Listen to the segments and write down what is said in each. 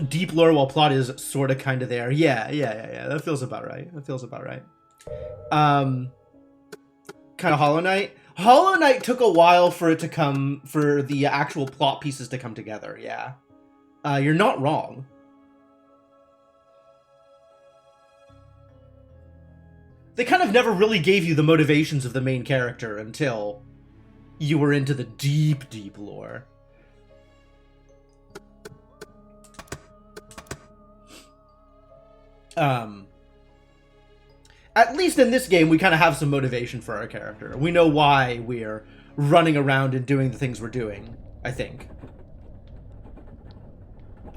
Deep lore while plot is sort of kind of there. Yeah. That feels about right. Kind of Hollow Knight. Hollow Knight took a while for it to come, for the actual plot pieces to come together, yeah. You're not wrong. They kind of never really gave you the motivations of the main character until you were into the deep, deep lore. At least in this game, we kind of have some motivation for our character. We know why we're running around and doing the things we're doing, I think.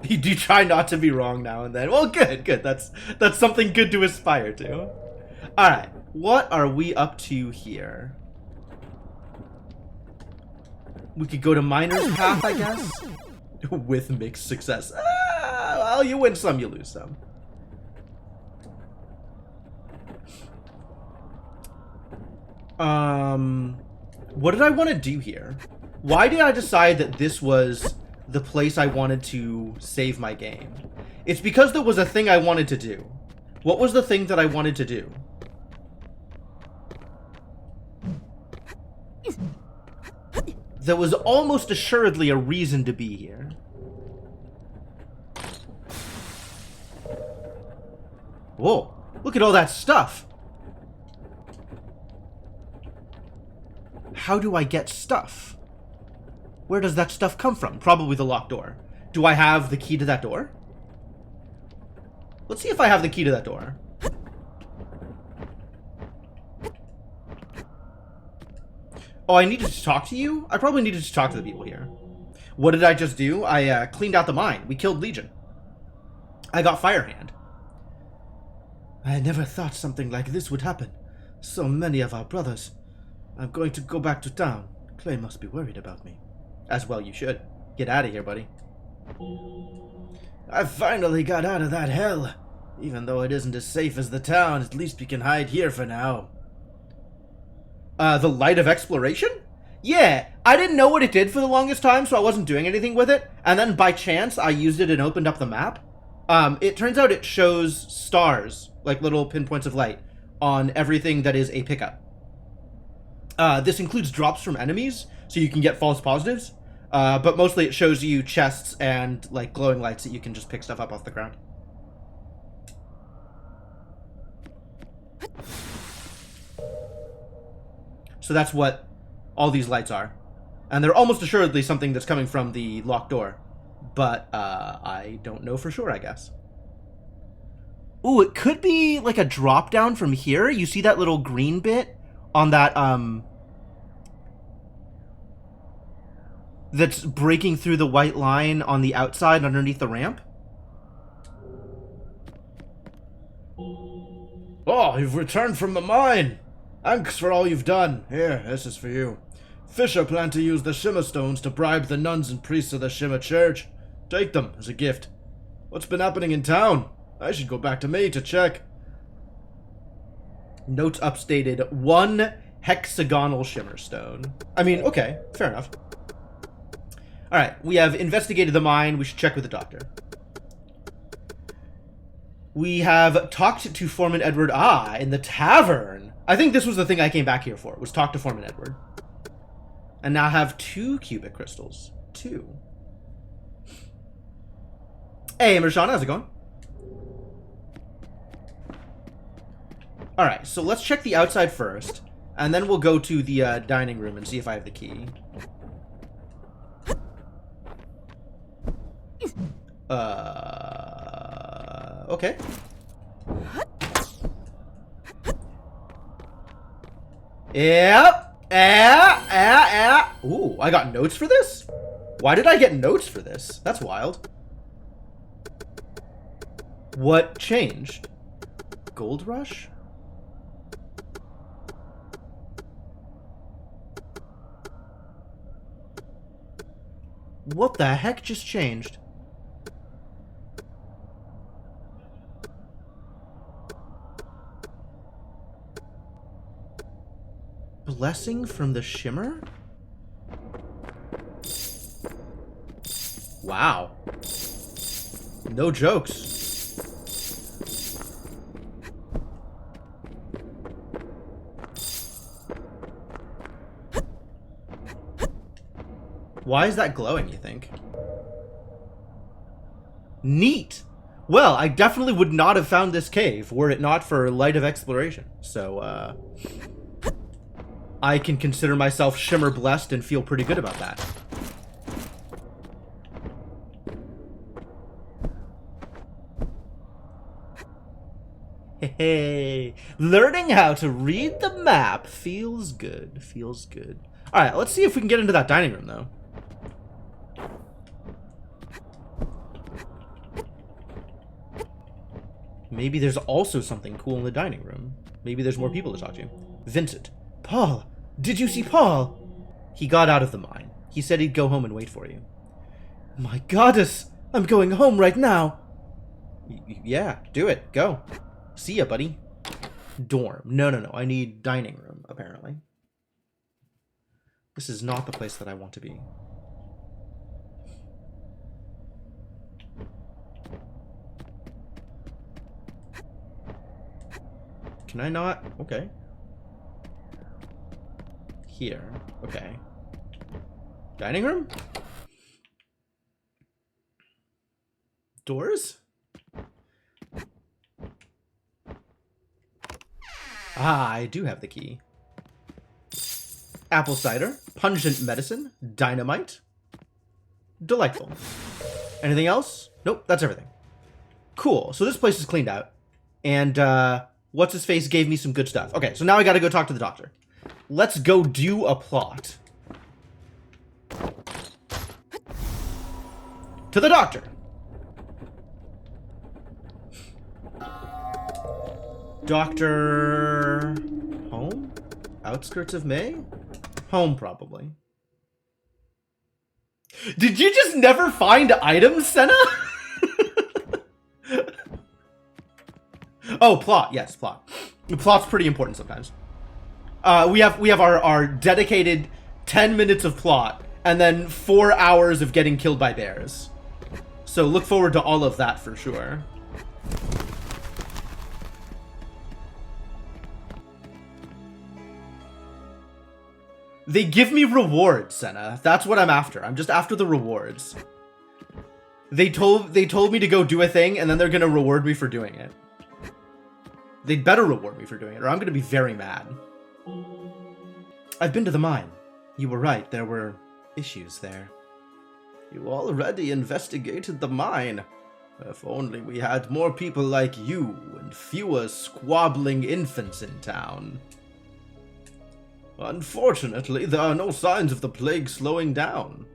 You do try not to be wrong now and then. Well, good. That's something good to aspire to. Alright, what are we up to here? We could go to Miner's Path, I guess? With mixed success. Well, you win some, you lose some. What did I want to do here? Why did I decide that this was the place I wanted to save my game? It's because there was a thing I wanted to do. What was the thing that I wanted to do? There was almost assuredly a reason to be here. Whoa, look at all that stuff. How do I get stuff? Where does that stuff come from? Probably the locked door. Do I have the key to that door? Let's see if I have the key to that door. Oh, I needed to talk to you? I probably needed to talk to the people here. What did I just do? I cleaned out the mine. We killed Legion. I got Firehand. I never thought something like this would happen. So many of our brothers. I'm going to go back to town. Clay must be worried about me. As well you should. Get out of here, buddy. I finally got out of that hell. Even though it isn't as safe as the town, at least we can hide here for now. The Light of Exploration? Yeah, I didn't know what it did for the longest time, so I wasn't doing anything with it. And then by chance, I used it and opened up the map. It turns out it shows stars, like little pinpoints of light, on everything that is a pickup. This includes drops from enemies, so you can get false positives. But mostly it shows you chests and like glowing lights that you can just pick stuff up off the ground. So that's what all these lights are. And they're almost assuredly something that's coming from the locked door. But I don't know for sure, I guess. Ooh, it could be like a drop down from here. You see that little green bit on that, that's breaking through the white line on the outside underneath the ramp? Oh, you've returned from the mine! Thanks for all you've done. Here, this is for you. Fisher planned to use the Shimmer Stones to bribe the nuns and priests of the Shimmer Church. Take them as a gift. What's been happening in town? I should go back to me to check. Notes upstated. 1 hexagonal Shimmer Stone. I mean, okay, fair enough. Alright, we have investigated the mine. We should check with the doctor. We have talked to Foreman Edward. Ah, in the tavern. I think this was the thing I came back here for, was talk to Foreman Edward. And now have 2 cubic crystals. 2. Hey, Mershana, how's it going? Alright, so let's check the outside first. And then we'll go to the dining room and see if I have the key. Okay. Yep. Ooh, I got notes for this? Why did I get notes for this? That's wild. What changed? Gold Rush? What the heck just changed? Blessing from the Shimmer? Wow. No jokes. Why is that glowing, you think? Neat! Well, I definitely would not have found this cave were it not for Light of Exploration. So, I can consider myself shimmer blessed and feel pretty good about that. Hey, learning how to read the map feels good. Feels good. All right, let's see if we can get into that dining room, though. Maybe there's also something cool in the dining room. Maybe there's more people to talk to. Vincent. Paul, did you see Paul? He got out of the mine. He said he'd go home and wait for you. My goddess, I'm going home right now. Yeah, do it. Go. See ya, buddy. Dorm. No. I need dining room, apparently. This is not the place that I want to be. Can I not? Okay. Here. Okay. Dining room? Doors? Ah, I do have the key. Apple cider, pungent medicine, dynamite. Delightful. Anything else? Nope, that's everything. Cool, so this place is cleaned out. And, what's-his-face gave me some good stuff. Okay, so now I gotta go talk to the doctor. Let's go do a plot. To the doctor! Doctor... Home? Outskirts of May? Home, probably. Did you just never find items, Senna? Oh, plot. Yes, plot. Plot's pretty important sometimes. We have our dedicated 10 minutes of plot, and then 4 hours of getting killed by bears. So look forward to all of that for sure. They give me rewards, Senna. That's what I'm after. I'm just after the rewards. They told me to go do a thing, and then they're gonna reward me for doing it. They'd better reward me for doing it, or I'm gonna be very mad. I've been to the mine. You were right, there were issues there. You already investigated the mine. If only we had more people like you, and fewer squabbling infants in town. Unfortunately, there are no signs of the plague slowing down.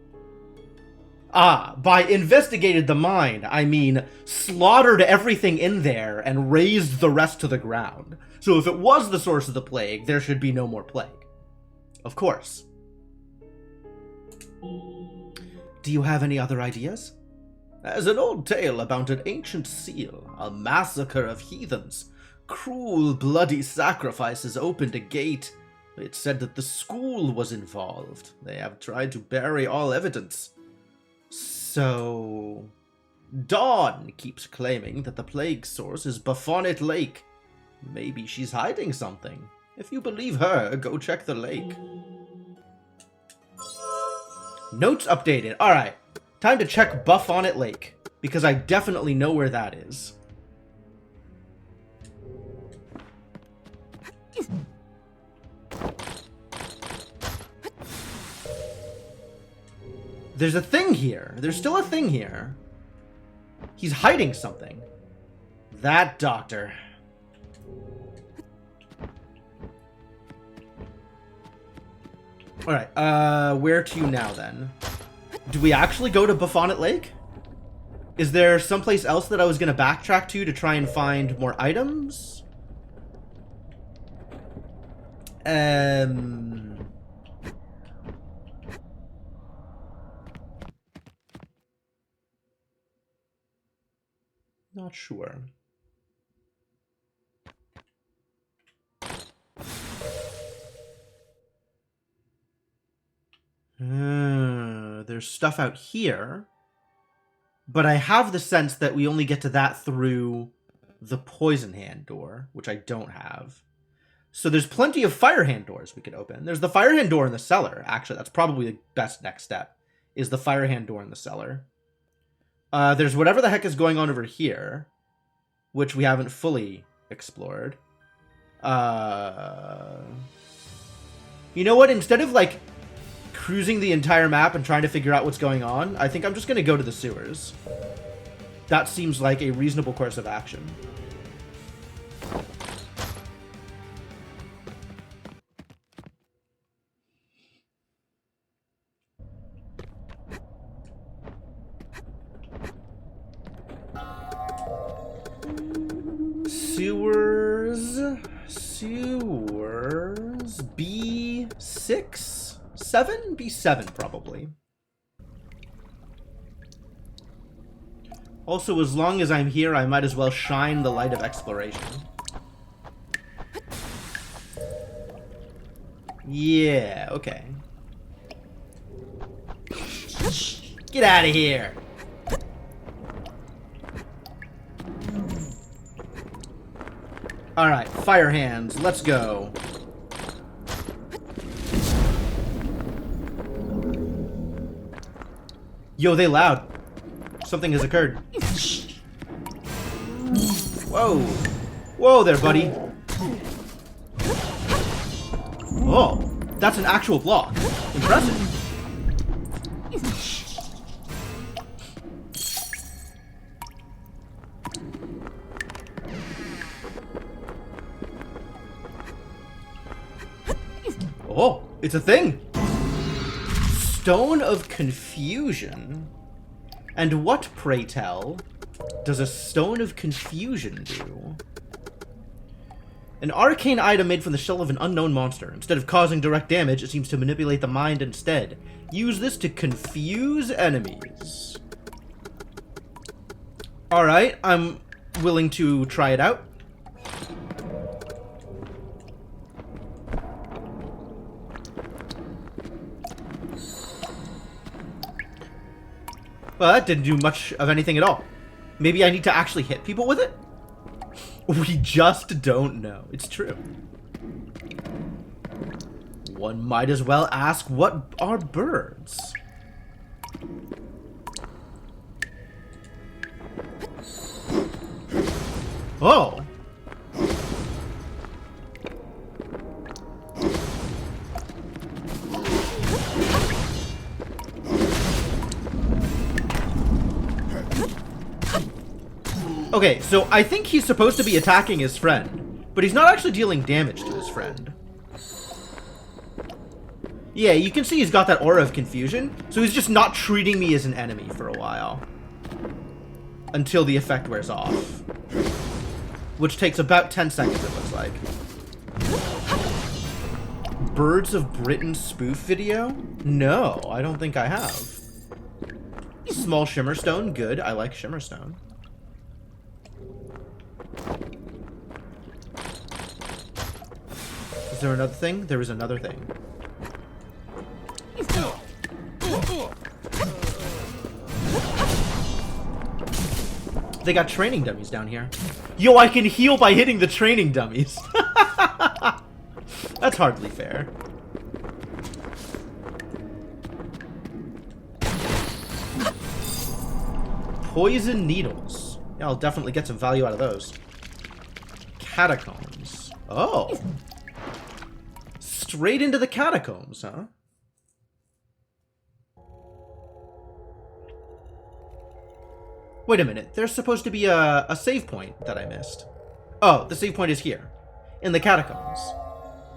Ah, by investigated the mine, I mean slaughtered everything in there and razed the rest to the ground. So if it was the source of the plague, there should be no more plague. Of course. Do you have any other ideas? There's an old tale about an ancient seal, a massacre of heathens. Cruel, bloody sacrifices opened a gate. It's said that the school was involved. They have tried to bury all evidence. So... Dawn keeps claiming that the plague source is Buffonet Lake. Maybe she's hiding something. If you believe her, go check the lake. Notes updated. Alright. Time to check Buffonet Lake. Because I definitely know where that is. There's a thing here. There's still a thing here. He's hiding something. That doctor. Alright, where to now then? Do we actually go to Buffonet Lake? Is there someplace else that I was gonna backtrack to try and find more items? Not sure. There's stuff out here. But I have the sense that we only get to that through the poison hand door, which I don't have. So there's plenty of fire hand doors we could open. There's the fire hand door in the cellar. Actually, that's probably the best next step, is the fire hand door in the cellar. There's whatever the heck is going on over here, which we haven't fully explored. You know what? Instead of, like, cruising the entire map and trying to figure out what's going on, I think I'm just going to go to the sewers. That seems like a reasonable course of action. Sewers... B6? 7? B7, probably. Also, as long as I'm here, I might as well shine the light of exploration. Yeah, okay. Get out of here! Alright, fire hands, let's go. Yo, they loud. Something has occurred. Whoa. Whoa there, buddy. Oh, that's an actual block. Impressive. Oh, it's a thing. Stone of Confusion. And what, pray tell, does a Stone of Confusion do? An arcane item made from the shell of an unknown monster. Instead of causing direct damage, it seems to manipulate the mind instead. Use this to confuse enemies. Alright, I'm willing to try it out. Well, that didn't do much of anything at all. Maybe I need to actually hit people with it? We just don't know. It's true. One might as well ask, what are birds? Oh! Okay, so I think he's supposed to be attacking his friend, but he's not actually dealing damage to his friend. Yeah, you can see he's got that aura of confusion, so he's just not treating me as an enemy for a while. Until the effect wears off. Which takes about 10 seconds, it looks like. Birds of Britain spoof video? No, I don't think I have. Small Shimmerstone, good. I like Shimmerstone. Is there another thing? There is another thing. They got training dummies down here. Yo, I can heal by hitting the training dummies. That's hardly fair. Poison needles. Yeah, I'll definitely get some value out of those. Catacombs. Oh. Straight into the catacombs, huh? Wait a minute. There's supposed to be a save point that I missed. Oh, the save point is here. In the catacombs.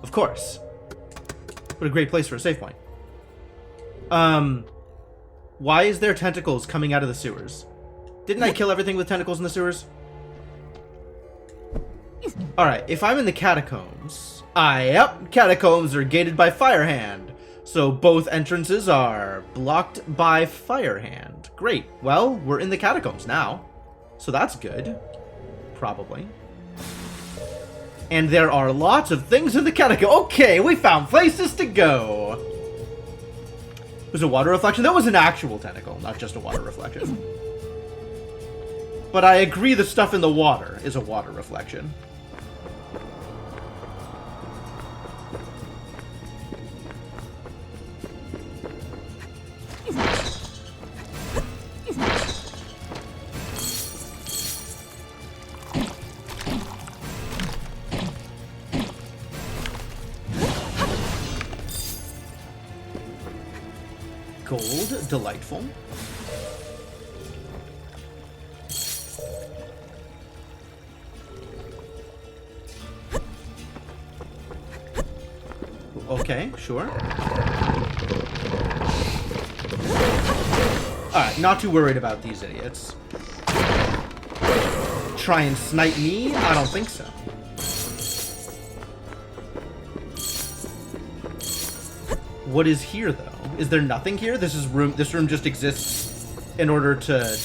Of course. What a great place for a save point. Why is there tentacles coming out of the sewers? Didn't I kill everything with tentacles in the sewers? Alright, if I'm in the catacombs... yep, catacombs are gated by Firehand. So both entrances are blocked by Firehand. Great. Well, we're in the catacombs now. So that's good. Probably. And there are lots of things in the catacombs. Okay, we found places to go. Was it water reflection? That was an actual tentacle, not just a water reflection. But I agree the stuff in the water is a water reflection. Gold, delightful. Okay, sure. Alright, not too worried about these idiots. Try and snipe me? I don't think so. What is here, though? Is there nothing here? This room just exists in order to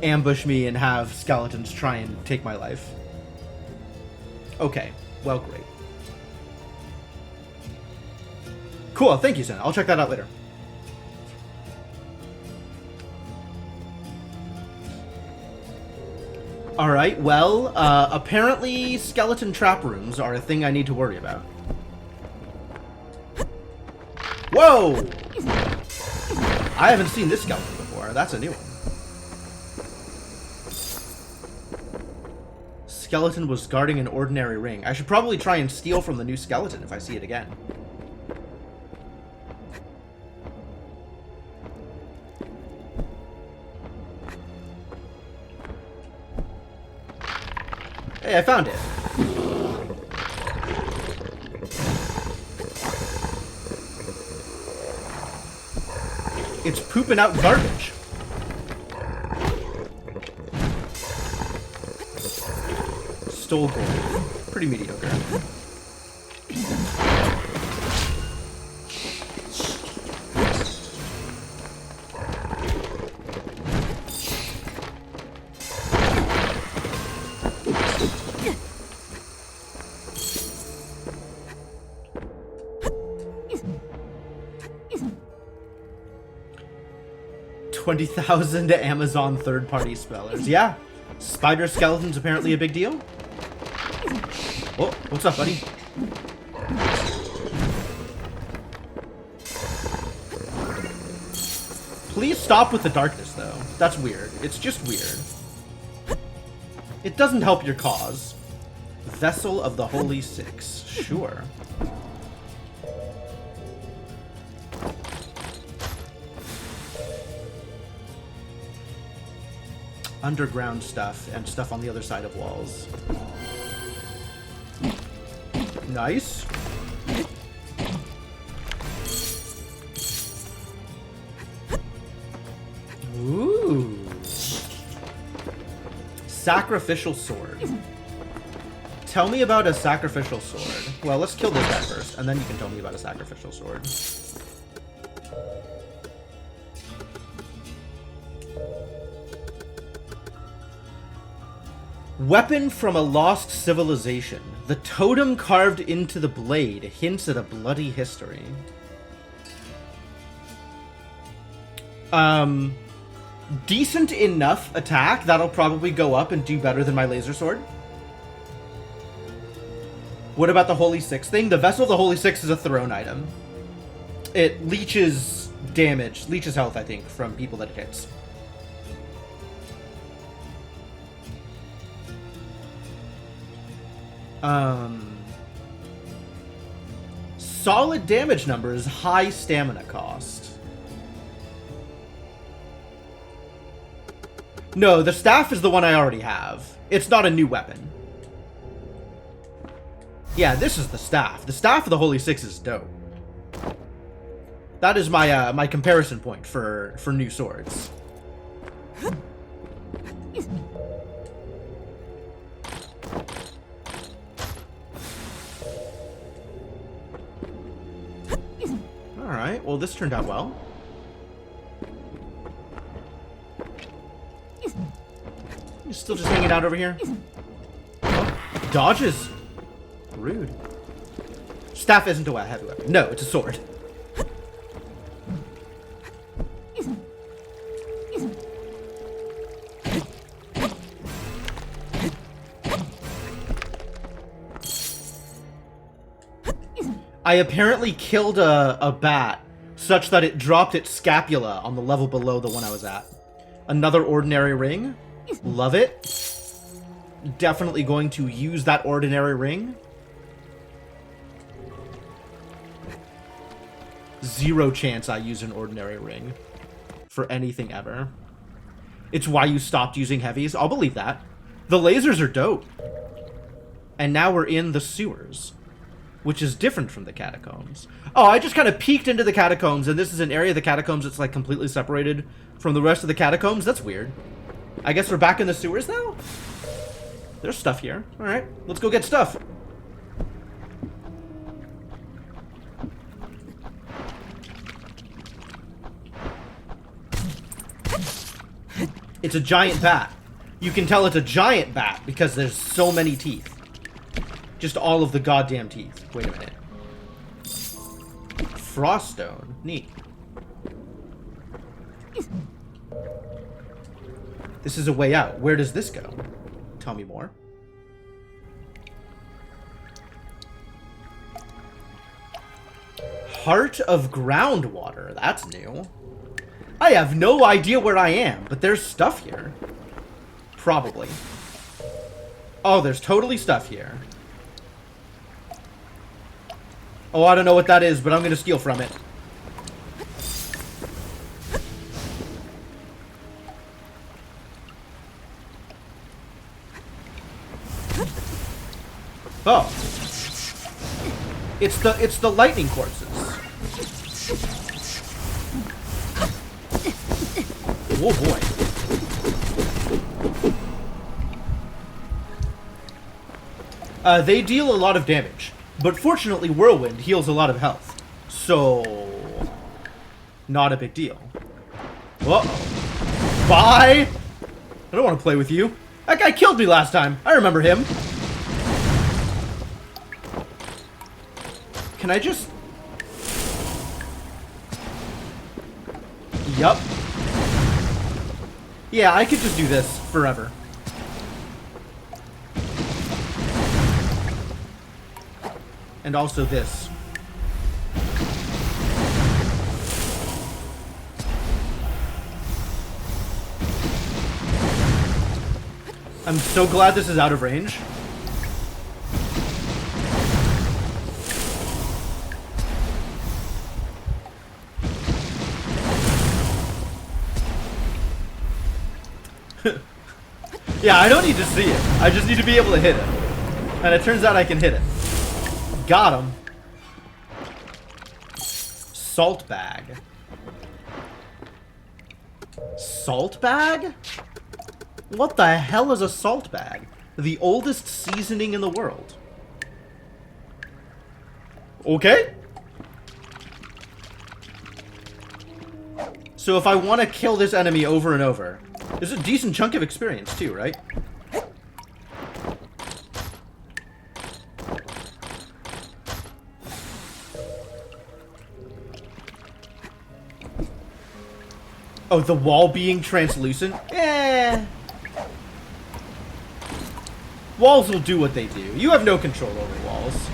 ambush me and have skeletons try and take my life. Okay, well, great. Cool, thank you, Sen. I'll check that out later. Alright, well, apparently skeleton trap rooms are a thing I need to worry about. Whoa! I haven't seen this skeleton before. That's a new one. Skeleton was guarding an ordinary ring. I should probably try and steal from the new skeleton if I see it again. Hey, I found it. It's pooping out garbage. Stole gold. Pretty mediocre. $20,000 Amazon third-party spellers. Yeah. Spider skeleton's apparently a big deal. Oh, what's up, buddy? Please stop with the darkness, though. That's weird. It's just weird. It doesn't help your cause. Vessel of the Holy Six. Sure. Underground stuff and stuff on the other side of walls. Nice. Ooh. Sacrificial sword. Tell me about a sacrificial sword. Well, let's kill this guy first, and then you can tell me about a sacrificial sword. Weapon from a lost civilization. The totem carved into the blade hints at a bloody history. Decent enough attack. That'll probably go up and do better than my laser sword. What about the Holy Six thing? The Vessel of the Holy Six is a thrown item. It leeches damage, leeches health, I think, from people that it hits. Solid damage numbers, high stamina cost. No, the staff is the one I already have. It's not a new weapon. Yeah, this is the staff. The staff of the Holy Six is dope. That is my my comparison point for new swords. Alright, well this turned out well. You're still just hanging out over here? Oh, dodges. Rude. Staff isn't a heavy weapon. No, it's a sword. I apparently killed a bat such that it dropped its scapula on the level below the one I was at. Another ordinary ring. Love it. Definitely going to use that ordinary ring. Zero chance I use an ordinary ring for anything ever. It's why you stopped using heavies. I'll believe that. The lasers are dope. And now we're in the sewers, which is different from the catacombs. Oh, I just kind of peeked into the catacombs, and this is an area of the catacombs that's like completely separated from the rest of the catacombs. That's weird. I guess we're back in the sewers now? There's stuff here. Alright, let's go get stuff. It's a giant bat. You can tell it's a giant bat because there's so many teeth. Just all of the goddamn teeth. Wait a minute. Froststone. Neat. This is a way out. Where does this go? Tell me more. Heart of groundwater. That's new. I have no idea where I am, but there's stuff here. Probably. Oh, there's totally stuff here. Oh, I don't know what that is, but I'm gonna steal from it. Oh. It's the lightning corpses. Oh boy. They deal a lot of damage, but fortunately Whirlwind heals a lot of health. So, not a big deal. Uh-oh. Bye! I don't want to play with you. That guy killed me last time. I remember him. Can I just... Yup. Yeah, I could just do this forever. And also this. I'm so glad this is out of range. Yeah, I don't need to see it. I just need to be able to hit it. And it turns out I can hit it. Got him. Salt bag. Salt bag? What the hell is a salt bag? The oldest seasoning in the world. Okay. So if I want to kill this enemy over and over, there's a decent chunk of experience too, right? Oh, the wall being translucent? Eh. Walls will do what they do. You have no control over walls.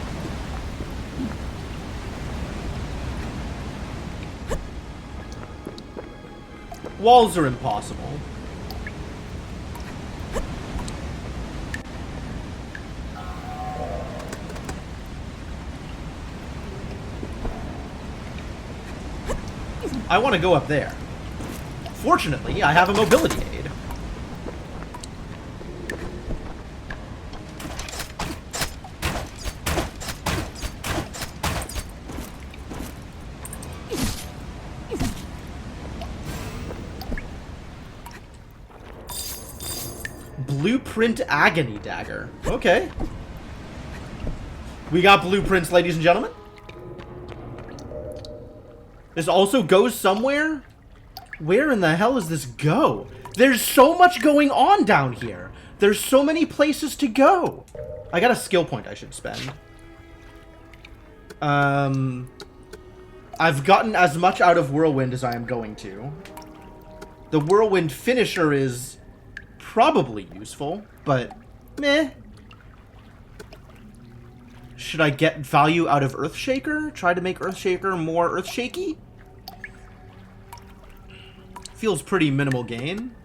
Walls are impossible. I want to go up there. Fortunately, I have a mobility aid. Blueprint Agony Dagger. Okay. We got blueprints, ladies and gentlemen. This also goes somewhere? Where in the hell does this go? There's so much going on down here. There's so many places to go. I got a skill point I should spend. I've gotten as much out of Whirlwind as I am going to. The Whirlwind finisher is probably useful, but meh. Should I get value out of Earthshaker? Try to make Earthshaker more Earthshaky? Feels pretty minimal gain.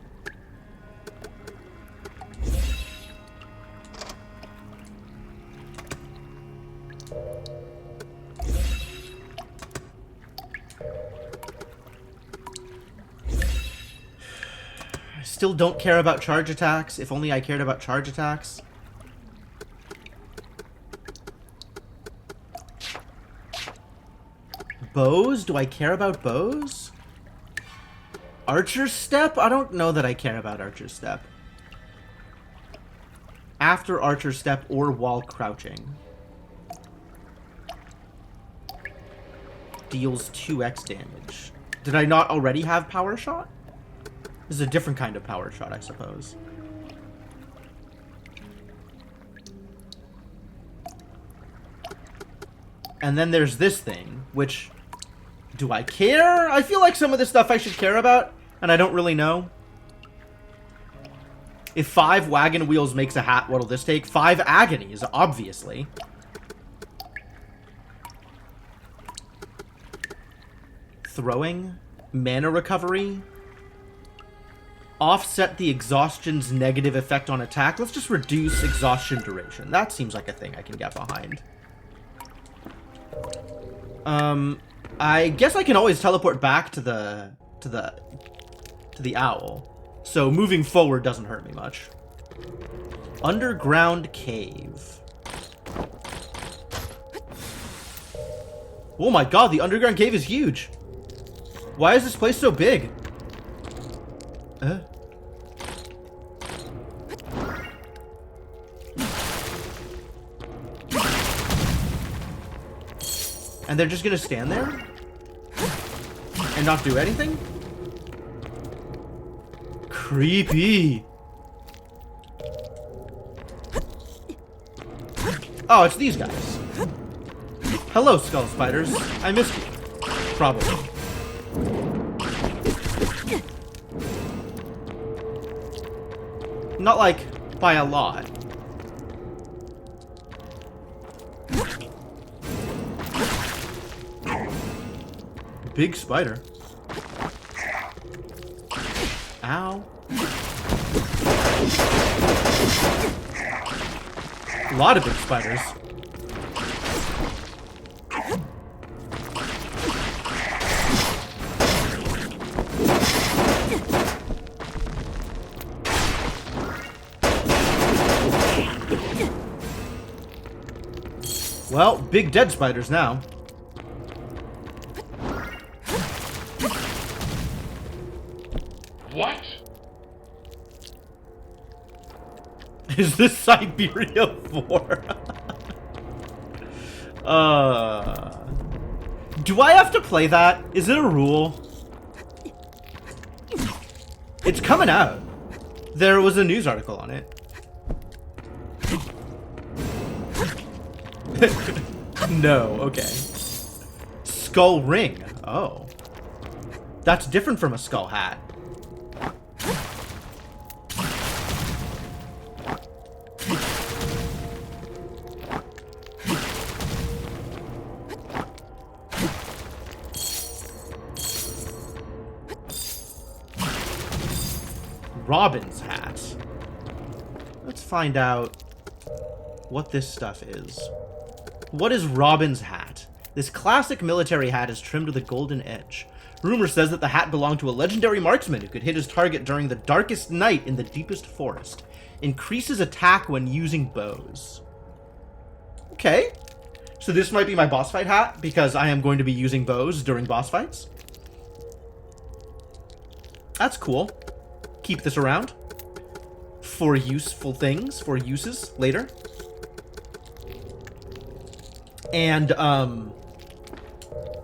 I still don't care about charge attacks. If only I cared about charge attacks. Bows? Do I care about bows? Archer's Step? I don't know that I care about Archer's Step. After Archer's Step or while crouching. Deals 2x damage. Did I not already have Power Shot? This is a different kind of Power Shot, I suppose. And then there's this thing, which... Do I care? I feel like some of this stuff I should care about, and I don't really know. If 5 wagon wheels makes a hat, what'll this take? 5 agonies, obviously. Throwing. Mana recovery. Offset the exhaustion's negative effect on attack. Let's just reduce exhaustion duration. That seems like a thing I can get behind. I guess I can always teleport back to the owl. So moving forward doesn't hurt me much. Underground cave. Oh my god, the underground cave is huge. Why is this place so big? And they're just gonna stand there? And not do anything? Creepy. Oh, it's these guys. Hello, skull spiders. I missed you. Probably. Not like by a lot. Big spider. Ow. A lot of big spiders. Well, big dead spiders now. What? Is this Siberia 4? Do I have to play that? Is it a rule? It's coming out. There was a news article on it. No, okay. Skull ring. Oh. That's different from a skull hat. Robin's hat. Let's find out what this stuff is. What is Robin's hat? This classic military hat is trimmed with a golden edge. Rumor says that the hat belonged to a legendary marksman who could hit his target during the darkest night in the deepest forest. Increases attack when using bows. Okay. So this might be my boss fight hat, because I am going to be using bows during boss fights. That's cool. Keep this around. For useful things, for uses later. And,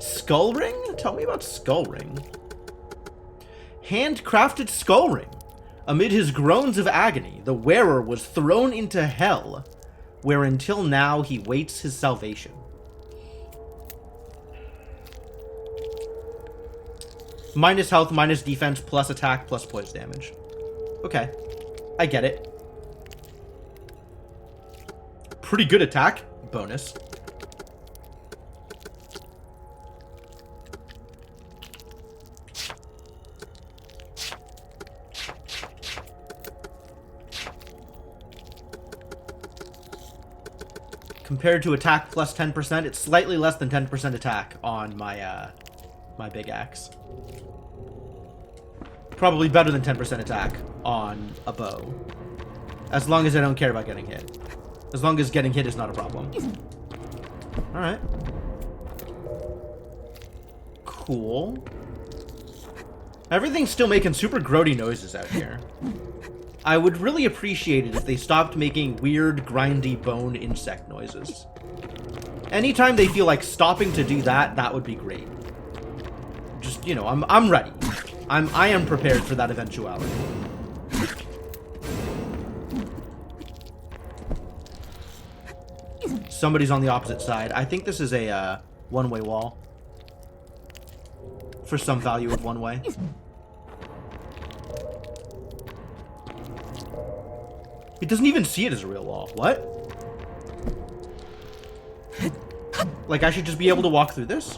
skull ring? Tell me about skull ring. Handcrafted skull ring. Amid his groans of agony, the wearer was thrown into hell, where until now he waits his salvation. Minus health, minus defense, plus attack, plus poise damage. Okay. I get it. Pretty good attack. bonus. Compared to attack plus 10%, it's slightly less than 10% attack on my my big axe. Probably better than 10% attack on a bow. As long as I don't care about getting hit. As long as getting hit is not a problem. Alright. Cool. Everything's still making super grody noises out here. I would really appreciate it if they stopped making weird, grindy bone insect noises. Anytime they feel like stopping to do that, that would be great. Just, you know, I'm ready. I am prepared for that eventuality. Somebody's on the opposite side. I think this is a one-way wall. For some value of one way. It doesn't even see it as a real wall. What? Like, I should just be able to walk through this?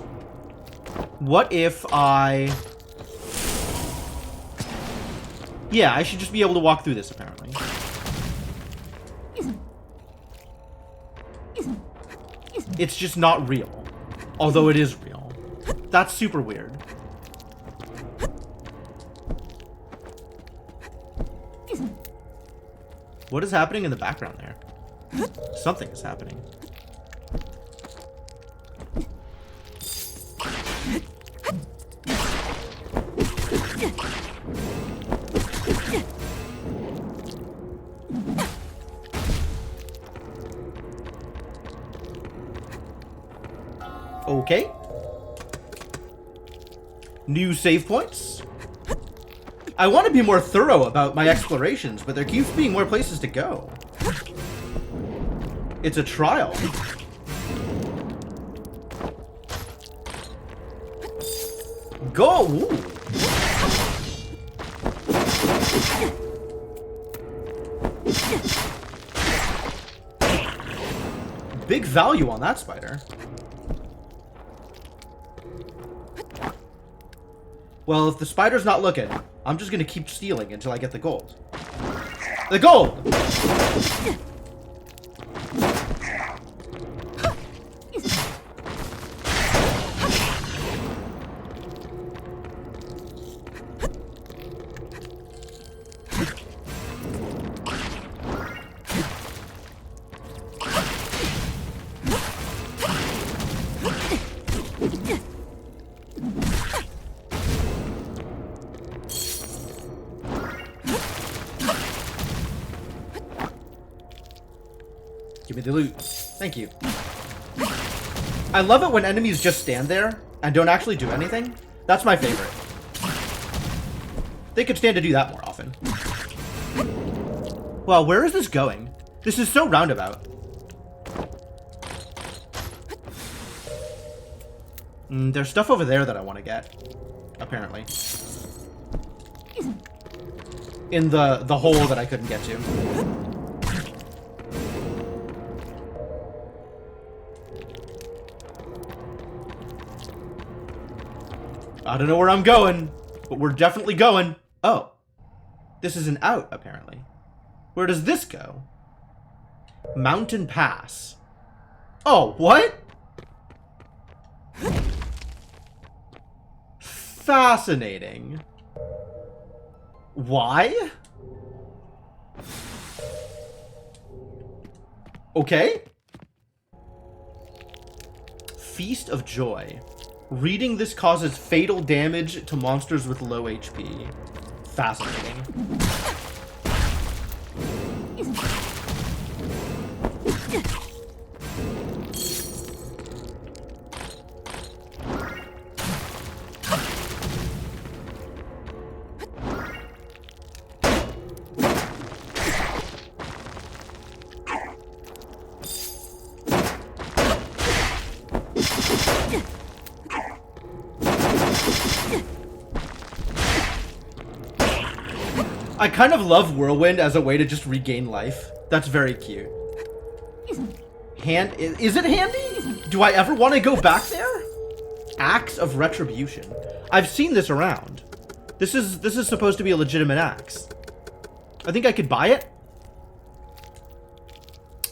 What if I... Yeah, I should just be able to walk through this, apparently. It's just not real. Although it is real. That's super weird. What is happening in the background there? Something is happening. Okay. New save points. I want to be more thorough about my explorations, but there keeps being more places to go. It's a trial. Go! Ooh. Big value on that spider. Well, if the spider's not looking, I'm just gonna keep stealing until I get the gold. The gold! Give me the loot. Thank you. I love it when enemies just stand there and don't actually do anything. That's my favorite. They could stand to do that more often. Well, where is this going? This is so roundabout. There's stuff over there that I want to get. Apparently. In the hole that I couldn't get to. I don't know where I'm going, but we're definitely going. Oh. This is an out, apparently. Where does this go? Mountain Pass. Oh, what? Fascinating. Why? Okay. Feast of Joy. Reading this causes fatal damage to monsters with low HP. Fascinating. I kind of love Whirlwind as a way to just regain life. That's very cute. Is it handy? Do I ever want to go back there? Axe of Retribution. I've seen this around. This is supposed to be a legitimate axe. I think I could buy it.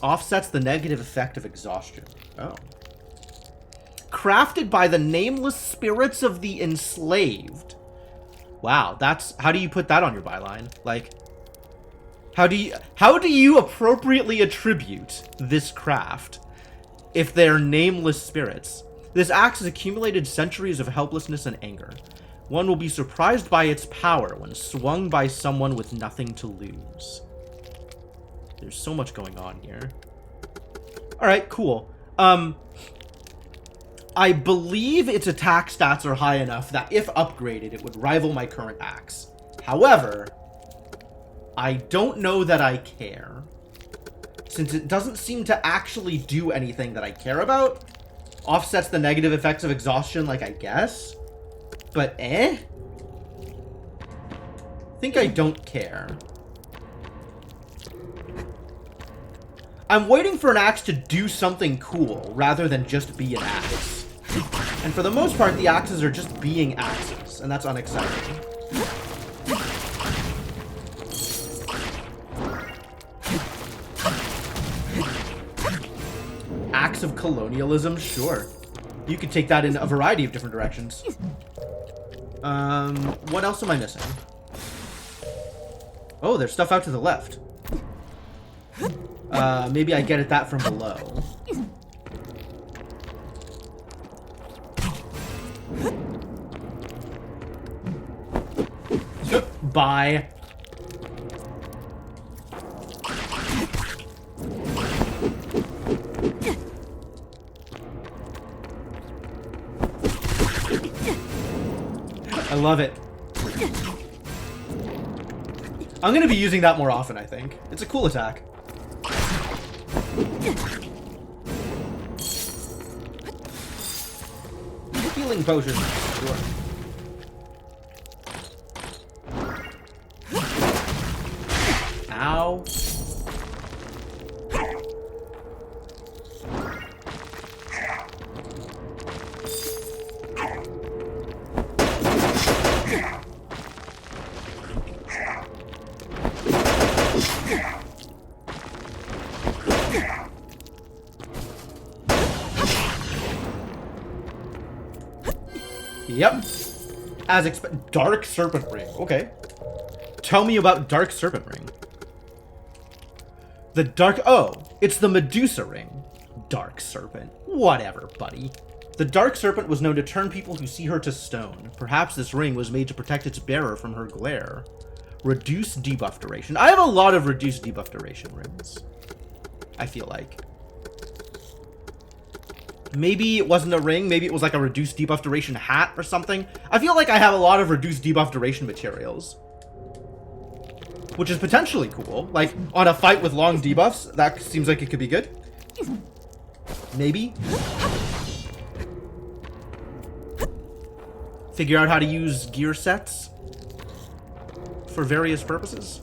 Offsets the negative effect of exhaustion. Oh. Crafted by the nameless spirits of the enslaved. Wow, that's... How do you put that on your byline? Like... How do you appropriately attribute this craft if they're nameless spirits? This axe has accumulated centuries of helplessness and anger. One will be surprised by its power when swung by someone with nothing to lose. There's so much going on here. Alright, cool. I believe its attack stats are high enough that if upgraded, it would rival my current axe. However, I don't know that I care. Since it doesn't seem to actually do anything that I care about. Offsets the negative effects of exhaustion, like, I guess. But, I think I don't care. I'm waiting for an axe to do something cool, rather than just be an axe. And for the most part, the axes are just being axes, and that's unexciting. Axe of colonialism? Sure. You could take that in a variety of different directions. What else am I missing? Oh, there's stuff out to the left. Maybe I get at that from below. Bye. I love it. I'm going to be using that more often, I think. It's a cool attack. Healing potion. Sure. Ow. Yep. As expected. Dark Serpent Ring. Okay. Tell me about Dark Serpent Ring. The Dark... Oh, it's the Medusa Ring. Dark Serpent. Whatever, buddy. The Dark Serpent was known to turn people who see her to stone. Perhaps this ring was made to protect its bearer from her glare. Reduced debuff duration. I have a lot of reduced debuff duration rings. I feel like. Maybe it wasn't a ring. Maybe it was like a reduced debuff duration hat or something. I feel like I have a lot of reduced debuff duration materials. Which is potentially cool. Like, on a fight with long debuffs, that seems like it could be good. Maybe. Figure out how to use gear sets for various purposes.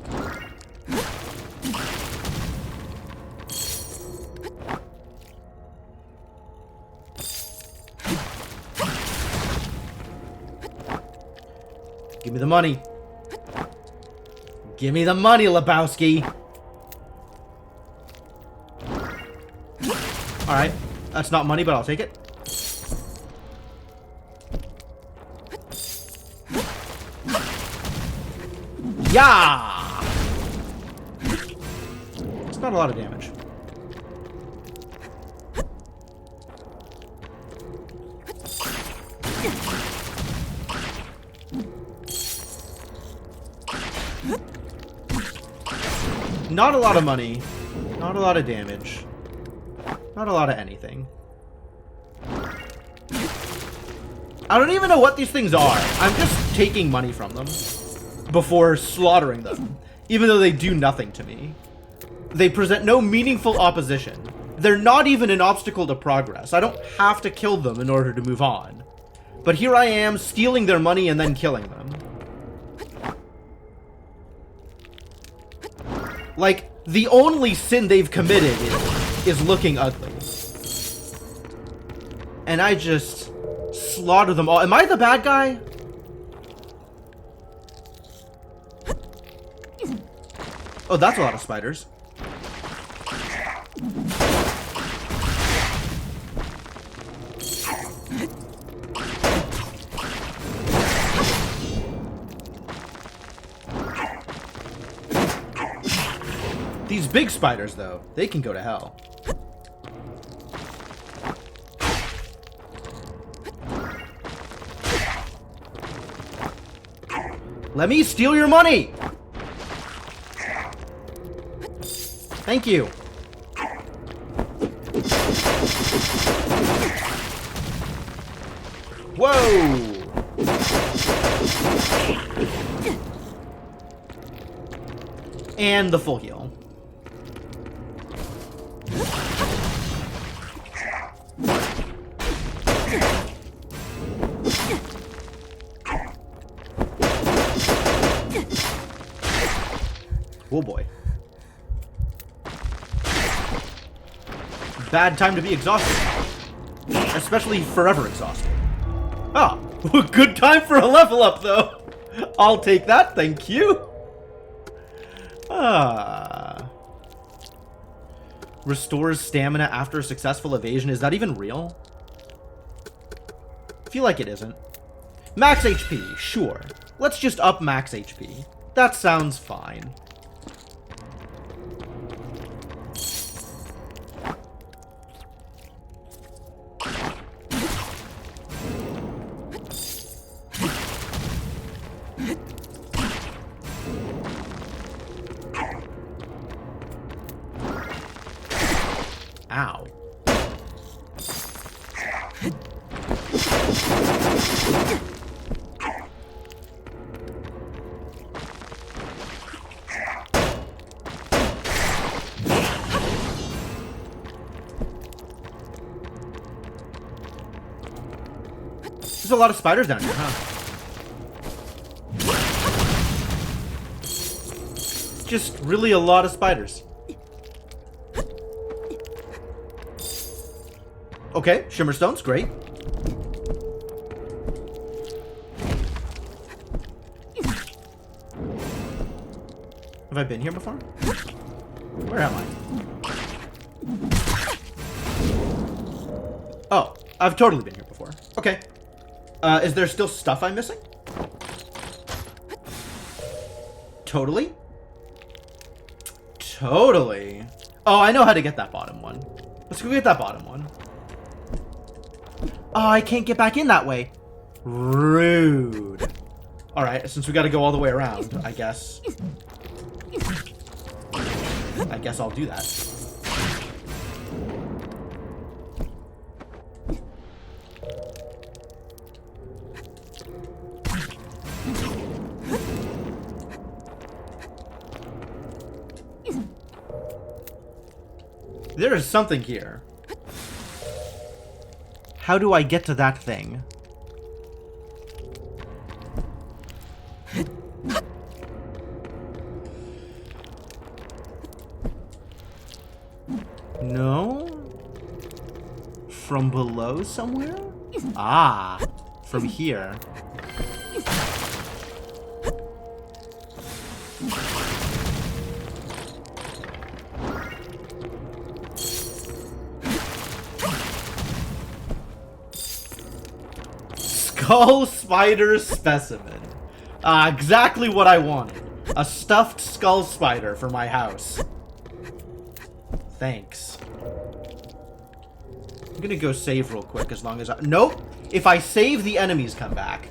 Give me the money. Give me the money, Lebowski. Alright. That's not money, but I'll take it. Yeah! It's not a lot of damage. Not a lot of money. Not a lot of damage. Not a lot of anything. I don't even know what these things are. I'm just taking money from them before slaughtering them, even though they do nothing to me. They present no meaningful opposition. They're not even an obstacle to progress. I don't have to kill them in order to move on. But here I am, stealing their money and then killing them. Like, the only sin they've committed is looking ugly. and I just slaughter them all. Am I the bad guy? Oh, that's a lot of spiders. These big spiders, though, they can go to hell. Let me steal your money! Thank you. Whoa! And the full heal. Oh boy. Bad time to be exhausted. Especially forever exhausted. Ah, good time for a level up though. I'll take that, thank you. Restores stamina after a successful evasion. Is that even real? I feel like it isn't. Max HP, sure. Let's just up max HP. That sounds fine. Ow. There's a lot of spiders down here, huh? Just really a lot of spiders. Okay, shimmer stones, great. Have I been here before? Where am I? Oh, I've totally been here before. Okay. Is there still stuff I'm missing? Totally? Totally. Oh, I know how to get that bottom one. Let's go get that bottom one. Oh, I can't get back in that way. Rude. Alright, since we gotta go all the way around, I guess I'll do that. There is something here. How do I get to that thing? No? From below somewhere? Ah, from here. Skull spider specimen. Exactly what I wanted. A stuffed skull spider for my house. Thanks. I'm gonna go save real quick as long as I... Nope! If I save, the enemies come back.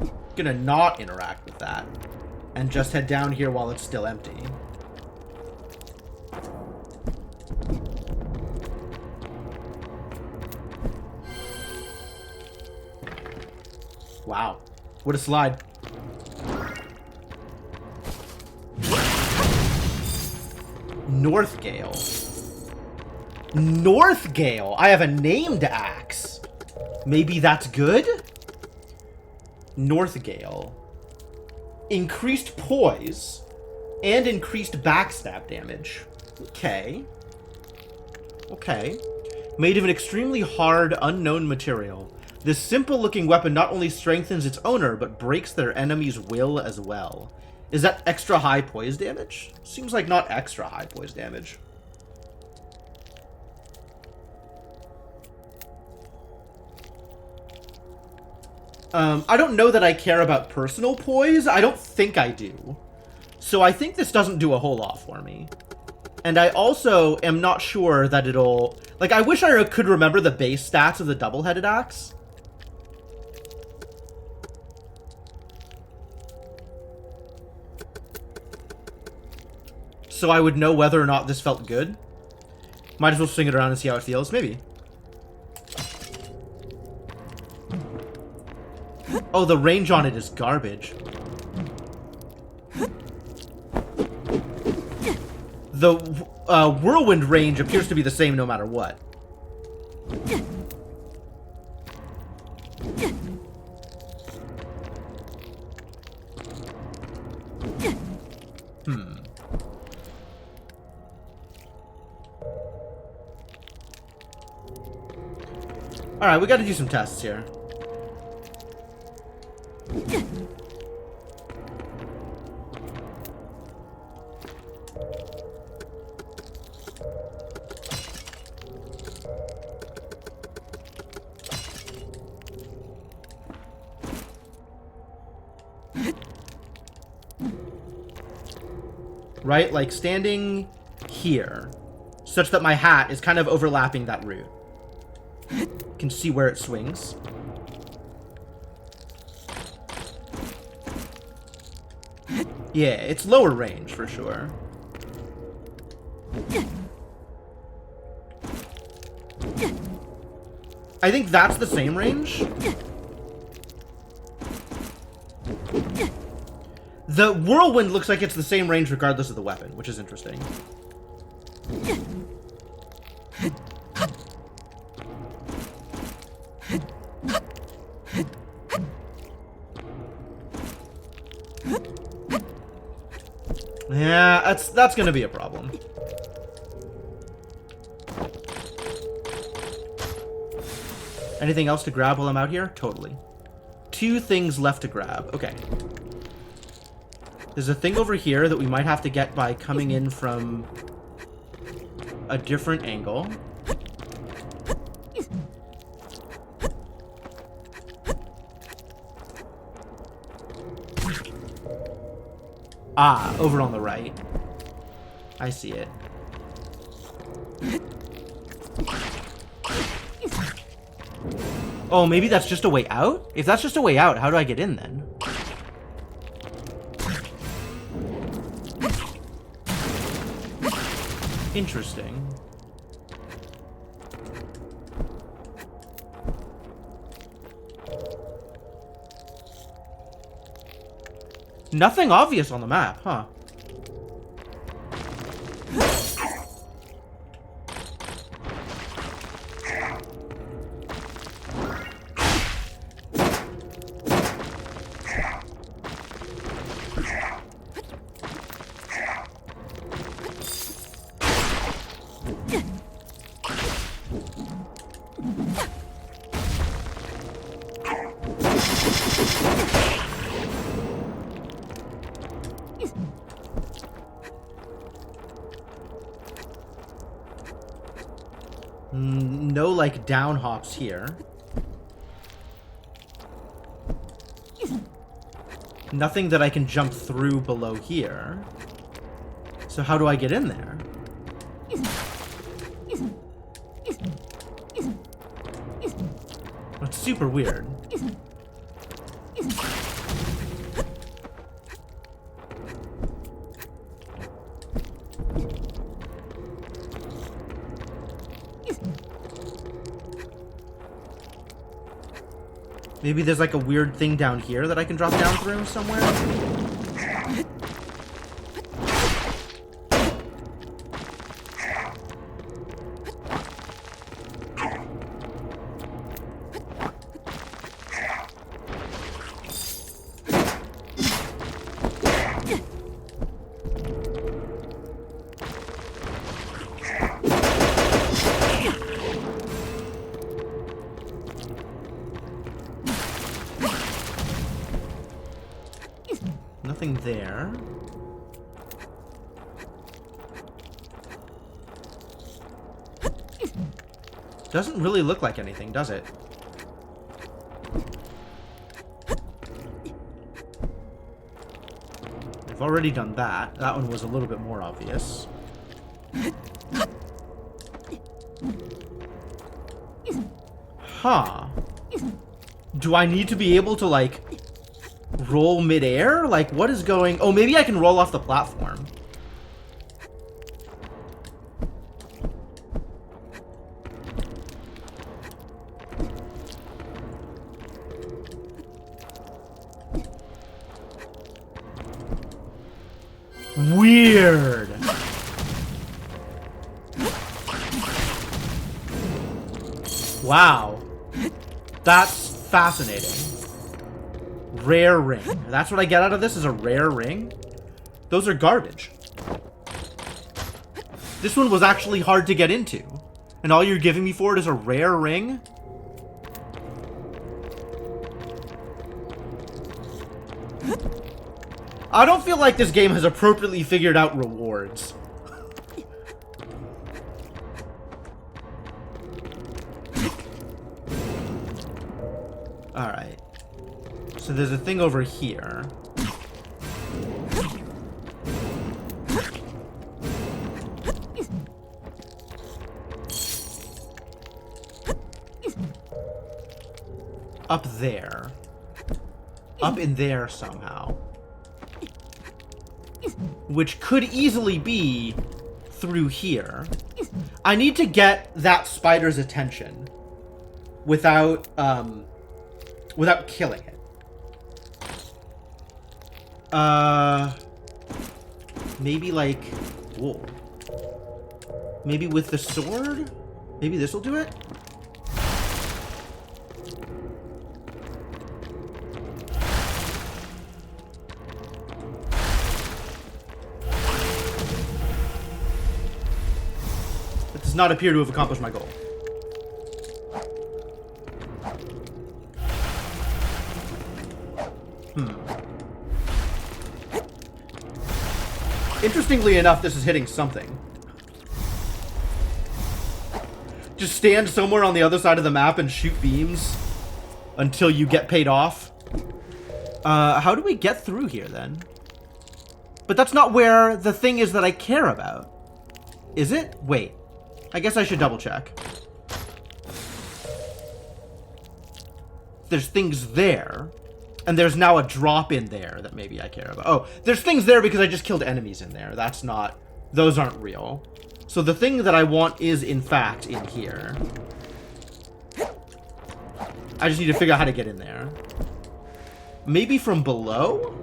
I'm gonna not interact with that. And just head down here while it's still empty. Wow. What a slide. Northgale. Northgale! I have a named axe. Maybe that's good? Northgale. Increased poise and increased backstab damage. Okay. Okay. Made of an extremely hard, unknown material. This simple-looking weapon not only strengthens its owner, but breaks their enemy's will as well. Is that extra high poise damage? Seems like not extra high poise damage. I don't know that I care about personal poise. I don't think I do. So I think this doesn't do a whole lot for me. And I also am not sure that it'll... Like, I wish I could remember the base stats of the double-headed axe. So I would know whether or not this felt good. Might as well swing it around and see how it feels. Maybe. Oh, the range on it is garbage. The whirlwind range appears to be the same no matter what. Alright, we gotta do some tests here. Right? Like standing here, such that my hat is kind of overlapping that root. Can see where it swings. Yeah, it's lower range for sure. I think that's the same range. The whirlwind looks like it's the same range regardless of the weapon, which is interesting. Yeah, that's gonna be a problem. Anything else to grab while I'm out here? Totally. 2 things left to grab. Okay. There's a thing over here that we might have to get by coming in from a different angle. Ah, over on the right. I see it. Oh, maybe that's just a way out? If that's just a way out, how do I get in then? Interesting. Nothing obvious on the map, huh? No, like, down hops here. Nothing that I can jump through below here. So how do I get in there? It's super weird. Maybe there's like a weird thing down here that I can drop down through somewhere? Nothing there. Doesn't really look like anything, does it? I've already done that. That one was a little bit more obvious. Huh. Do I need to be able to, like, roll midair? Like, what is going... Oh, maybe I can roll off the platform. Weird. Wow. That's fascinating. Rare ring. That's what I get out of this, is a rare ring? Those are garbage. This one was actually hard to get into. And all you're giving me for it is a rare ring? I don't feel like this game has appropriately figured out rewards. Alright. So there's a thing over here. Up there. Up in there somehow. Which could easily be through here. I need to get that spider's attention without without killing it. Maybe like, whoa. Maybe with the sword? Maybe this will do it? It does not appear to have accomplished my goal. Interestingly enough, this is hitting something. Just stand somewhere on the other side of the map and shoot beams until you get paid off. How do we get through here then? But that's not where the thing is that I care about. Is it? Wait. I guess I should double check. There's things there. And there's now a drop in there that maybe I care about. Oh, there's things there because I just killed enemies in there. That's not... Those aren't real. So the thing that I want is, in fact, in here. I just need to figure out how to get in there. Maybe from below?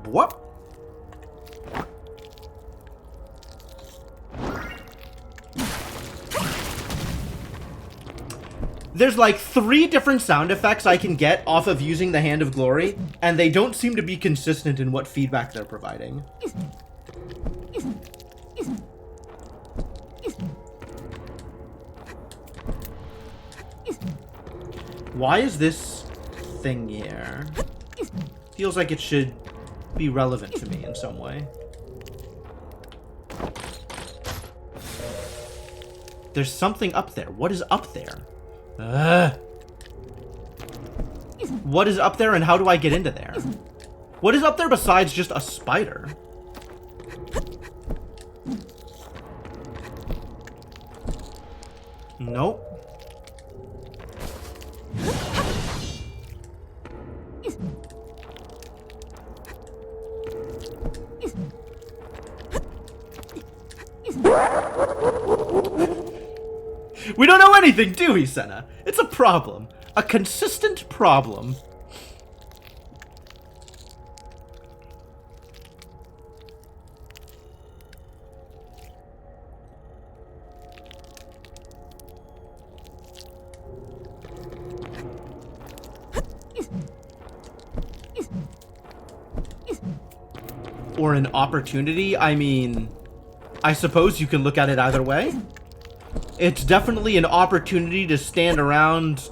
What? There's like 3 different sound effects I can get off of using the Hand of Glory, and they don't seem to be consistent in what feedback they're providing. Why is this thing here? Feels like it should be relevant to me in some way. There's something up there. What is up there? What is up there and how do I get into there? What is up there besides just a spider? Nope. We don't know anything, do we, Senna? It's a problem. A consistent problem. or an opportunity. I mean, I suppose you can look at it either way. It's definitely an opportunity to stand around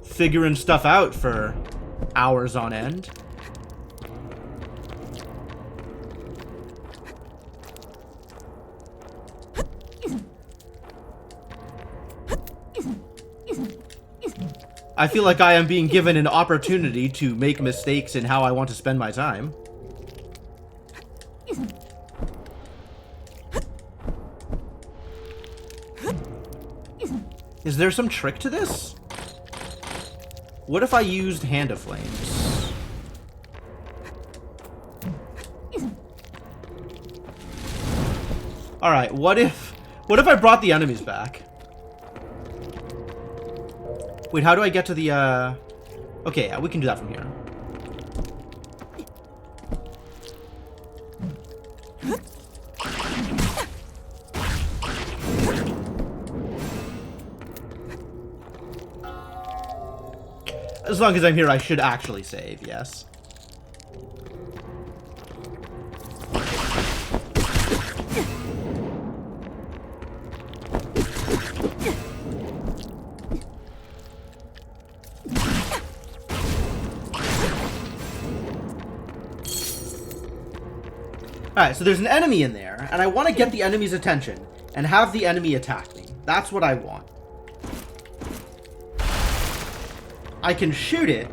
figuring stuff out for hours on end. I feel like I am being given an opportunity to make mistakes in how I want to spend my time. Is there some trick to this? What if I used Hand of Flames? Alright, what if I brought the enemies back? Wait, how do I get to the, Okay, yeah, we can do that from here. As long as I'm here, I should actually save, yes. Alright, so there's an enemy in there, and I want to get the enemy's attention and have the enemy attack me. That's what I want. I can shoot it,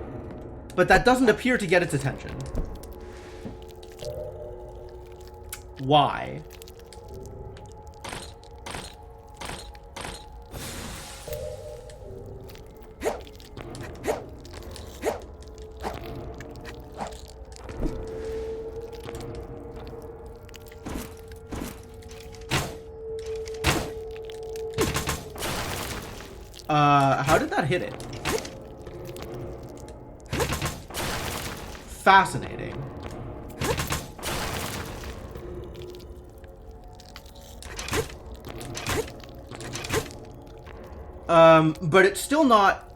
but that doesn't appear to get its attention. Why? How did that hit it? Fascinating. But it's still not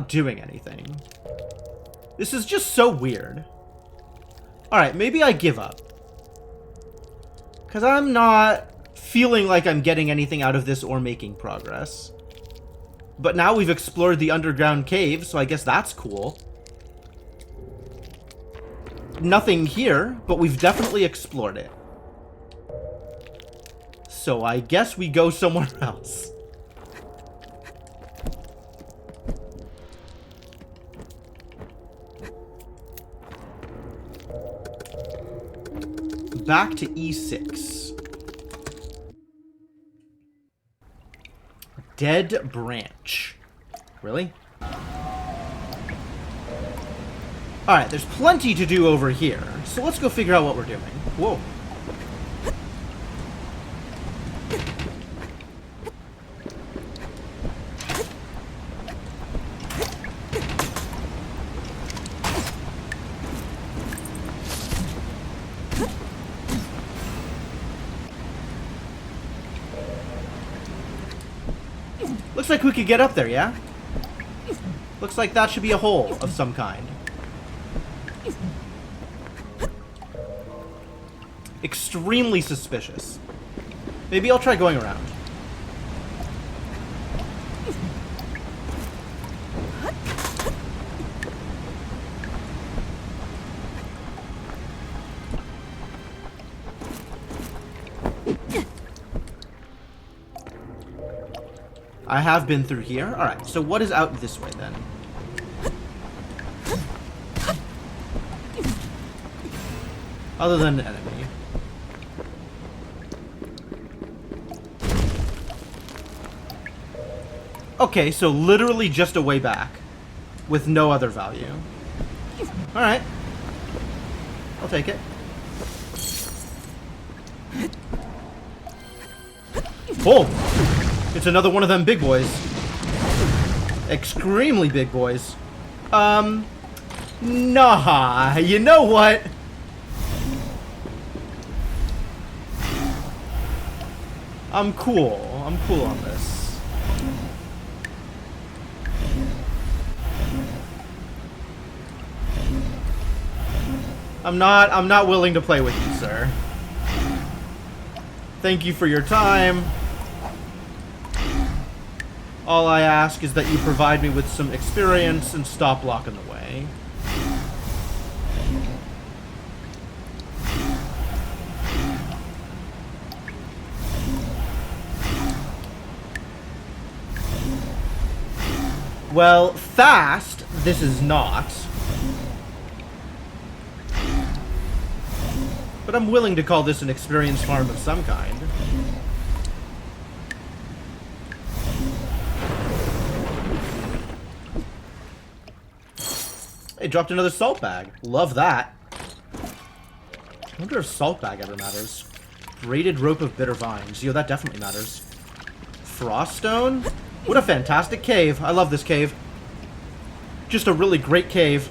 doing anything. This is just so weird. Alright, maybe I give up. Because I'm not feeling like I'm getting anything out of this or making progress. But now we've explored the underground cave, so I guess that's cool. Nothing here, but we've definitely explored it. So I guess we go somewhere else. Back to E6. Dead branch. Really? Alright, there's plenty to do over here. So let's go figure out what we're doing. Whoa. Looks like we could get up there, yeah? Looks like that should be a hole of some kind. Extremely suspicious. Maybe I'll try going around. I have been through here. Alright, so what is out this way then? Other than an enemy. Okay, so literally just a way back. With no other value. Alright. I'll take it. Oh! It's another one of them big boys. Extremely big boys. Nah, you know what? I'm cool. I'm cool on this. I'm not willing to play with you, sir. Thank you for your time. All I ask is that you provide me with some experience and stop blocking the way. Well, fast, this is not. But I'm willing to call this an experience farm of some kind. Hey, dropped another salt bag. Love that. I wonder if salt bag ever matters. Braided rope of bitter vines. Yo, that definitely matters. Froststone? What a fantastic cave. I love this cave. Just a really great cave.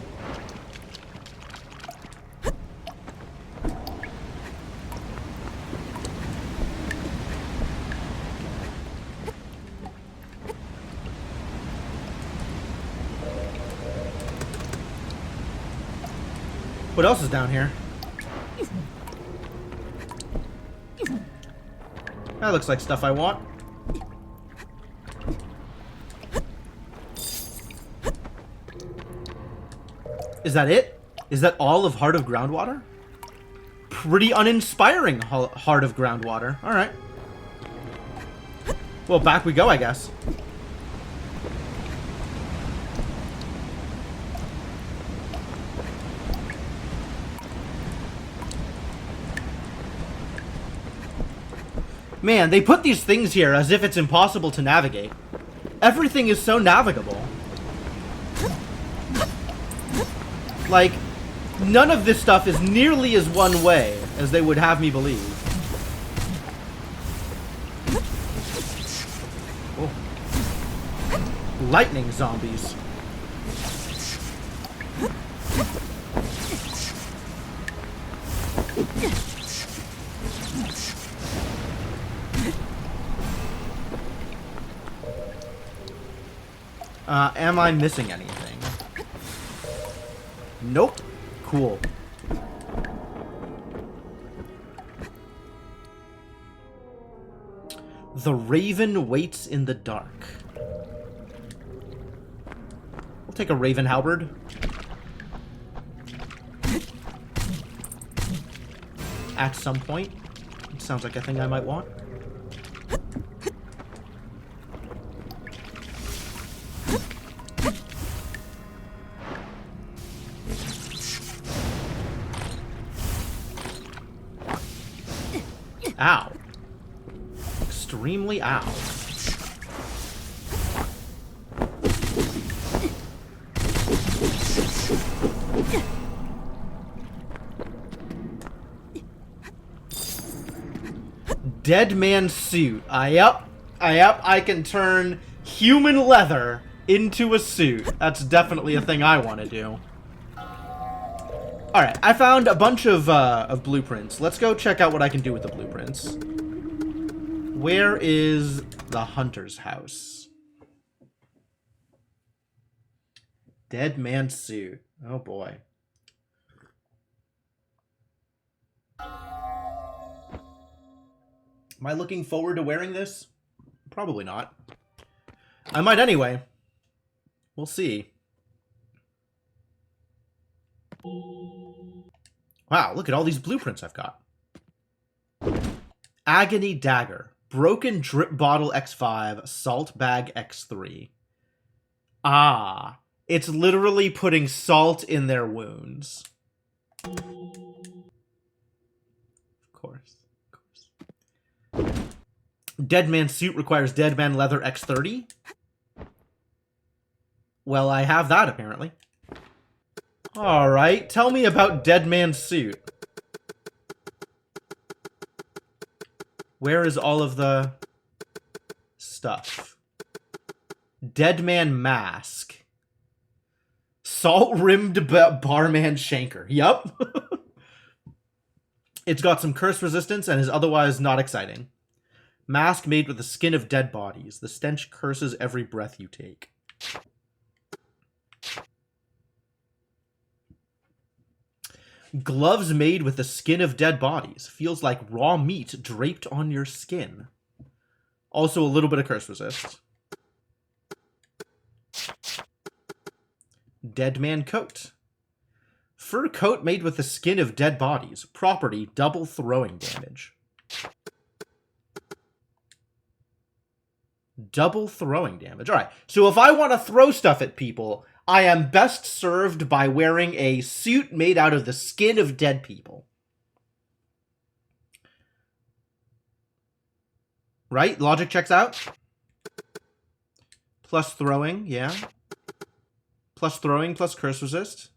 What else is down here? That looks like stuff I want. Is that it? Is that all of Heart of Groundwater? Pretty uninspiring Heart of Groundwater. Alright. Well, back we go, I guess. Man, they put these things here as if it's impossible to navigate. Everything is so navigable. Like, none of this stuff is nearly as one way as they would have me believe. Oh. Lightning zombies. Am I missing anything? Nope. Cool. The raven waits in the dark. We'll take a raven halberd. At some point. It sounds like a thing I might want. Ow. Extremely ow. Dead man suit. I can turn human leather into a suit. That's definitely a thing I want to do. Alright, I found a bunch of blueprints. Let's go check out what I can do with the blueprints. Where is the hunter's house? Dead man suit. Oh boy. Am I looking forward to wearing this? Probably not. I might anyway. We'll see. Wow, look at all these blueprints I've got. Agony Dagger. Broken Drip Bottle X5. Salt Bag X3. Ah. It's literally putting salt in their wounds. Of course. Dead Man Suit requires Dead Man Leather X30. Well, I have that, apparently. Alright, tell me about Dead Man's Suit. Where is all of the stuff? Dead Man Mask. Salt-rimmed barman shanker. Yup. It's got some curse resistance and is otherwise not exciting. Mask made with the skin of dead bodies. The stench curses every breath you take. Gloves made with the skin of dead bodies. Feels like raw meat draped on your skin. Also a little bit of curse resist. Dead man coat. Fur coat made with the skin of dead bodies. Property, double throwing damage. Double throwing damage. Alright, so if I want to throw stuff at people, I am best served by wearing a suit made out of the skin of dead people. Right? Logic checks out. Plus throwing, yeah. Plus throwing, plus curse resist.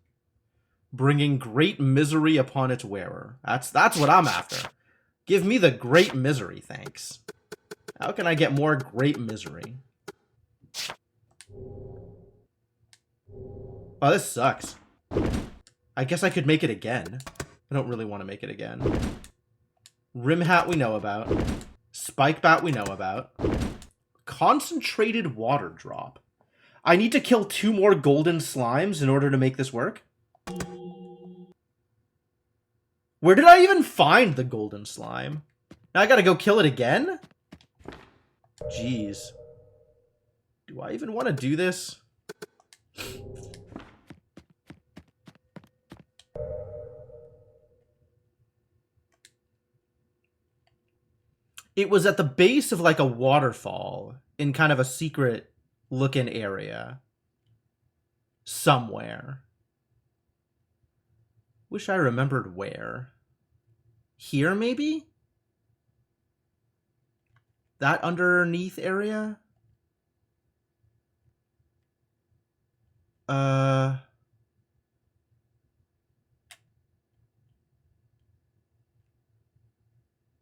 Bringing great misery upon its wearer. That's what I'm after. Give me the great misery, thanks. How can I get more great misery? Oh, this sucks. I guess I could make it again. I don't really want to make it again. Rim hat we know about. Spike bat we know about. Concentrated water drop. I need to kill 2 more golden slimes in order to make this work? Where did I even find the golden slime? Now I gotta go kill it again? Jeez. Do I even want to do this? It was at the base of like a waterfall in kind of a secret looking area. Somewhere. Wish I remembered where. Here, maybe? That underneath area?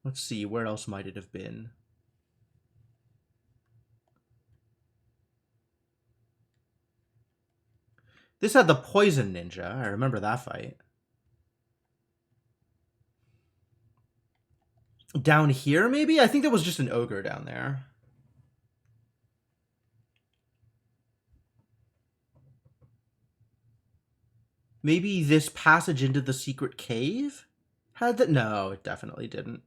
Let's see, where else might it have been? This had the poison ninja. I remember that fight. Down here, maybe? I think there was just an ogre down there. Maybe this passage into the secret cave had that? No, it definitely didn't.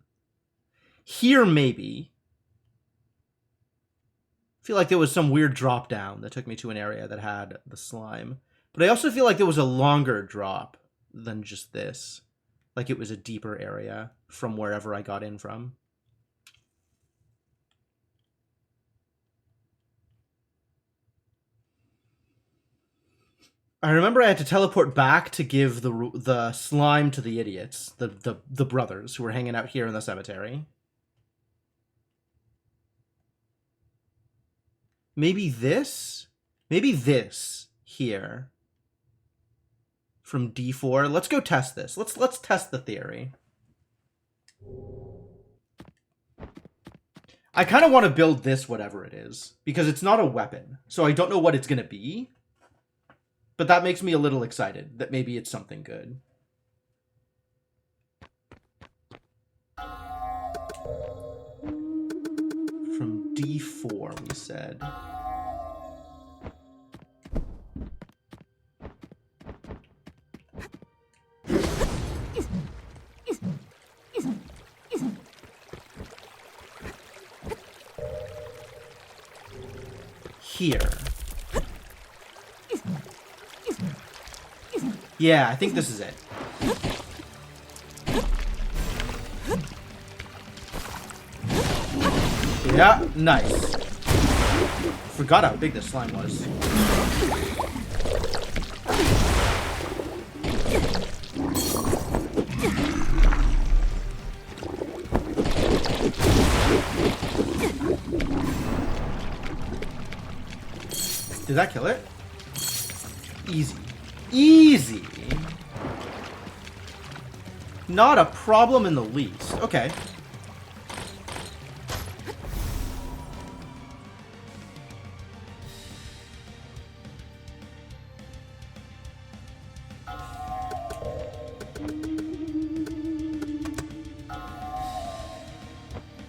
Here, maybe. I feel like there was some weird drop down that took me to an area that had the slime. But I also feel like there was a longer drop than just this. Like it was a deeper area from wherever I got in from. I remember I had to teleport back to give the slime to the idiots, the brothers who were hanging out here in the cemetery. Maybe this? Maybe this here. From D4. Let's go test this. Let's test the theory. I kind of want to build this whatever it is, because it's not a weapon. So I don't know what it's going to be. But that makes me a little excited that maybe it's something good. From D4, we said. Here. Yeah, I think this is it. Yeah, nice. Forgot how big this slime was. Did that kill it? Easy. Easy. Not a problem in the least. Okay.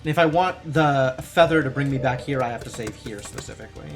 If I want the feather to bring me back here, I have to save here specifically.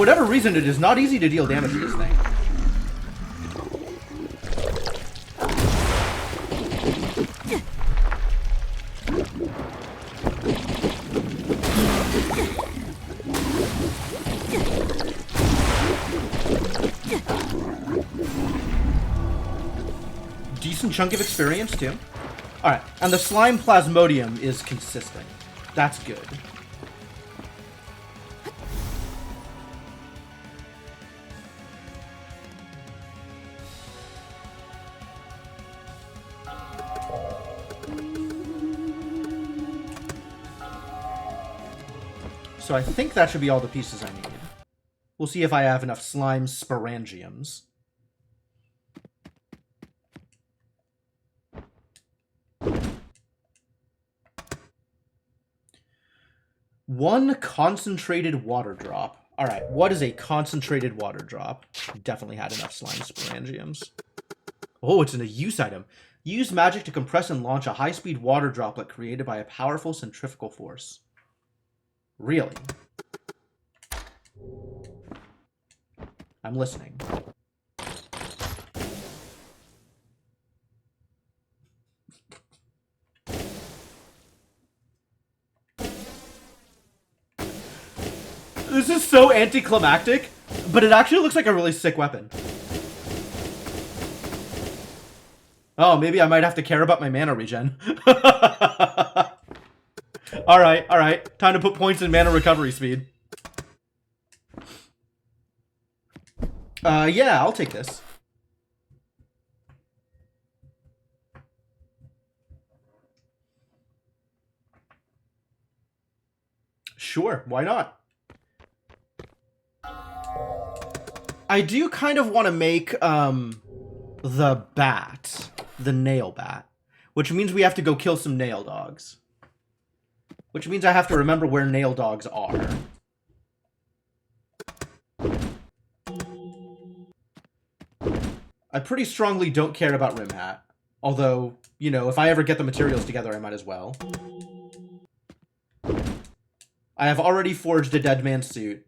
whatever reason, it is not easy to deal damage to this thing. Decent chunk of experience, too. Alright, and the slime plasmodium is consistent. That's good. So I think that should be all the pieces I need. We'll see if I have enough slime sporangiums. One concentrated water drop. Alright, what is a concentrated water drop? Definitely had enough slime sporangiums. Oh, it's a use item. Use magic to compress and launch a high-speed water droplet created by a powerful centrifugal force. Really? I'm listening. This is so anticlimactic, but it actually looks like a really sick weapon. Oh, maybe I might have to care about my mana regen. Alright, alright. Time to put points in mana recovery speed. Yeah, I'll take this. Sure, why not? I do kind of want to make, the bat. The nail bat. Which means we have to go kill some nail dogs. Which means I have to remember where nail dogs are. I pretty strongly don't care about Rimhat. Although, you know, if I ever get the materials together, I might as well. I have already forged a dead man's suit.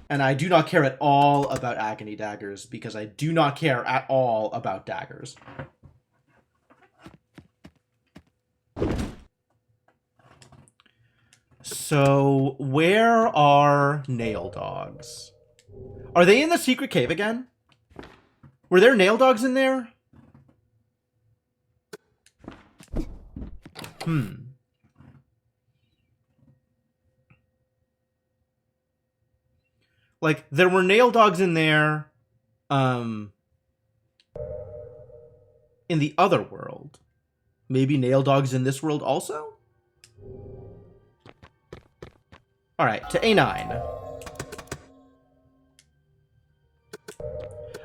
And I do not care at all about agony daggers, because I do not care at all about daggers. So, where are nail dogs? Are they in the secret cave again? Were there nail dogs in there? Like, there were nail dogs in there, in the other world. Maybe nail dogs in this world also? Alright, to A9.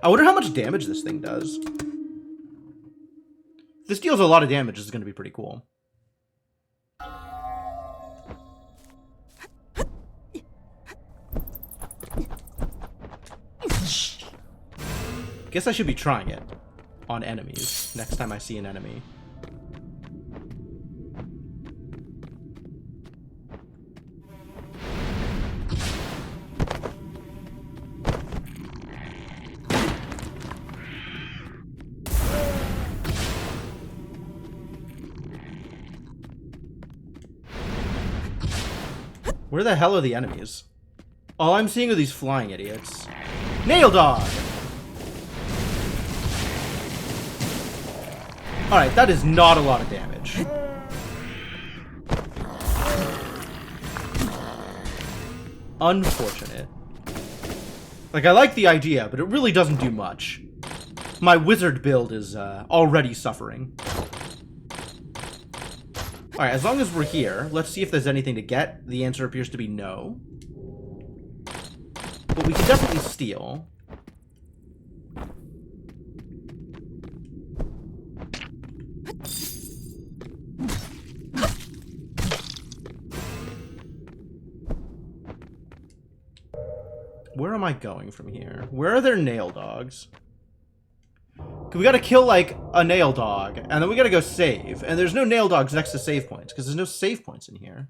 I wonder how much damage this thing does. If this deals a lot of damage, this is going to be pretty cool. Guess I should be trying it on enemies next time I see an enemy. Where the hell are the enemies? All I'm seeing are these flying idiots. Nail dog! Alright, that is not a lot of damage. Unfortunate. Like, I like the idea, but it really doesn't do much. My wizard build is already suffering. Alright, as long as we're here, let's see if there's anything to get. The answer appears to be no. But we can definitely steal. Where am I going from here? Where are there nail dogs? We gotta kill, like, a nail dog, and then we gotta go save. And there's no nail dogs next to save points, because there's no save points in here.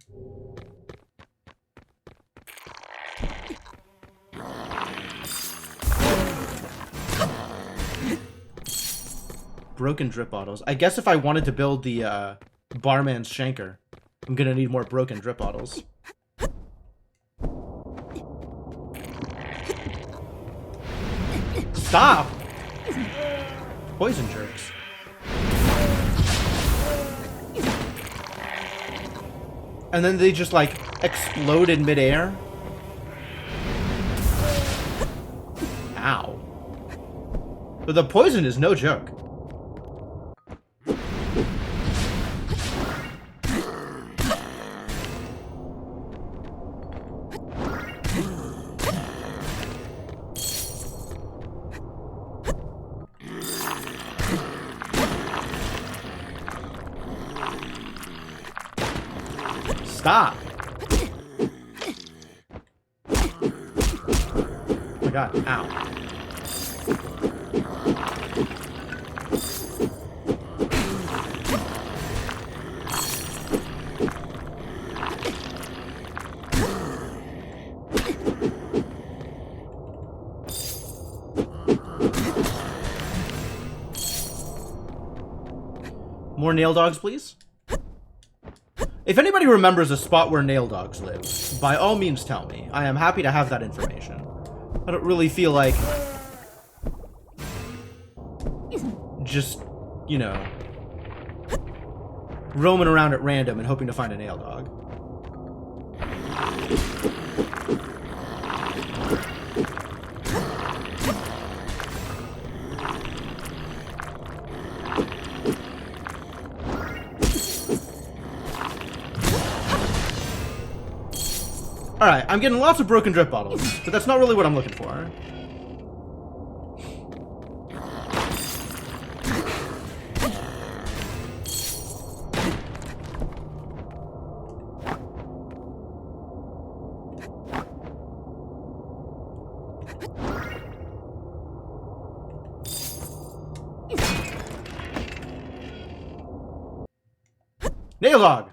broken drip bottles. I guess if I wanted to build the barman's shanker, I'm gonna need more broken drip bottles. Stop! Poison jerks. And then they just, like, explode in midair. Ow. But the poison is no joke. Stop! Oh my god, ow. More nail dogs, please? If anybody remembers a spot where nail dogs live, by all means tell me. I am happy to have that information. I don't really feel like just, you know, roaming around at random and hoping to find a nail dog. Alright, I'm getting lots of broken drip bottles, but that's not really what I'm looking for. Nail dog!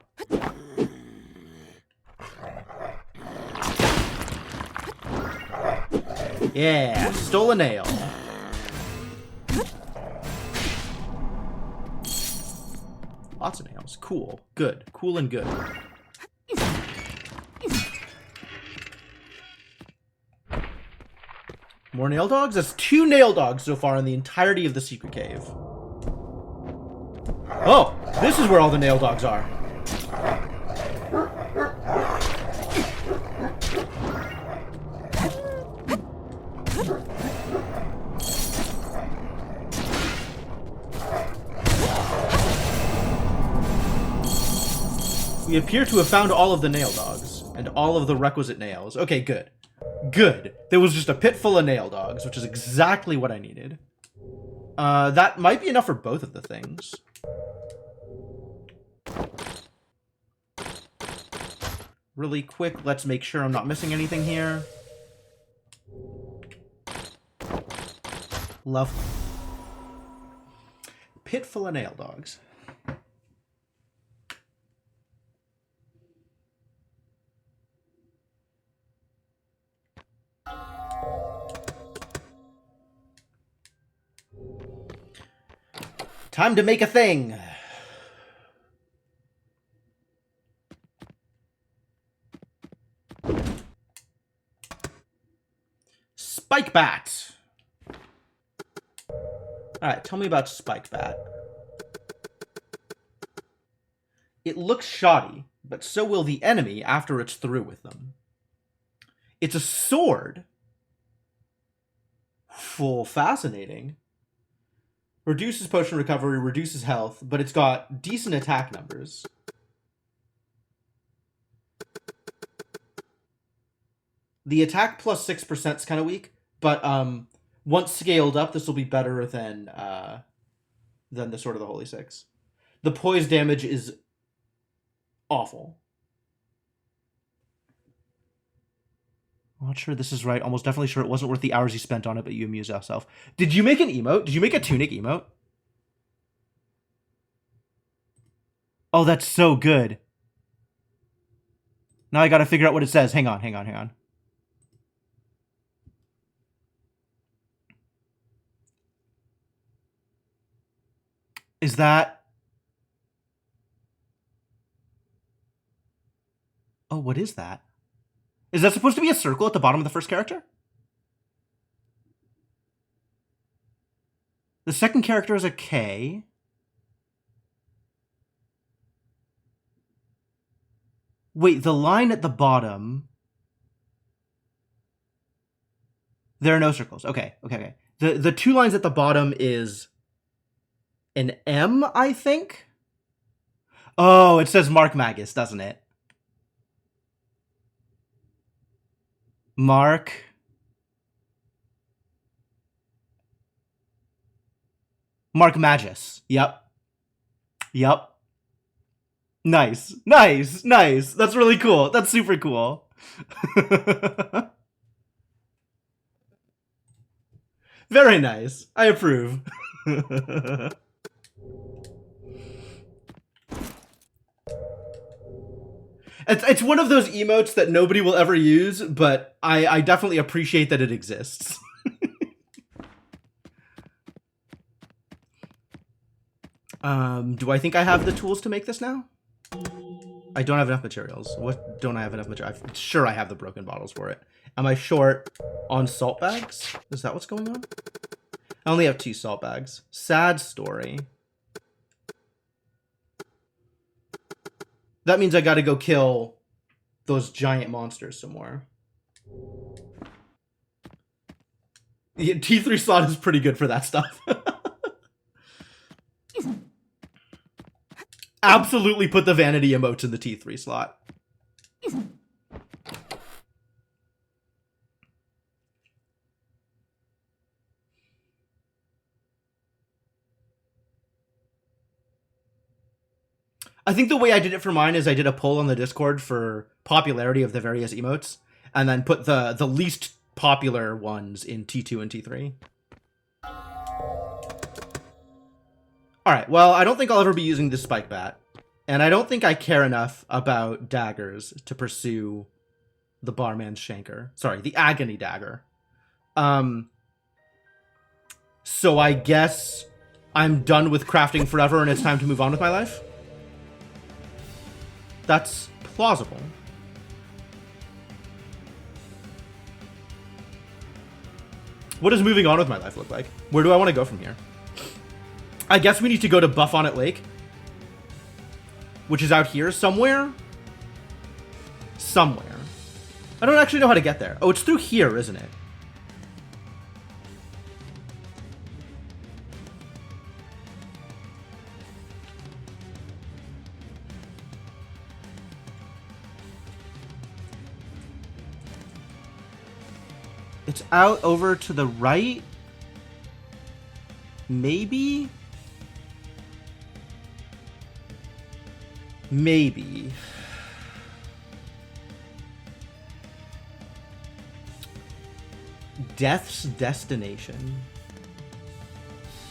Yeah, stole a nail. Lots of nails. Cool. Good. Cool and good. More nail dogs? That's 2 nail dogs so far in the entirety of the secret cave. Oh, this is where all the nail dogs are. We appear to have found all of the nail dogs, and all of the requisite nails. Okay, good. Good. There was just a pit full of nail dogs, which is exactly what I needed. That might be enough for both of the things. Really quick, let's make sure I'm not missing anything here. Love. Pit full of nail dogs. Time to make a thing. Spike bat. Alright, tell me about spike bat. It looks shoddy, but so will the enemy after it's through with them. It's a sword. Full fascinating. Reduces potion recovery, reduces health, but it's got decent attack numbers. The attack plus 6% is kind of weak, but once scaled up, this will be better than the Sword of the Holy Six. The poise damage is awful. I'm not sure this is right. Almost definitely sure it wasn't worth the hours you spent on it, but you amused yourself. Did you make an emote? Did you make a tunic emote? Oh, that's so good. Now I gotta figure out what it says. Hang on, hang on, hang on. Is that... Oh, what is that? Is that supposed to be a circle at the bottom of the first character? The second character is a K. Wait, the line at the bottom... There are no circles. Okay. The two lines at the bottom is an M, I think? Oh, it says Mark Magus, doesn't it? Mark Magus. Yep. Nice. That's really cool. That's super cool. Very nice. I approve. It's one of those emotes that nobody will ever use, but I definitely appreciate that it exists. Do I think I have the tools to make this now? I don't have enough materials. What don't I have enough materials? I'm sure I have the broken bottles for it. Am I short on salt bags? Is that what's going on? I only have 2 salt bags. Sad story. That means I gotta go kill those giant monsters some more. Yeah, T3 slot is pretty good for that stuff. Absolutely put the vanity emotes in the T3 slot. I think the way I did it for mine is I did a poll on the Discord for popularity of the various emotes, and then put the least popular ones in T2 and T3. Alright, well, I don't think I'll ever be using this spike bat, and I don't think I care enough about daggers to pursue the barman's shanker. Sorry, the agony dagger. So I guess I'm done with crafting forever and it's time to move on with my life? That's plausible. What does moving on with my life look like? Where do I want to go from here? I guess we need to go to Buffonnet Lake, which is out here somewhere. Somewhere. I don't actually know how to get there. Oh, it's through here, isn't it? It's out over to the right? Maybe? Maybe. Death's Destination.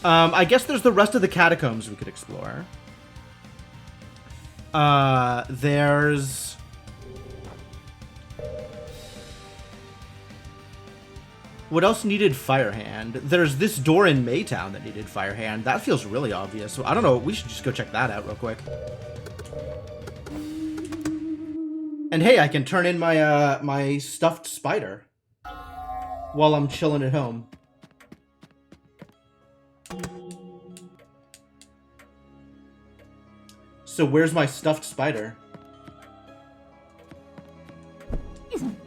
I guess there's the rest of the catacombs we could explore. There's... What else needed Firehand? There's this door in Maytown that needed Firehand. That feels really obvious. So I don't know. We should just go check that out real quick. And hey, I can turn in my my stuffed spider while I'm chilling at home. So where's my stuffed spider?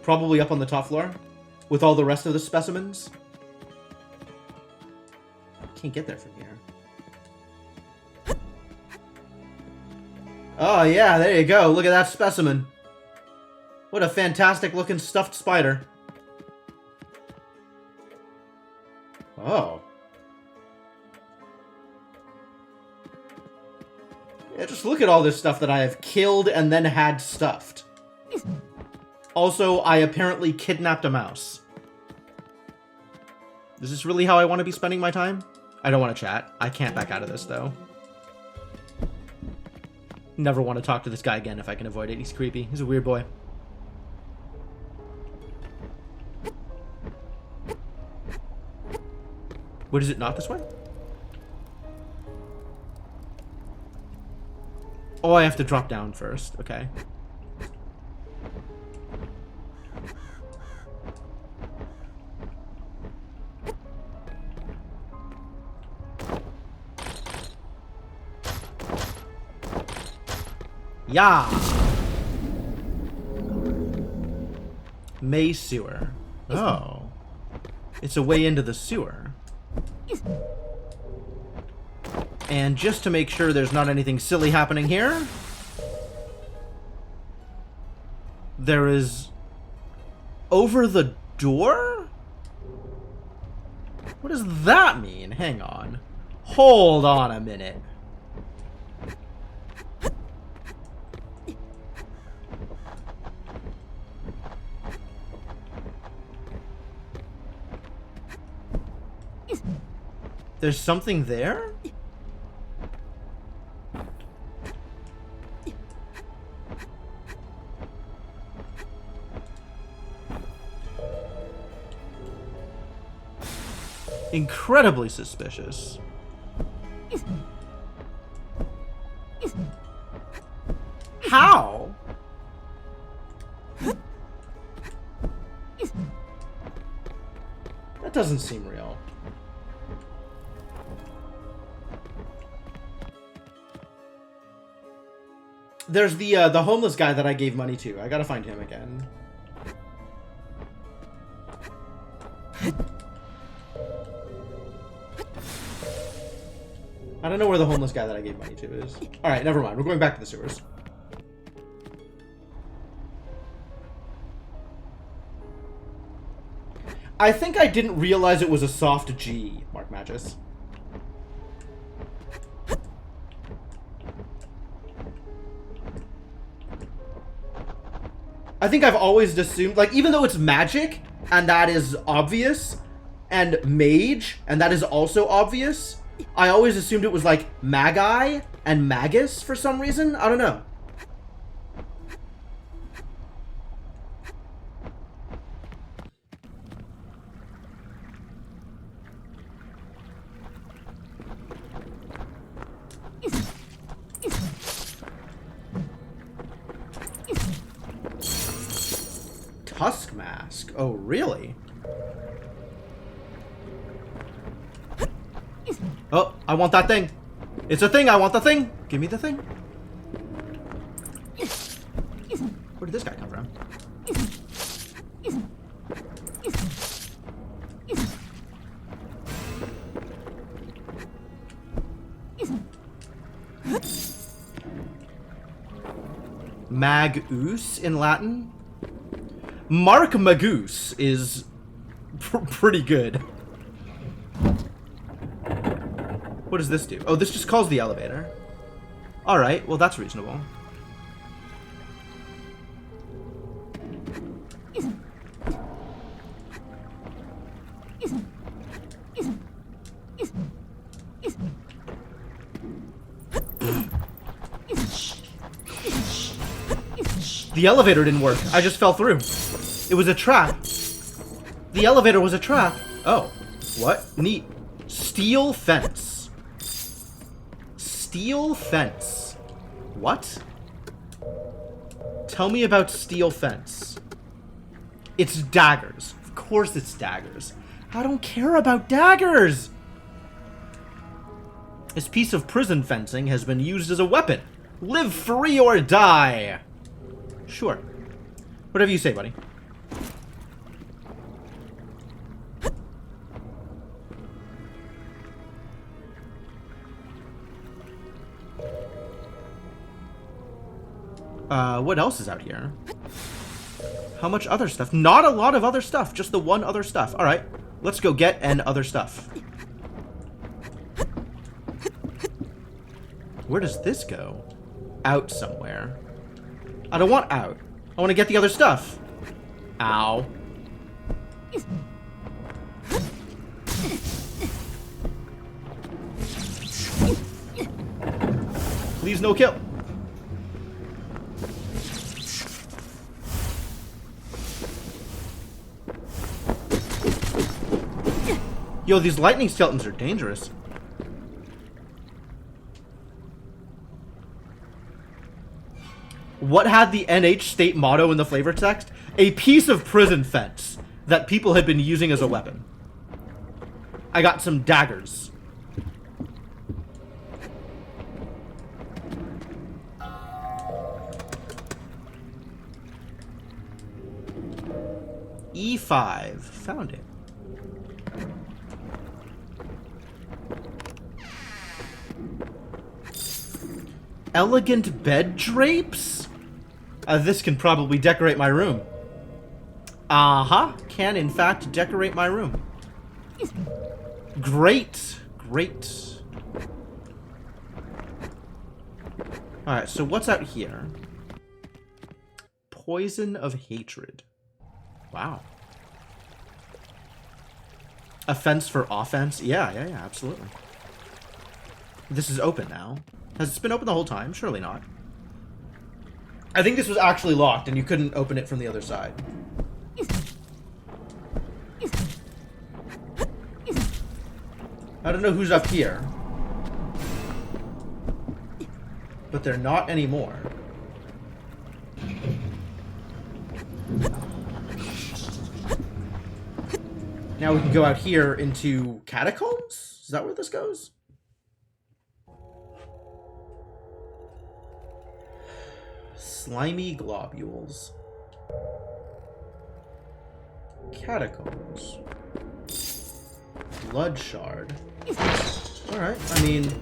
Probably up on the top floor with all the rest of the specimens. Can't get there from here. Oh yeah, there you go. Look at that specimen. What a fantastic looking stuffed spider. Oh. Yeah, just look at all this stuff that I have killed and then had stuffed. Also, I apparently kidnapped a mouse. Is this really how I want to be spending my time? I don't want to chat. I can't back out of this, though. Never want to talk to this guy again if I can avoid it. He's creepy. He's a weird boy. What is it, not this way? Oh, I have to drop down first. Okay. Yeah. Maze sewer. Oh. It's a way into the sewer. And just to make sure there's not anything silly happening here, there is over the door? What does that mean? Hang on. Hold on a minute. There's something there? Incredibly suspicious. How? That doesn't seem real. There's the homeless guy that I gave money to. I gotta find him again. I don't know where the homeless guy that I gave money to is. Alright, never mind. We're going back to the sewers. I think I didn't realize it was a soft G, Mark Magis. I think I've always assumed, like, even though it's magic, and that is obvious, and mage, and that is also obvious, I always assumed it was like Magi and Magus for some reason. I don't know. Tusk mask. Oh, really? Oh, I want that thing. It's a thing. I want the thing. Give me the thing. Where did this guy come from? Magus in Latin? Mark Magus is pretty good. What does this do? Oh, this just calls the elevator. Alright, well that's reasonable. The elevator didn't work. I just fell through. It was a trap. The elevator was a trap. Oh, what? Neat. Steel fence. Steel fence. What? Tell me about steel fence. It's daggers. Of course it's daggers. I don't care about daggers. This piece of prison fencing has been used as a weapon. Live free or die. Sure. Whatever you say, buddy. What else is out here? How much other stuff? Not a lot of other stuff. Just the one other stuff. Alright. Let's go get an other stuff. Where does this go? Out somewhere. I don't want out. I want to get the other stuff. Ow. Please no kill. Yo, these lightning skeletons are dangerous. What had the NH state motto in the flavor text? A piece of prison fence that people had been using as a weapon. I got some daggers. E5. Found it. Elegant bed drapes? This can probably decorate my room. Uh-huh. Can, in fact, decorate my room. Great. Great. Alright, so what's out here? Poison of hatred. Wow. Offense for offense? Yeah, absolutely. This is open now. Has it been open the whole time? Surely not. I think this was actually locked and you couldn't open it from the other side. I don't know who's up here. But they're not anymore. Now we can go out here into catacombs? Is that where this goes? Slimy globules. Catacombs. Blood shard. Alright, I mean,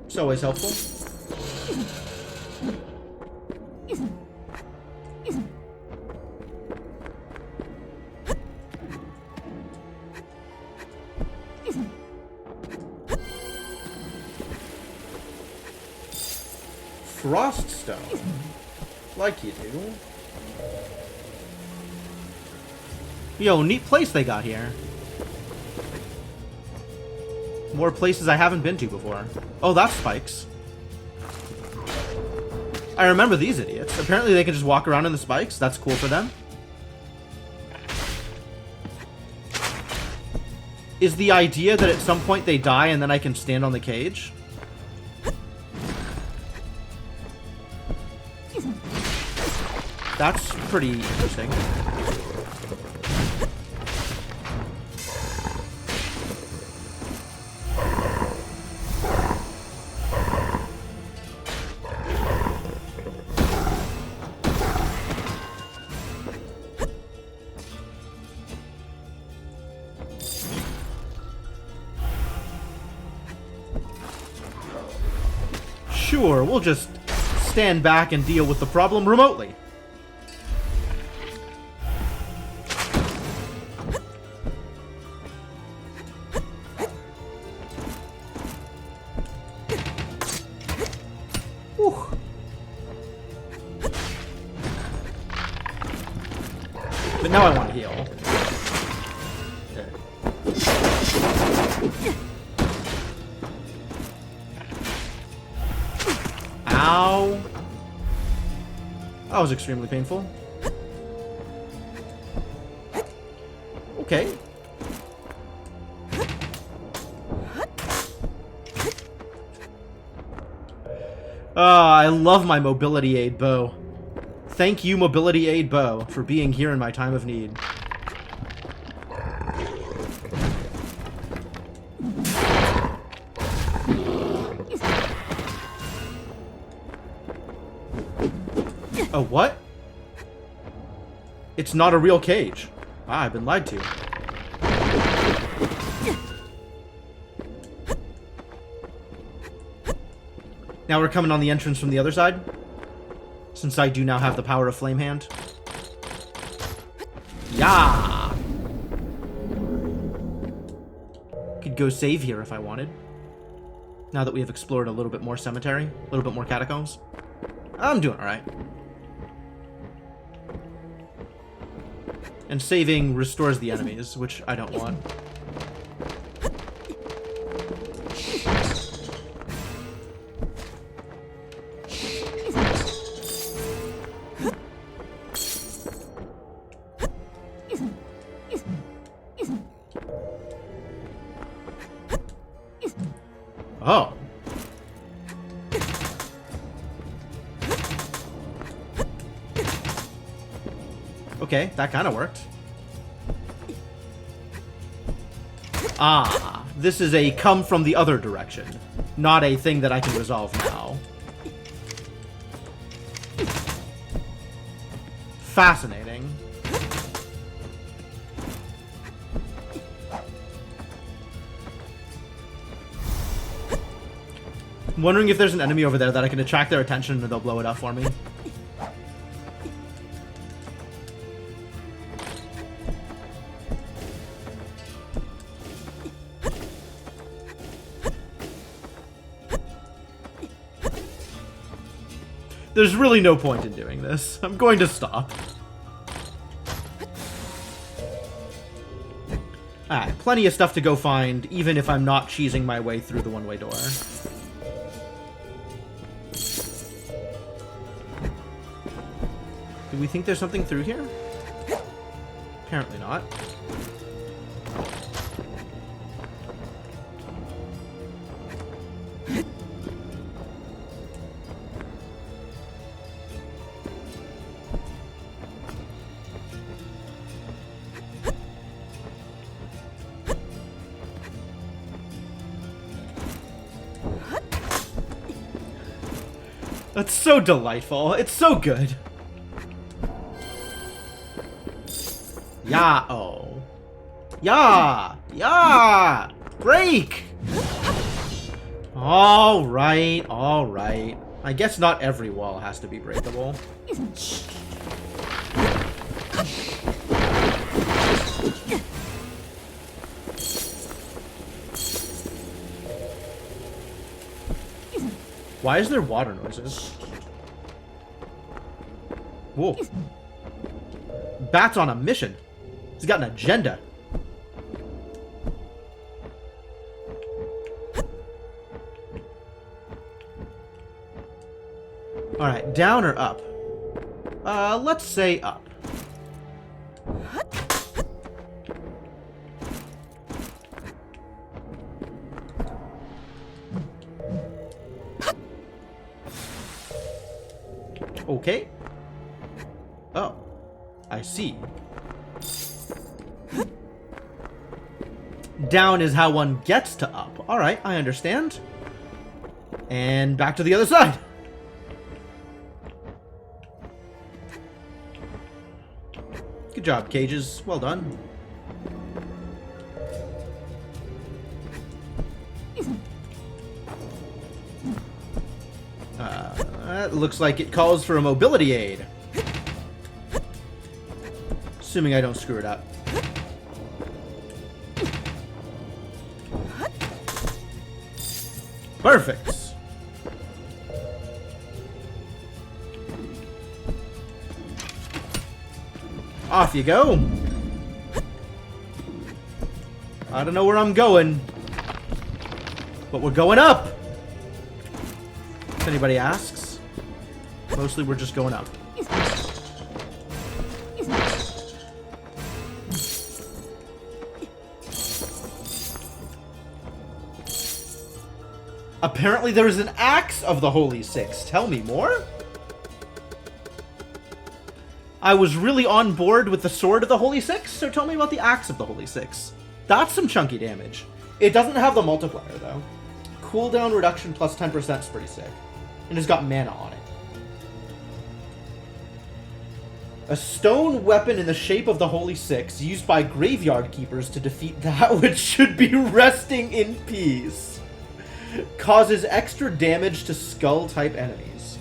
it's always helpful. Froststone. Like you do. Yo, neat place they got here. More places I haven't been to before. Oh, that's spikes. I remember these idiots. Apparently they can just walk around in the spikes. That's cool for them. Is the idea that at some point they die and then I can stand on the cage? That's pretty interesting. Sure, we'll just stand back and deal with the problem remotely. But now I want to heal. Okay. Ow. That was extremely painful. Okay. I love my mobility aid bow. Thank you, mobility aid bow, for being here in my time of need. Oh, what? It's not a real cage. Ah, I've been lied to. Now we're coming on the entrance from the other side. Since I do now have the power of Flame Hand. Yeah! Could go save here if I wanted. Now that we have explored a little bit more cemetery, a little bit more catacombs. I'm doing alright. And saving restores the enemies, which I don't want. Oh. Okay, that kind of worked. Ah, this is a come from the other direction, not a thing that I can resolve now. Fascinating. I'm wondering if there's an enemy over there that I can attract their attention and they'll blow it up for me. There's really no point in doing this. I'm going to stop. Alright, plenty of stuff to go find, even if I'm not cheesing my way through the one-way door. Do we think there's something through here? Apparently not. That's so delightful. It's so good. Yeah-oh. Yeah! Yeah! Break! Alright, alright. I guess not every wall has to be breakable. Why is there water noises? Whoa. Bat's on a mission. He's got an agenda. Alright, down or up? Let's say up. Okay. Oh, I see. Down is how one gets to up. Alright, I understand. And back to the other side. Good job, Cages. Well done. That looks like it calls for a mobility aid. Assuming I don't screw it up. Perfect. Off you go. I don't know where I'm going, but we're going up. If anybody asks. Mostly we're just going up. Apparently there is an axe of the Holy Six. Tell me more? I was really on board with the sword of the Holy Six, so tell me about the axe of the Holy Six. That's some chunky damage. It doesn't have the multiplier, though. Cooldown reduction plus 10% is pretty sick. And it's got mana on it. A stone weapon in the shape of the Holy Six, used by graveyard keepers to defeat that which should be resting in peace. Causes extra damage to skull-type enemies.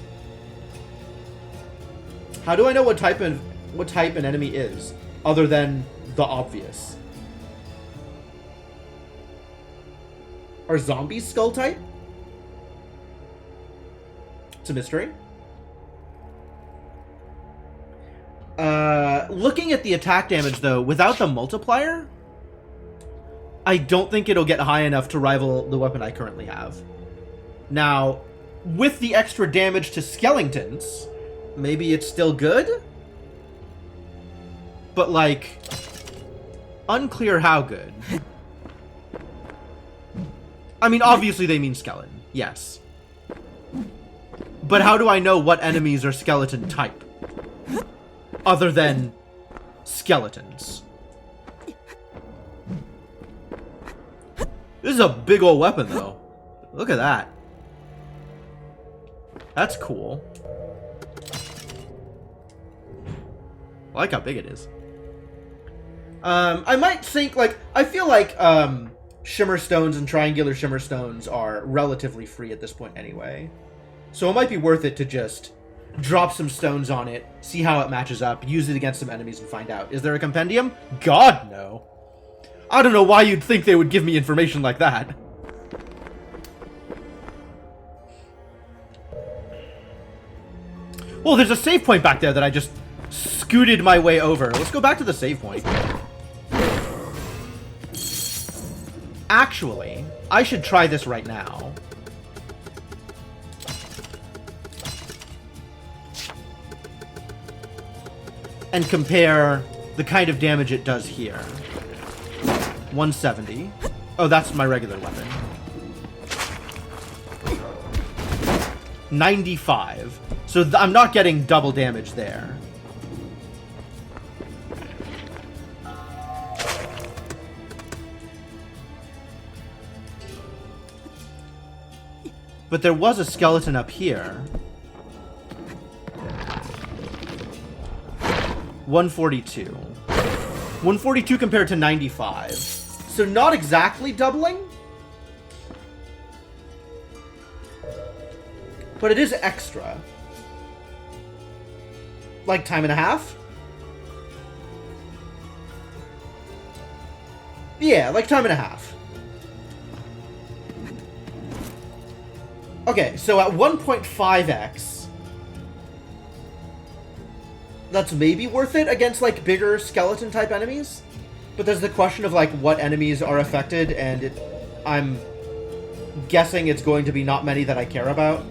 How do I know what type an enemy is, other than the obvious? Are zombies skull-type? It's a mystery. Looking at the attack damage, though, without the multiplier, I don't think it'll get high enough to rival the weapon I currently have. Now, with the extra damage to skeletons, maybe it's still good? But, like, unclear how good. I mean, obviously they mean skeleton, yes. But how do I know what enemies are skeleton type? Other than skeletons. This is a big old weapon, though. Look at that. That's cool. I like how big it is. I might think, like, I feel like shimmer stones and triangular shimmer stones are relatively free at this point anyway. So it might be worth it to just drop some stones on it, see how it matches up, use it against some enemies, and find out. Is there a compendium? God, no. I don't know why you'd think they would give me information like that. Well, there's a save point back there that I just scooted my way over. Let's go back to the save point. Actually, I should try this right now. And compare the kind of damage it does here. 170. Oh, that's my regular weapon. 95. So I'm not getting double damage there. But there was a skeleton up here. 142. 142 compared to 95. So not exactly doubling. But it is extra. Like time and a half? Yeah, like time and a half. Okay, so at 1.5x, that's maybe worth it against, like, bigger skeleton-type enemies. But there's the question of, like, what enemies are affected, and I'm guessing it's going to be not many that I care about.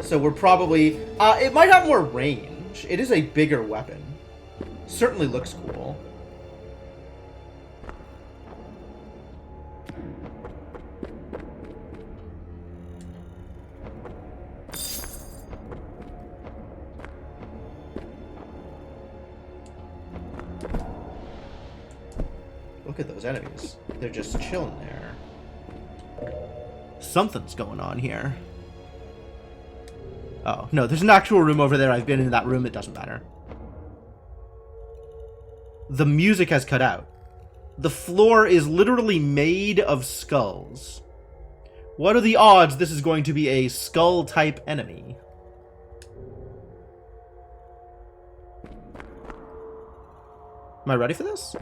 So we're probably... it might have more range. It is a bigger weapon. Certainly looks cool. Look at those enemies. They're just chilling there. Something's going on here. Oh, no, there's an actual room over there. I've been in that room. It doesn't matter. The music has cut out. The floor is literally made of skulls. What are the odds this is going to be a skull-type enemy? Am I ready for this?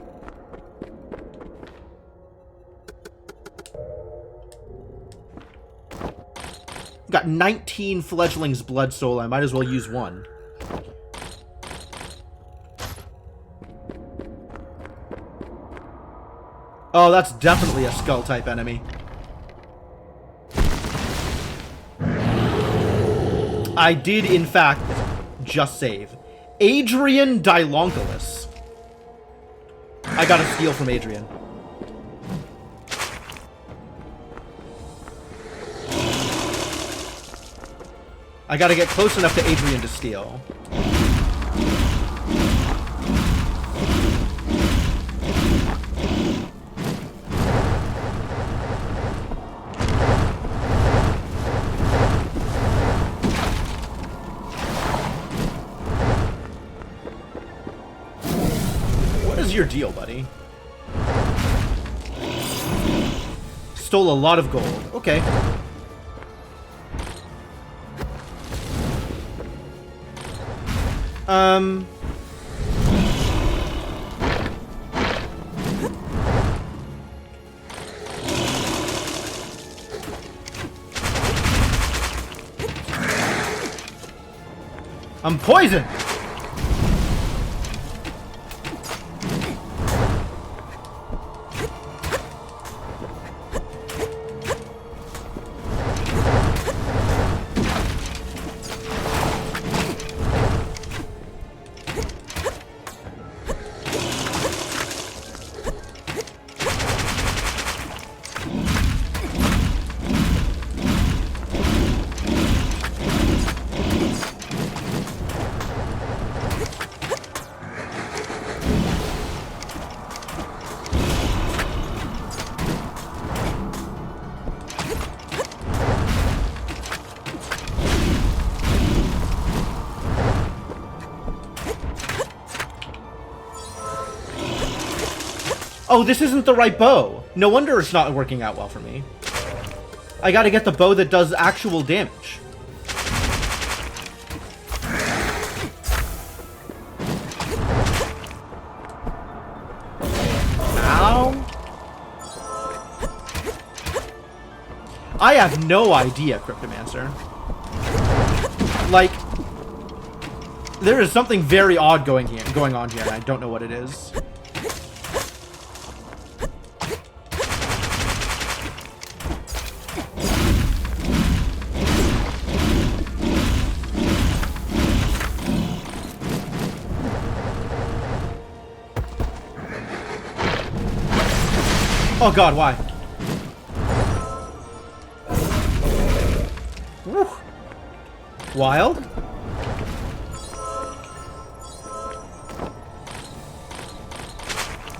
Got 19 fledglings blood soul. I might as well use one. Oh, that's definitely a skull type enemy. I did, in fact, just save. Adrian Dilonculus. I got a steal from Adrian. I gotta get close enough to Adrian to steal. What is your deal, buddy? Stole a lot of gold. Okay. I'm poisoned! Oh, this isn't the right bow. No wonder it's not working out well for me. I gotta get the bow that does actual damage. Ow. I have no idea, Cryptomancer. Like, there is something very odd going on here, and I don't know what it is. Oh god, why? Woo. Wild?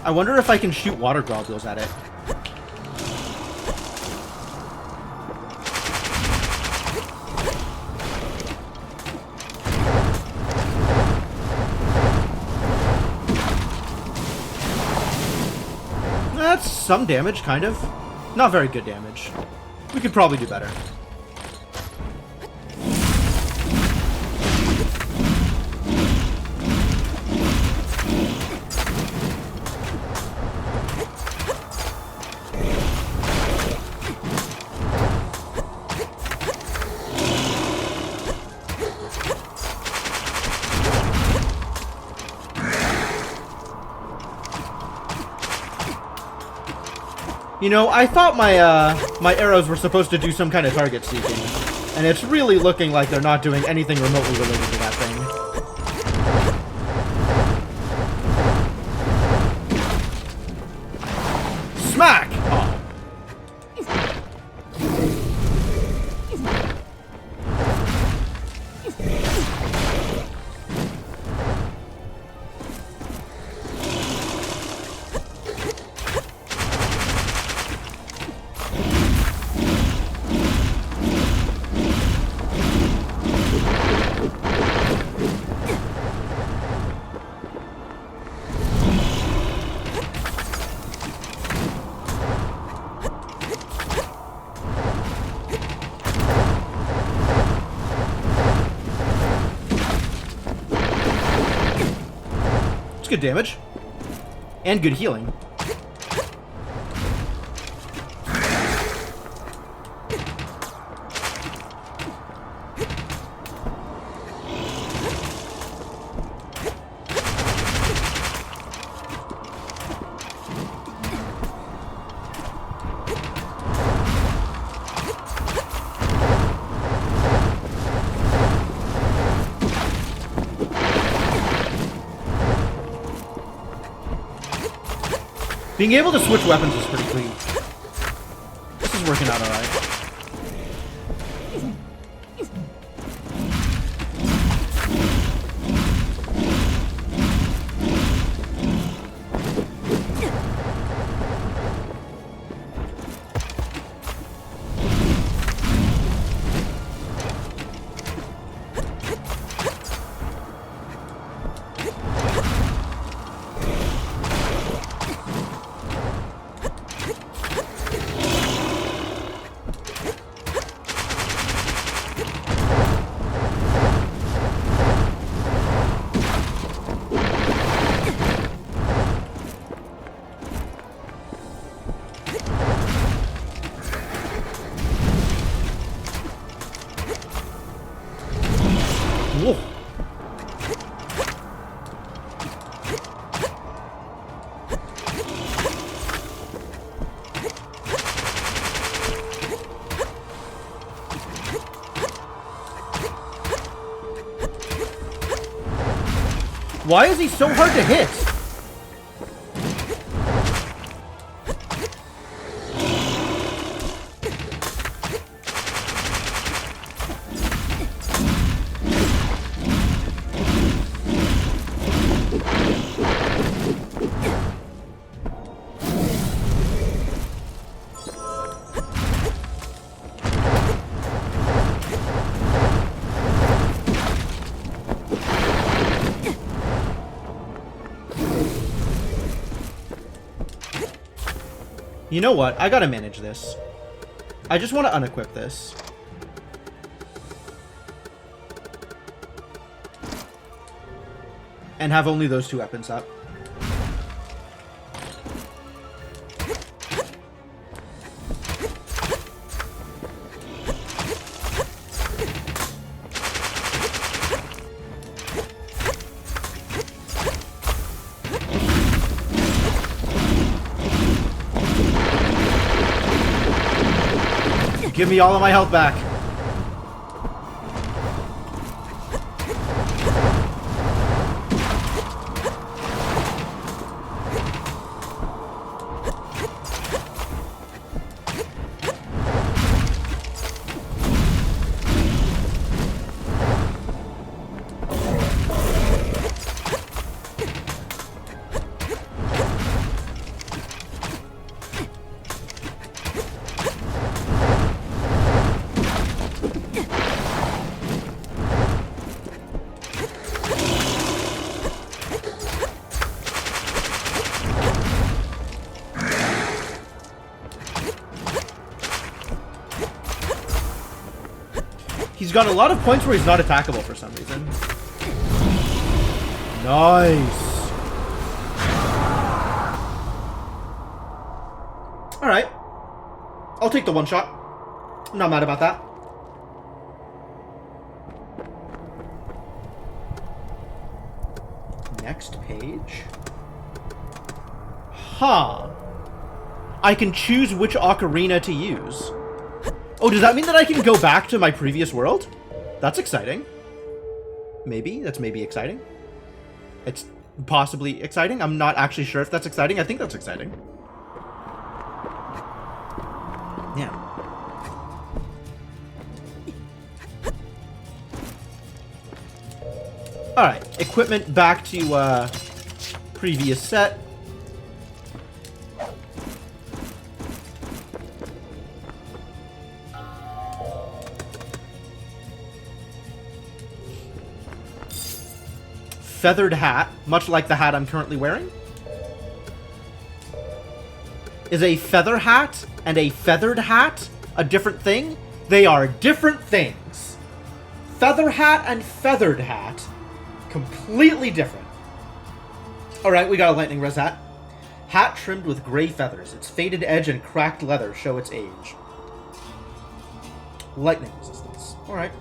I wonder if I can shoot water globules at it. That's some damage, kind of. Not very good damage. We could probably do better. You know, I thought my arrows were supposed to do some kind of target seeking, and it's really looking like they're not doing anything remotely related to that thing. Smack! Oh. It's good damage. And good healing. Being able to switch weapons is pretty clean. This is working out alright. Whoa. Why is he so hard to hit? You know what? I gotta manage this. I just want to unequip this. And have only those 2 weapons up. Give me all of my health back. He's got a lot of points where he's not attackable for some reason. Nice. Alright. I'll take the one shot. I'm not mad about that. Next page. Huh. I can choose which ocarina to use. Oh, does that mean that I can go back to my previous world? That's exciting. Maybe. That's maybe exciting. It's possibly exciting. I'm not actually sure if that's exciting. I think that's exciting. Yeah. Alright. Equipment back to previous set. Feathered hat, much like the hat I'm currently wearing. Is a feather hat and a feathered hat a different thing? They are different things. Feather hat and feathered hat, completely different. Alright, we got a lightning res hat. Hat trimmed with gray feathers. Its faded edge and cracked leather show its age. Lightning resistance. Alright.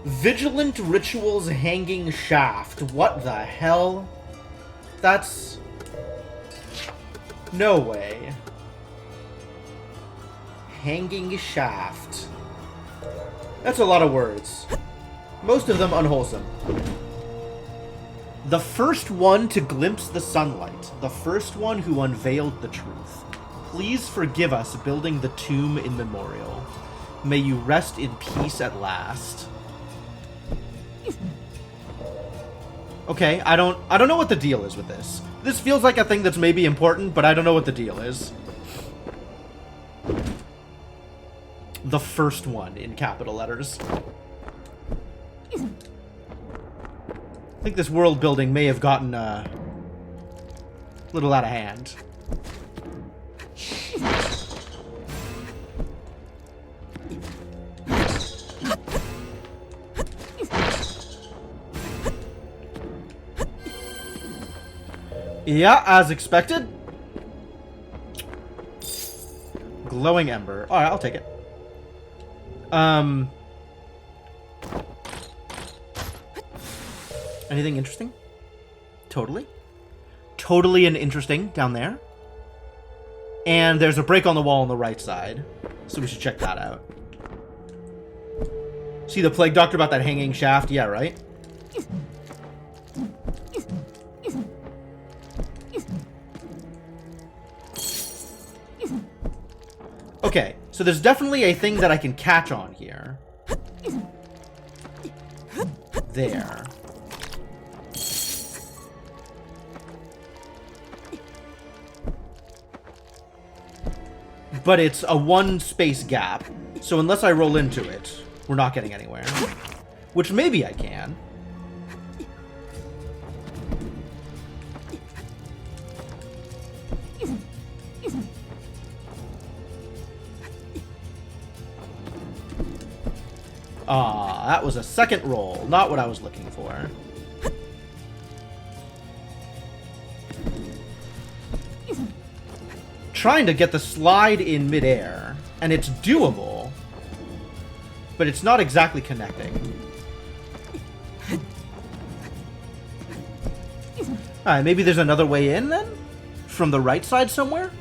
Vigilant Rituals Hanging Shaft. What the hell? That's... no way. Hanging Shaft. That's a lot of words. Most of them unwholesome. The first one to glimpse the sunlight. The first one who unveiled the truth. Please forgive us building the tomb in memorial. May you rest in peace at last. Okay, I don't know what the deal is with this. This feels like a thing that's maybe important, but I don't know what the deal is. The first one in capital letters. I think this world building may have gotten a little out of hand. Yeah, as expected. Glowing ember. Alright, I'll take it. Anything interesting? Totally. Totally and interesting down there. And there's a break on the wall on the right side. So we should check that out. See the plague doctor about that hanging shaft? Yeah, right? Okay, so there's definitely a thing that I can catch on here. There. But it's a one space gap, so unless I roll into it, we're not getting anywhere. Which maybe I can. Ah, that was a second roll. Not what I was looking for. Trying to get the slide in midair, and it's doable, but it's not exactly connecting. Alright, maybe there's another way in then? From the right side somewhere?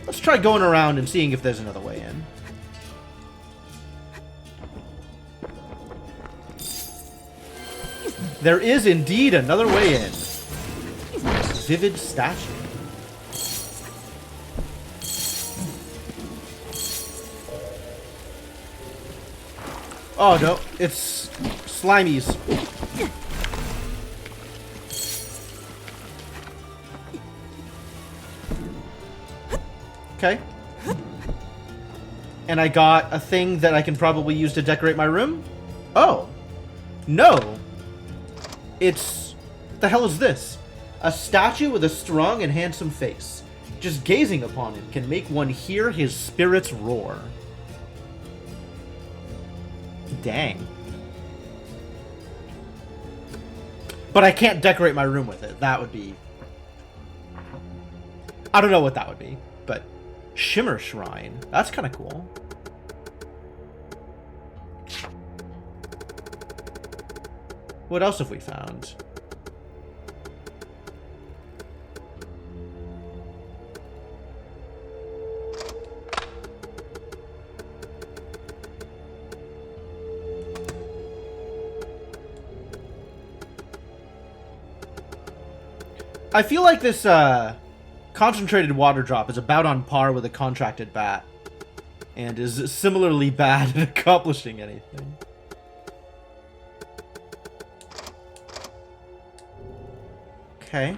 Let's try going around and seeing if there's another way in. There is indeed another way in. Vivid statue. Oh no, it's slimies. Okay. And I got a thing that I can probably use to decorate my room? Oh. No. It's... the hell is this? A statue with a strong and handsome face. Just gazing upon it can make one hear his spirits roar. Dang. But I can't decorate my room with it. That would be... I don't know what that would be, but... Shimmer Shrine. That's kind of cool. What else have we found? I feel like this concentrated water drop is about on par with a contracted bat, and is similarly bad at accomplishing anything. Okay.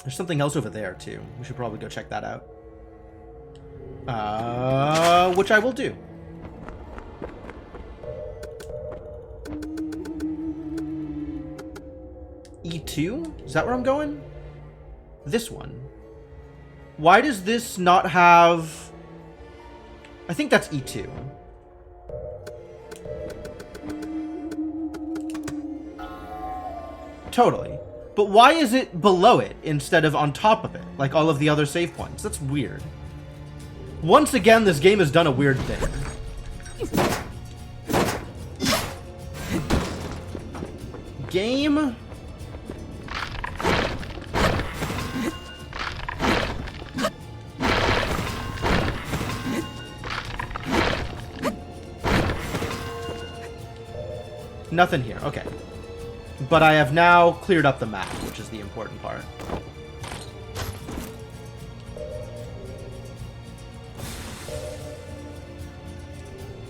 There's something else over there too. We should probably go check that out. Which I will do. E2? Is that where I'm going? This one. Why does this not have... I think that's E2. Totally. But why is it below it instead of on top of it, like all of the other save points? That's weird. Once again, this game has done a weird thing. Game... Nothing here. Okay. But I have now cleared up the map, which is the important part.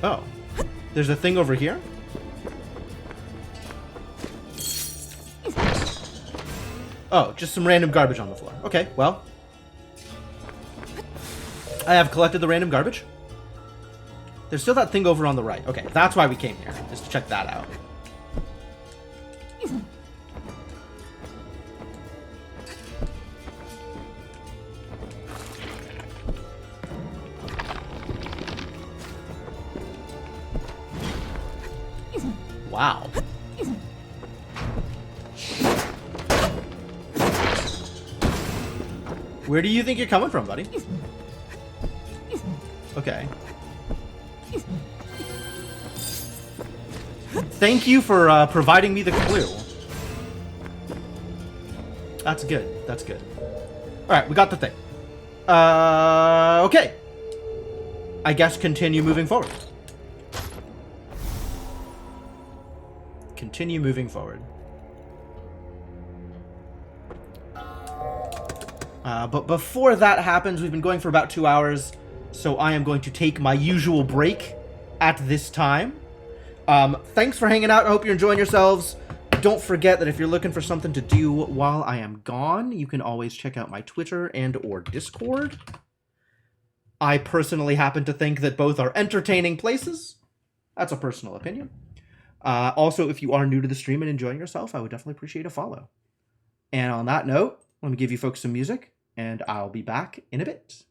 Oh. There's a thing over here? Oh, just some random garbage on the floor. Okay, well. I have collected the random garbage. There's still that thing over on the right. Okay, that's why we came here, is to check that out. Wow. Where do you think you're coming from, buddy? Okay. Thank you for providing me the clue. That's good. That's good. Alright, we got the thing. Okay. I guess continue moving forward. Continue moving forward. But before that happens, we've been going for about 2 hours, so I am going to take my usual break at this time. Thanks for hanging out. I hope you're enjoying yourselves. Don't forget that if you're looking for something to do while I am gone, you can always check out my Twitter and or Discord. I personally happen to think that both are entertaining places. That's a personal opinion. Also, if you are new to the stream and enjoying yourself, I would definitely appreciate a follow. And on that note, let me give you folks some music, and I'll be back in a bit.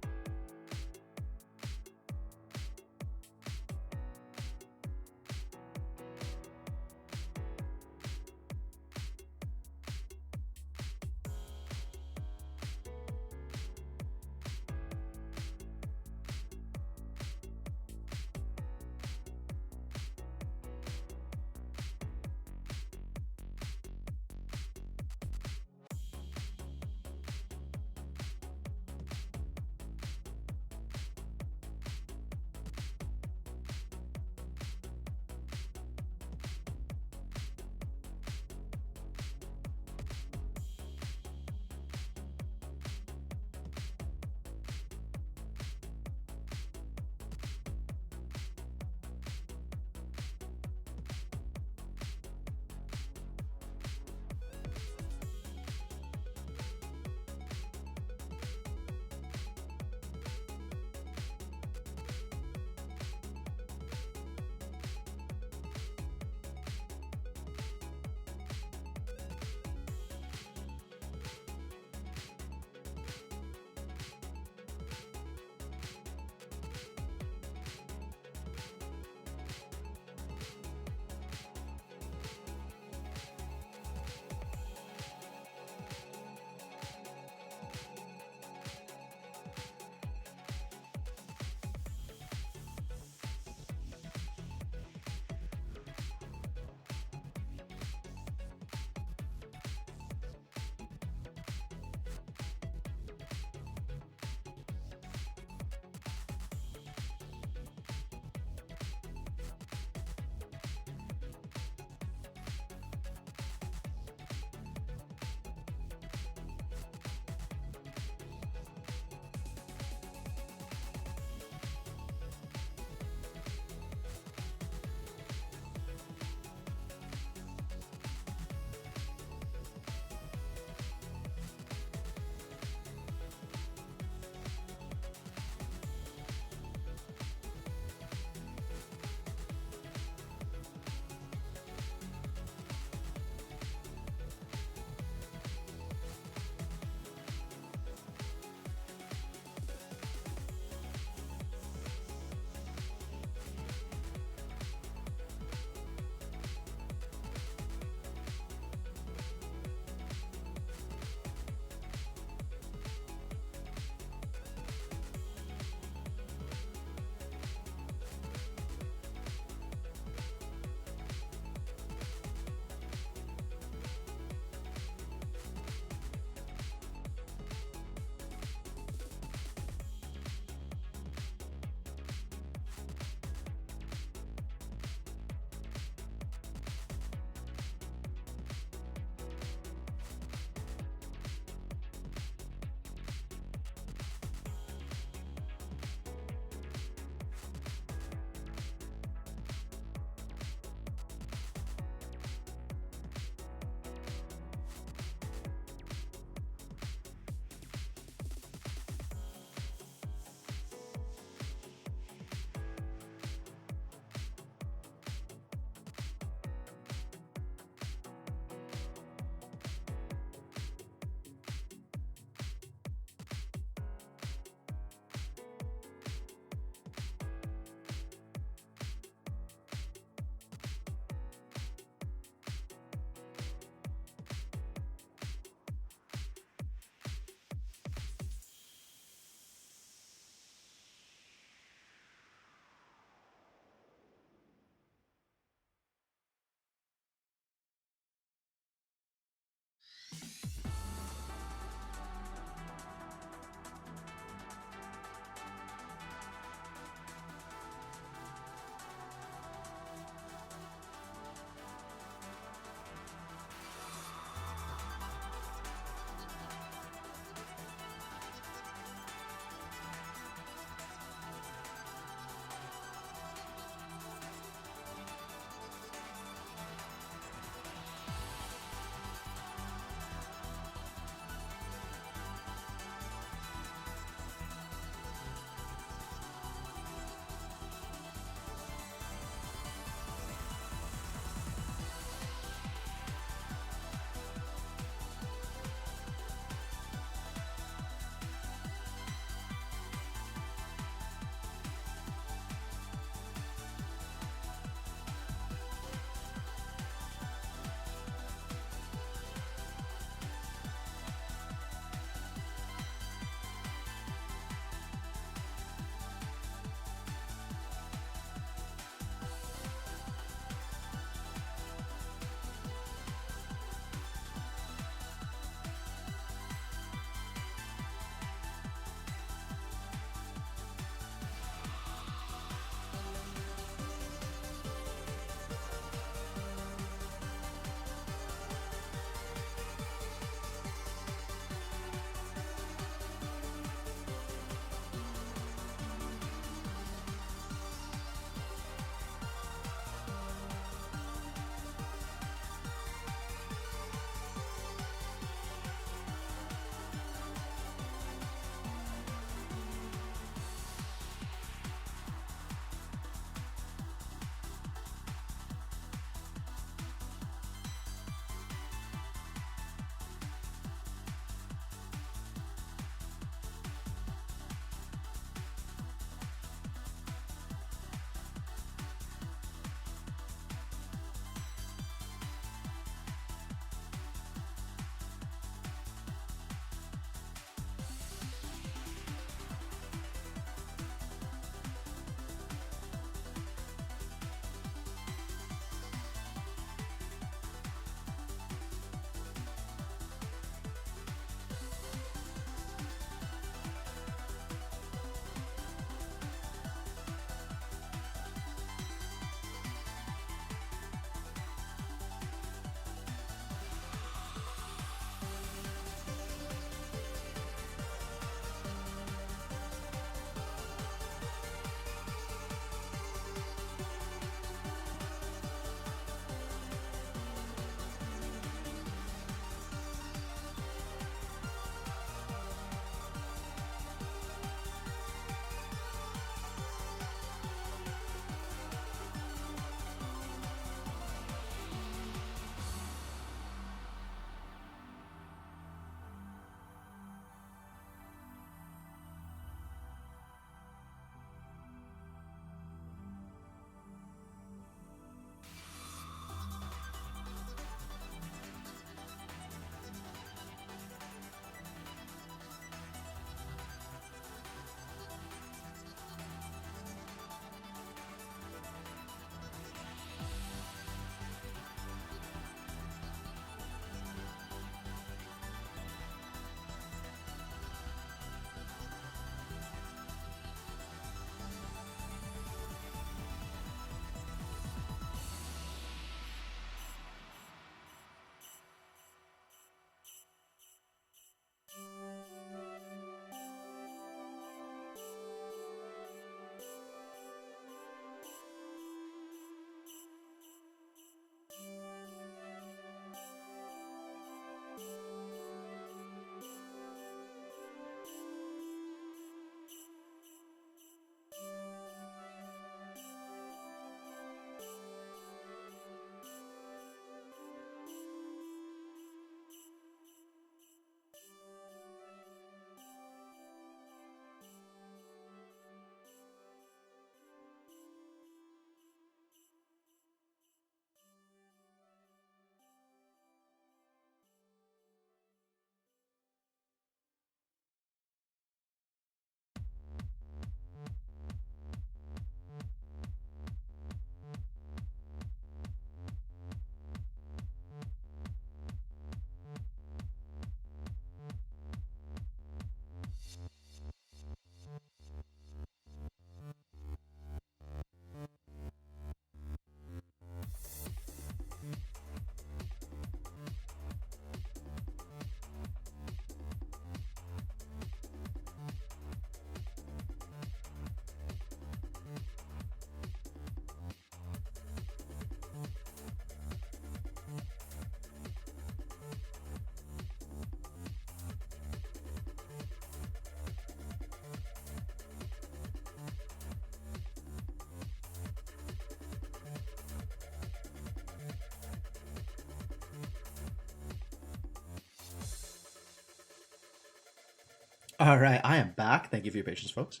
All right, I am back. Thank you for your patience, folks.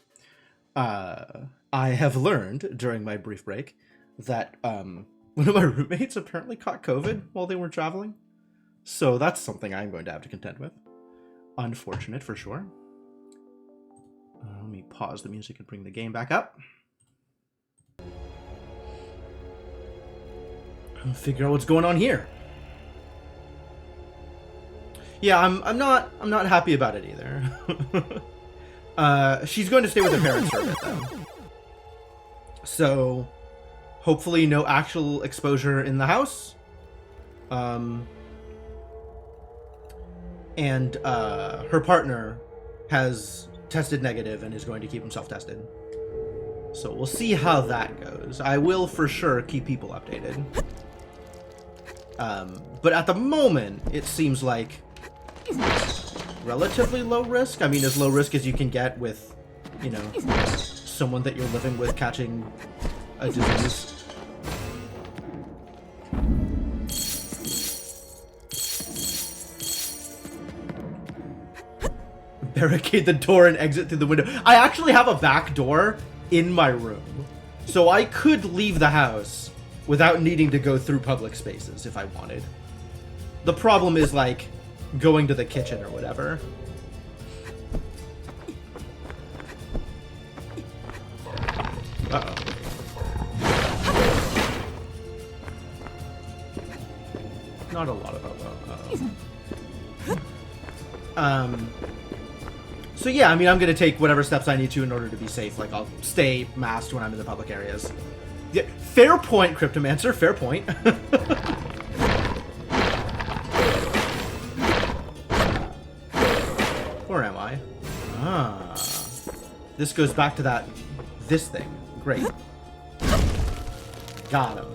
I have learned during my brief break that one of my roommates apparently caught COVID while they were traveling. So that's something I'm going to have to contend with. Unfortunate for sure. Let me pause the music and bring the game back up. I'll figure out what's going on here. Yeah, I'm not happy about it either. She's going to stay with her parents for a bit though. So hopefully no actual exposure in the house. And her partner has tested negative and is going to keep himself tested. So we'll see how that goes. I will for sure keep people updated. But at the moment, it seems like relatively low risk. I mean, as low risk as you can get with, you know, someone that you're living with catching a disease. Barricade the door and exit through the window. I actually have a back door in my room, so I could leave the house without needing to go through public spaces if I wanted. The problem is, like, going to the kitchen or whatever. Uh-oh. Not a lot of So yeah, I mean, I'm gonna take whatever steps I need to in order to be safe. Like, I'll stay masked when I'm in the public areas. Yeah, fair point, Cryptomancer, fair point. Where am I? Ah. This goes back to this thing. Great. Got him.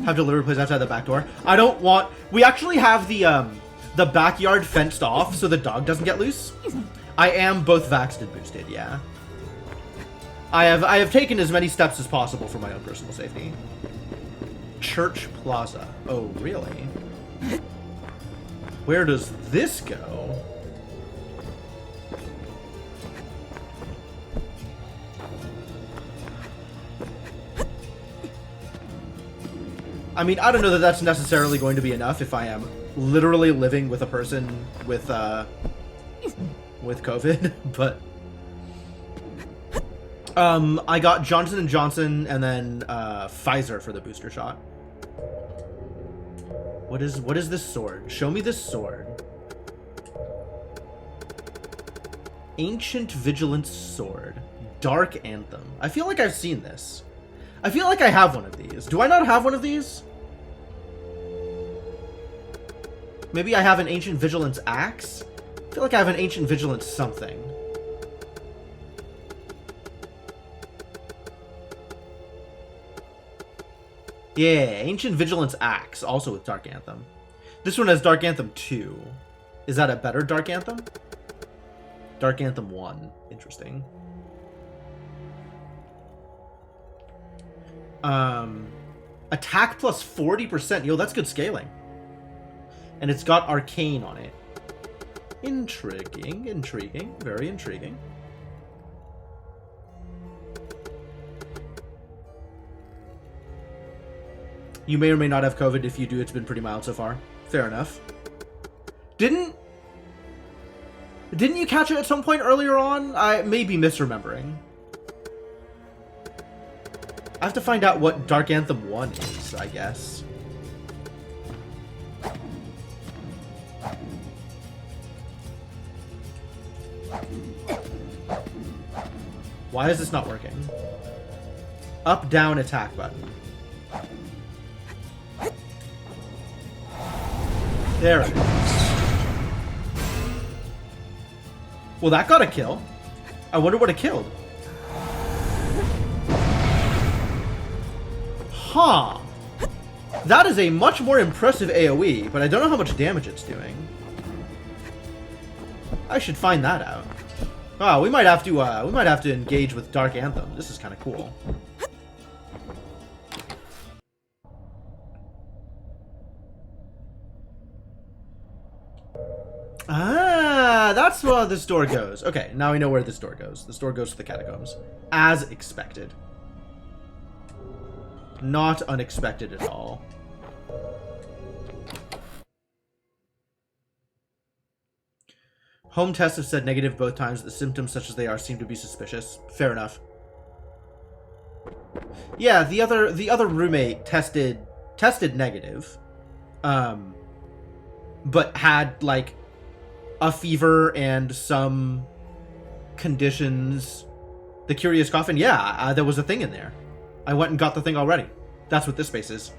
Have delivery place outside the back door. I don't want... We actually have the backyard fenced off so the dog doesn't get loose. I am both vaxxed and boosted, yeah. I have taken as many steps as possible for my own personal safety. Church Plaza. Oh, really? Where does this go? I mean, I don't know that that's necessarily going to be enough if I am literally living with a person with COVID, but I got Johnson & Johnson and then Pfizer for the booster shot. What is this sword? Show me this sword. Ancient Vigilance Sword. Dark Anthem. I feel like I've seen this. I feel like I have one of these. Do I not have one of these? Maybe I have an Ancient Vigilance Axe? I feel like I have an Ancient Vigilance something. Yeah, Ancient Vigilance Axe, also with Dark Anthem. This one has Dark Anthem 2. Is that a better Dark Anthem? Dark Anthem 1. Interesting. Attack plus 40%. Yo, that's good scaling. And it's got Arcane on it. Intriguing, intriguing, very intriguing. You may or may not have COVID. If you do, it's been pretty mild so far. Fair enough. Didn't you catch it at some point earlier on? I may be misremembering. I have to find out what Dark Anthem 1 is, I guess. Why is this not working? Up, down, attack button. There it is. Well, that got a kill. I wonder what it killed. Huh. That is a much more impressive AoE, but I don't know how much damage it's doing. I should find that out. Oh, we might have to engage with Dark Anthem. This is kind of cool. that's where this door goes. Okay, now we know where this door goes. This door goes to the catacombs. As expected. Not unexpected at all. Home tests have said negative both times. The symptoms, such as they are, seem to be suspicious. Fair enough. Yeah, the other roommate tested negative. But had, like, a fever and some conditions. The curious coffin, yeah, there was a thing in there. I went and got the thing already. That's what this space is.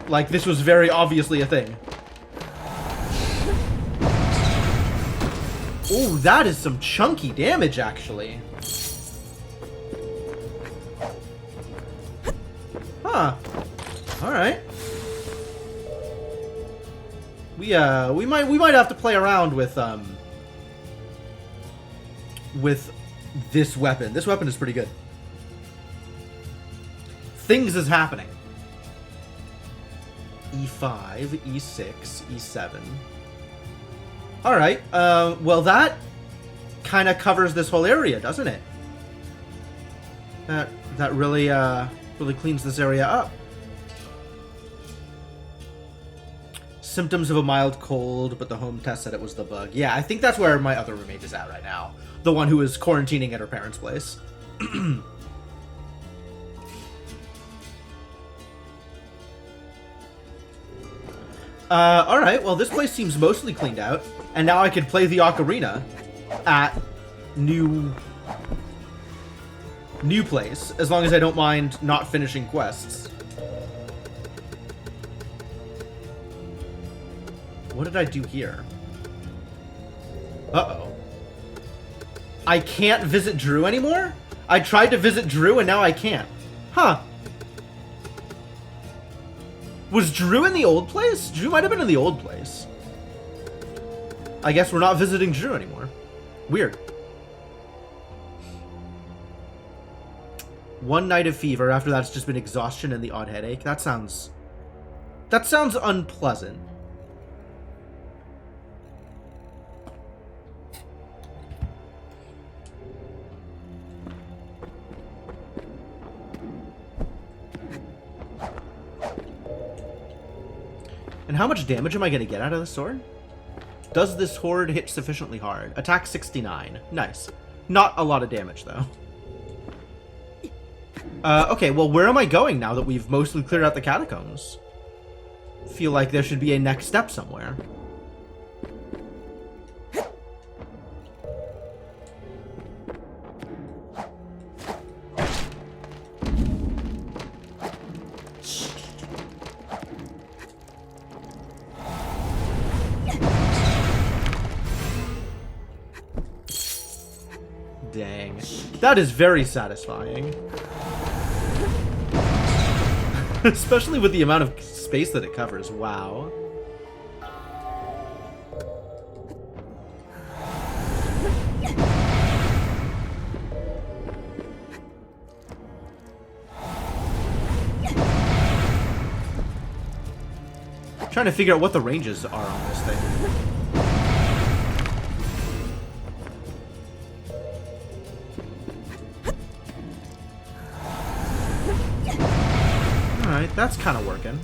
Like, this was very obviously a thing. Ooh, that is some chunky damage, actually. Huh. Alright. We might have to play around with this weapon. This weapon is pretty good. Things is happening. E5, E6, E7. Alright, well that kind of covers this whole area, doesn't it? That really, really cleans this area up. Symptoms of a mild cold, but the home test said it was the bug. Yeah, I think that's where my other roommate is at right now. The one who is quarantining at her parents' place. Alright, well this place seems mostly cleaned out. And now I can play the ocarina at new place, as long as I don't mind not finishing quests. What did I do here? Uh-oh. I can't visit Drew anymore? I tried to visit Drew and now I can't. Huh. Was Drew in the old place? Drew might have been in the old place. I guess we're not visiting Drew anymore. Weird. One night of fever. After that, it's just been exhaustion and the odd headache. That sounds unpleasant. And how much damage am I going to get out of the sword? Does this horde hit sufficiently hard? Attack 69. Nice. Not a lot of damage, though. Okay, well, where am I going now that we've mostly cleared out the catacombs? Feel like there should be a next step somewhere. Dang. That is very satisfying. Especially with the amount of space that it covers. Wow. Trying to figure out what the ranges are on this thing. Alright, that's kind of working.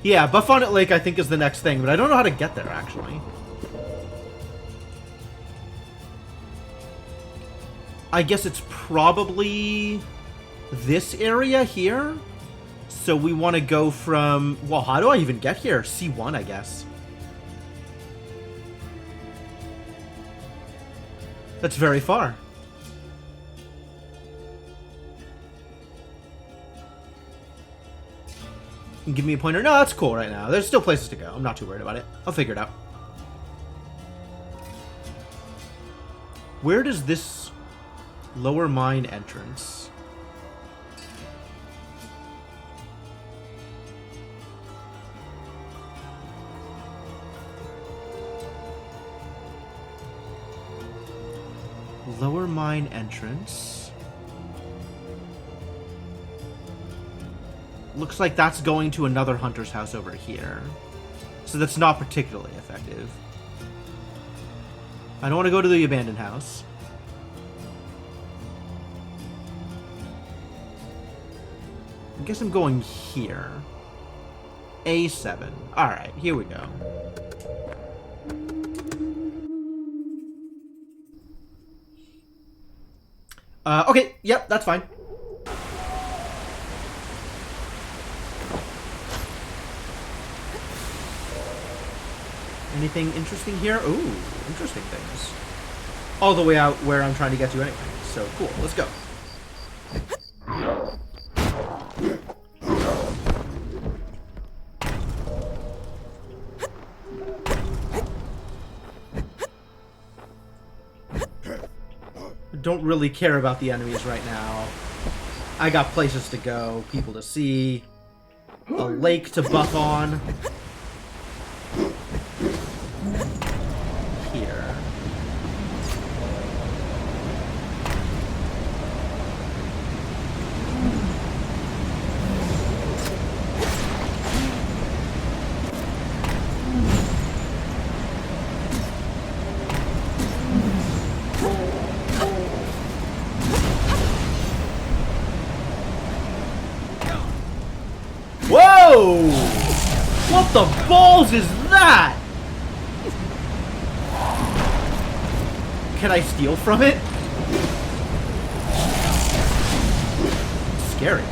Yeah, Buff on It Lake I think is the next thing, but I don't know how to get there, actually. I guess it's probably this area here? So we want to go from... Well, how do I even get here? C1, I guess. That's very far. Give me a pointer. No, that's cool right now. There's still places to go. I'm not too worried about it. I'll figure it out. Where does this lower mine entrance... Lower mine entrance... Looks like that's going to another hunter's house over here. So that's not particularly effective. I don't want to go to the abandoned house. I guess I'm going here. A7. Alright, here we go. Okay, yep, that's fine. Anything interesting here? Ooh, interesting things. All the way out where I'm trying to get to anyway. So, cool, let's go. Don't really care about the enemies right now. I got places to go, people to see, a lake to buff on. Here. Whoa! What the balls is that? Can I steal from it? Scary.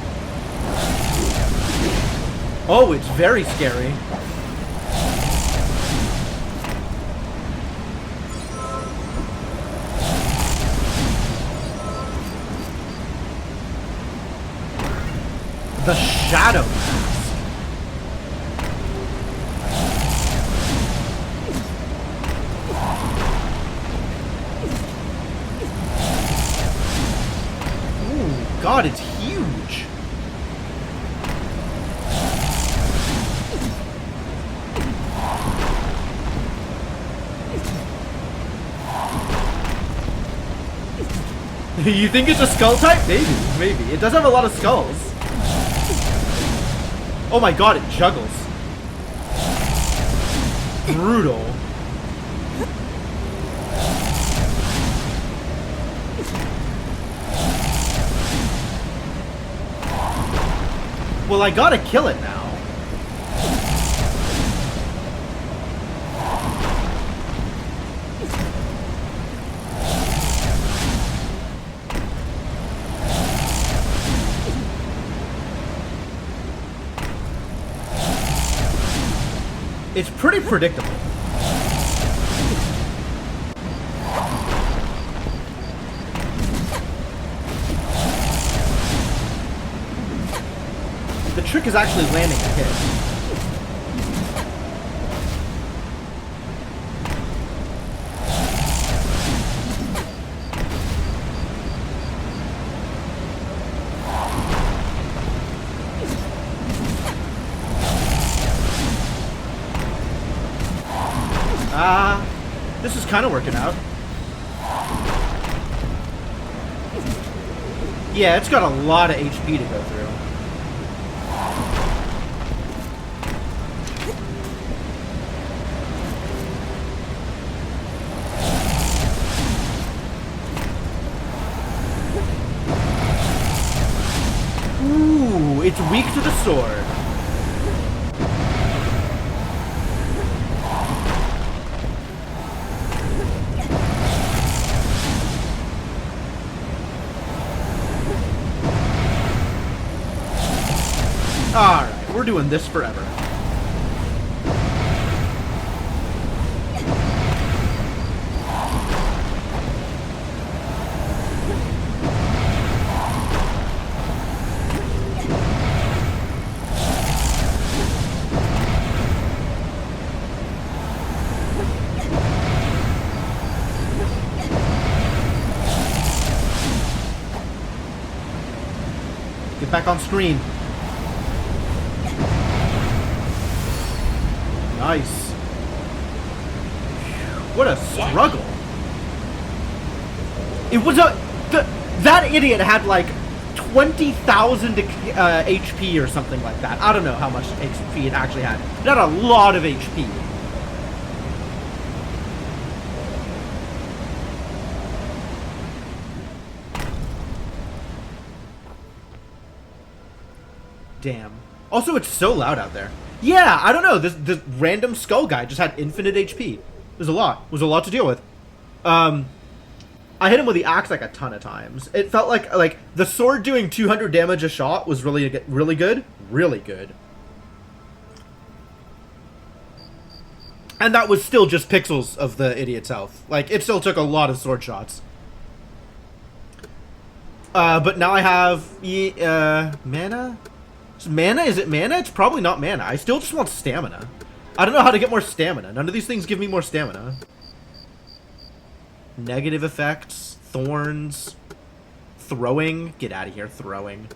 Oh, it's very scary. The shadow. God, it's huge. You think it's a skull type? Maybe, maybe. It does have a lot of skulls. Oh my god, it juggles. Brutal. Well, I gotta kill it now. It's pretty predictable. The trick is actually landing a hit. This is kind of working out. Yeah, it's got a lot of HP to go through. Ooh, it's weak to the sword. Alright, we're doing this forever. Get back on screen. Nice. What a struggle. It was that idiot had like 20,000 HP or something like that. I don't know how much HP it actually had. It had a lot of HP. Damn. Also, it's so loud out there. Yeah, I don't know. This random skull guy just had infinite HP. It was a lot. It was a lot to deal with. I hit him with the axe like a ton of times. It felt like the sword doing 200 damage a shot was really good. Really good. And that was still just pixels of the idiot's health. Like, it still took a lot of sword shots. But now I have mana? Mana? Is it mana? It's probably not mana. I still just want stamina. I don't know how to get more stamina. None of these things give me more stamina. Negative effects. Thorns. Throwing. Get out of here, throwing.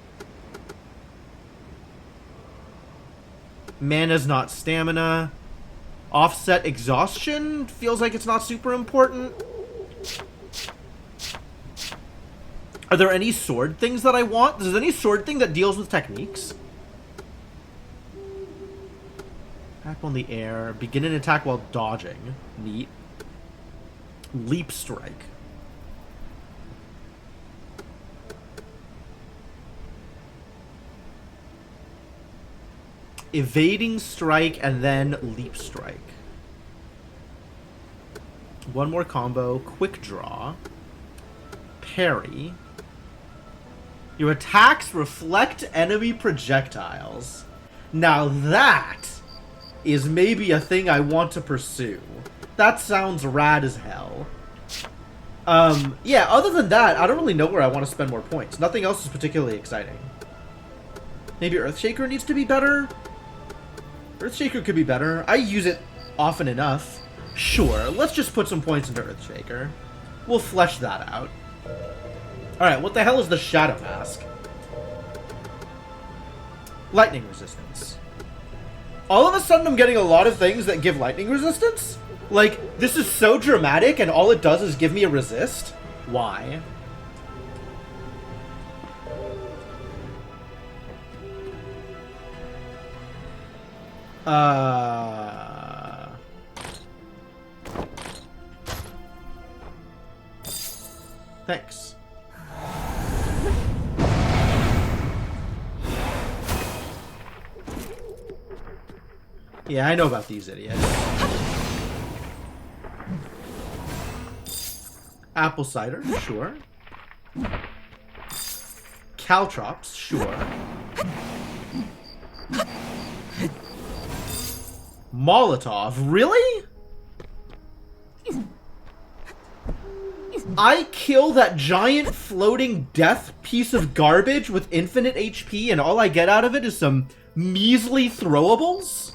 Mana's not stamina. Offset exhaustion. Feels like it's not super important. Are there any sword things that I want? Is there any sword thing that deals with techniques? Attack on the air. Begin an attack while dodging. Neat. Leap strike. Evading strike and then leap strike. One more combo. Quick draw. Parry. Your attacks reflect enemy projectiles. Now that is maybe a thing I want to pursue. That sounds rad as hell. Yeah, other than that, I don't really know where I want to spend more points. Nothing else is particularly exciting. Maybe Earthshaker needs to be better? Earthshaker could be better. I use it often enough. Sure, let's just put some points into Earthshaker. We'll flesh that out. Alright, what the hell is the Shadow Mask? Lightning resistance. All of a sudden I'm getting a lot of things that give lightning resistance? Like, this is so dramatic and all it does is give me a resist? Why? Thanks. Yeah, I know about these idiots. Apple cider, sure. Caltrops, sure. Molotov, really? I kill that giant floating death piece of garbage with infinite HP and all I get out of it is some measly throwables?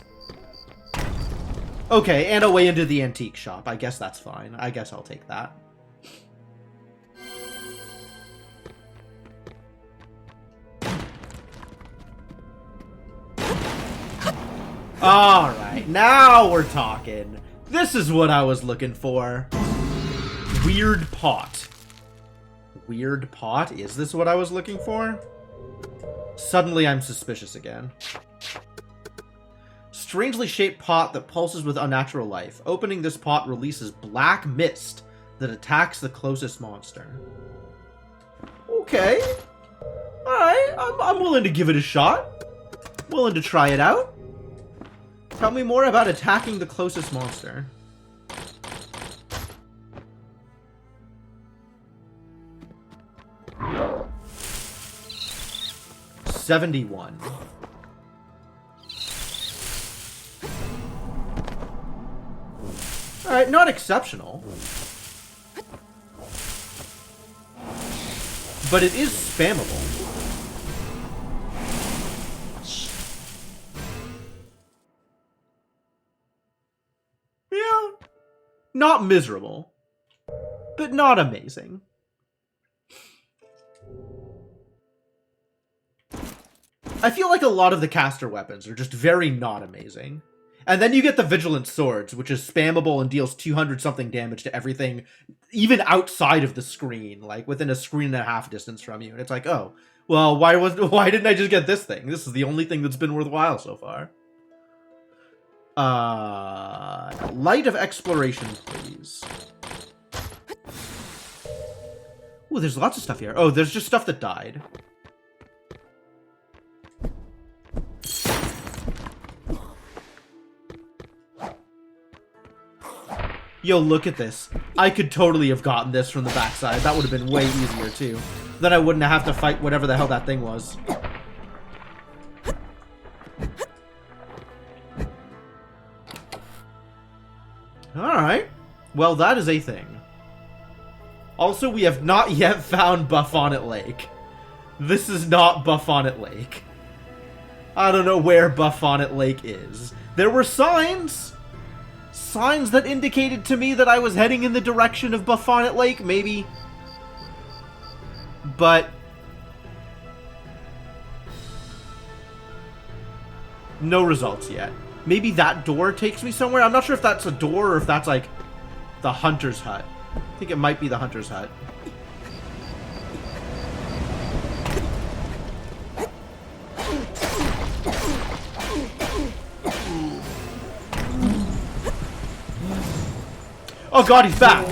Okay, and a way into the antique shop. I guess that's fine. I guess I'll take that. Alright, now we're talking. This is what I was looking for. Weird pot. Weird pot? Is this what I was looking for? Suddenly I'm suspicious again. Strangely shaped pot that pulses with unnatural life. Opening this pot releases black mist that attacks the closest monster. Okay. Alright, I'm willing to give it a shot. Willing to try it out. Tell me more about attacking the closest monster. $71. Alright, not exceptional. But it is spammable. Yeah. Not miserable. But not amazing. I feel like a lot of the caster weapons are just very not amazing. And then you get the Vigilant Swords, which is spammable and deals 200-something damage to everything, even outside of the screen, like within a screen and a half distance from you. And it's like, oh, Well, why didn't I just get this thing? This is the only thing that's been worthwhile so far. Light of exploration, please. Ooh, there's lots of stuff here. Oh, there's just stuff that died. Yo, look at this. I could totally have gotten this from the backside. That would have been way easier, too. Then I wouldn't have to fight whatever the hell that thing was. Alright. Well, that is a thing. Also, we have not yet found Buffonnet Lake. This is not Buffonnet Lake. I don't know where Buffonnet Lake is. There were signs! Signs that indicated to me that I was heading in the direction of Buffonnet Lake, maybe. But no results yet. Maybe that door takes me somewhere. I'm not sure if that's a door or if that's like the hunter's hut. I think it might be the hunter's hut. Oh god, he's back!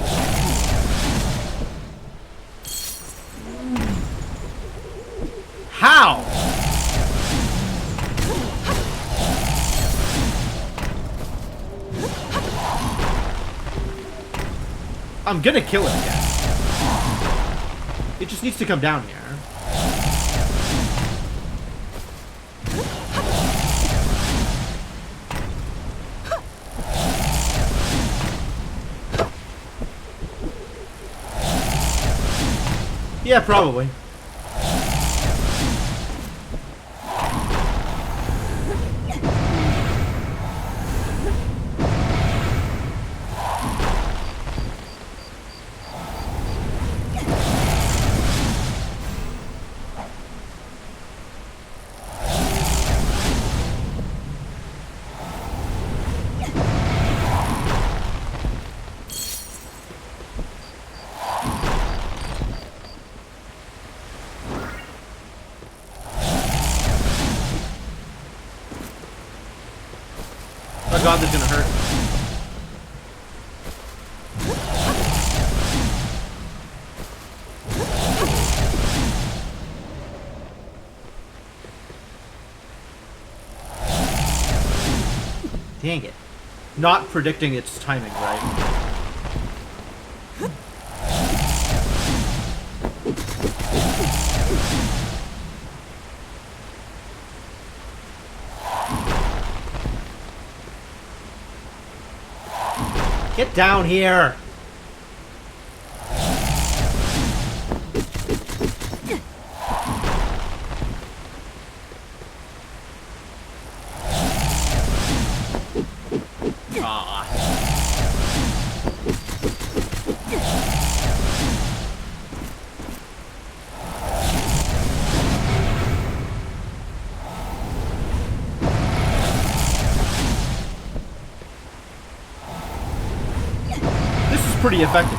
How? I'm gonna kill it again. It just needs to come down here. Yeah, probably. Oh god, that's gonna hurt. Dang it. Not predicting its timing right. Get down here! Pretty effective.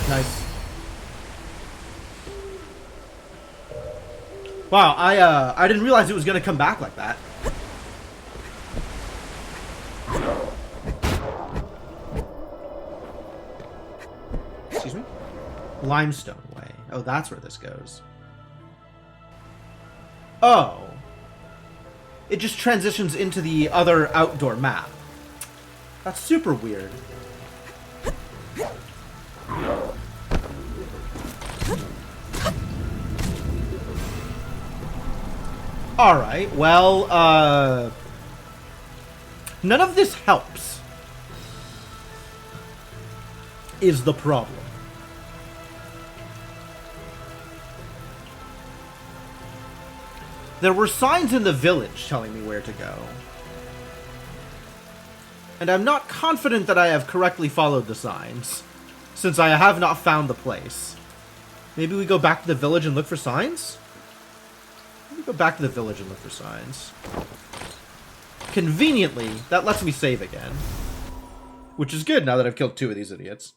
Nice. Wow, I didn't realize it was gonna come back like that. Limestone Way. Oh, that's where this goes. Oh. It just transitions into the other outdoor map. That's super weird. Alright, well, none of this helps. Is the problem. There were signs in the village telling me where to go. And I'm not confident that I have correctly followed the signs. since I have not found the place. Maybe we go back to the village and look for signs? Let me go back to the village and look for signs. Conveniently, that lets me save again. Which is good now that I've killed 2 of these idiots.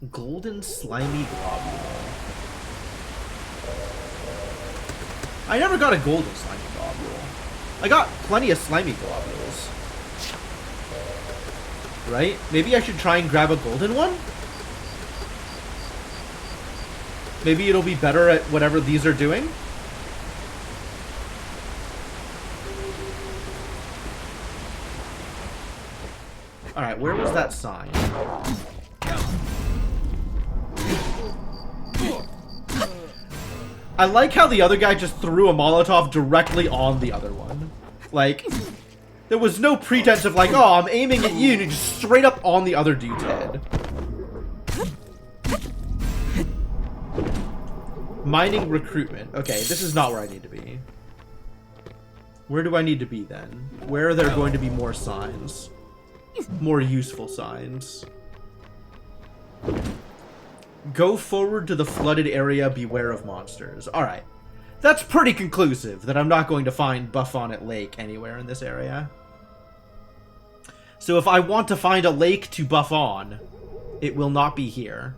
Golden slimy globule. I never got a golden slimy globule. I got plenty of slimy globules. Right? Maybe I should try and grab a golden one? Maybe it'll be better at whatever these are doing? Alright, where was that sign? I like how the other guy just threw a Molotov directly on the other one. Like, there was no pretense of like, oh, I'm aiming at you, and just straight up on the other dude's head. Mining recruitment. Okay, this is not where I need to be. Where do I need to be then? Where are there going to be more signs? More useful signs. Go forward to the flooded area, beware of monsters. Alright. That's pretty conclusive that I'm not going to find Buffonnet Lake anywhere in this area. So if I want to find a lake to buff on, it will not be here.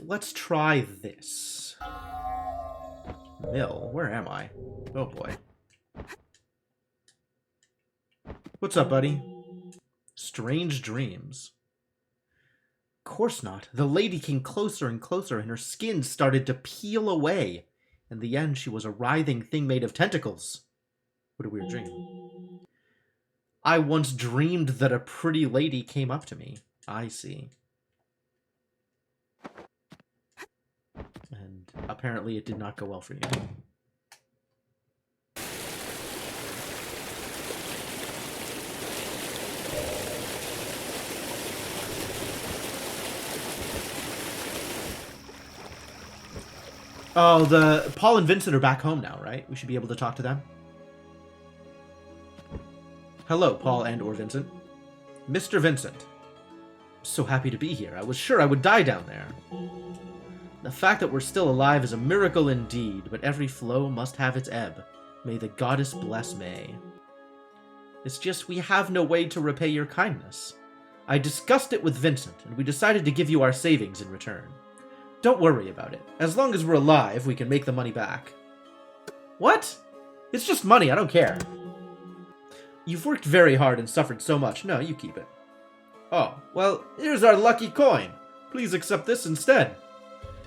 Let's try this. Mill? Where am I? Oh boy. What's up, buddy? Strange dreams. Course not. The lady came closer and closer, and her skin started to peel away. In the end, she was a writhing thing made of tentacles. What a weird dream. I once dreamed that a pretty lady came up to me. I see. And apparently it did not go well for you. Oh, Paul and Vincent are back home now, right? We should be able to talk to them. Hello, Paul and/or Vincent. Mr. Vincent. So happy to be here. I was sure I would die down there. The fact that we're still alive is a miracle indeed, but every flow must have its ebb. May the goddess bless May. It's just we have no way to repay your kindness. I discussed it with Vincent, and we decided to give you our savings in return. Don't worry about it. As long as we're alive, we can make the money back. What? It's just money, I don't care. You've worked very hard and suffered so much. No, you keep it. Oh, well, here's our lucky coin. Please accept this instead.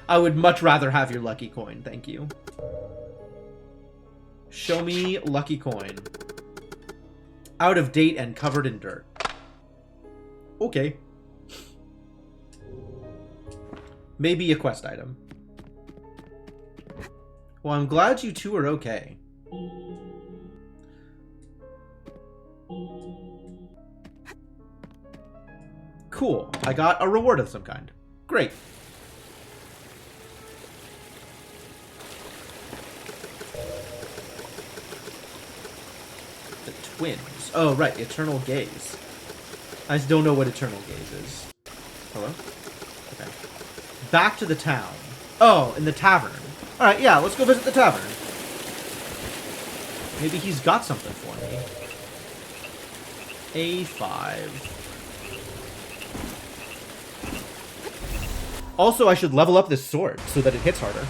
I would much rather have your lucky coin, thank you. Show me lucky coin. Out of date and covered in dirt. Okay. Maybe a quest item. Well, I'm glad you two are okay. Cool. I got a reward of some kind. Great. The twins. Oh, right. Eternal Gaze. I just don't know what Eternal Gaze is. Hello? Okay. Back to the town. Oh, in the tavern. Alright, yeah, let's go visit the tavern. Maybe he's got something for me. A5. Also, I should level up this sword so that it hits harder.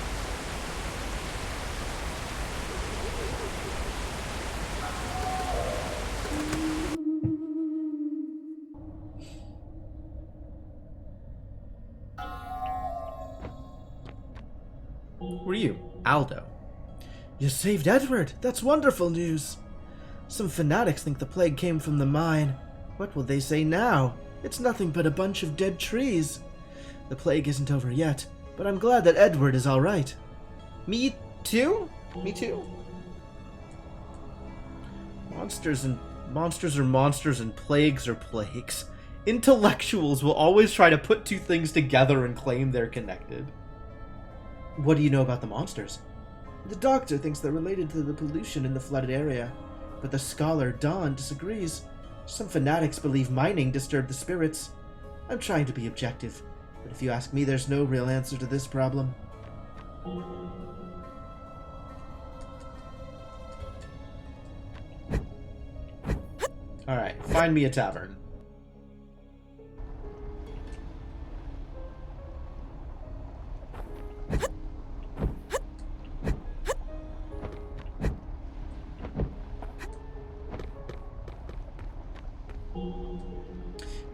Who are you? Aldo. You saved Edward. That's wonderful news. Some fanatics think the plague came from the mine. What will they say now? It's nothing but a bunch of dead trees. The plague isn't over yet, but I'm glad that Edward is all right. Me too? Me too. Monsters are monsters and plagues are plagues. Intellectuals will always try to put two things together and claim they're connected. What do you know about the monsters? The doctor thinks they're related to the pollution in the flooded area, but the scholar Dawn disagrees. Some fanatics believe mining disturbed the spirits. I'm trying to be objective, but if you ask me, there's no real answer to this problem. Alright, find me a tavern.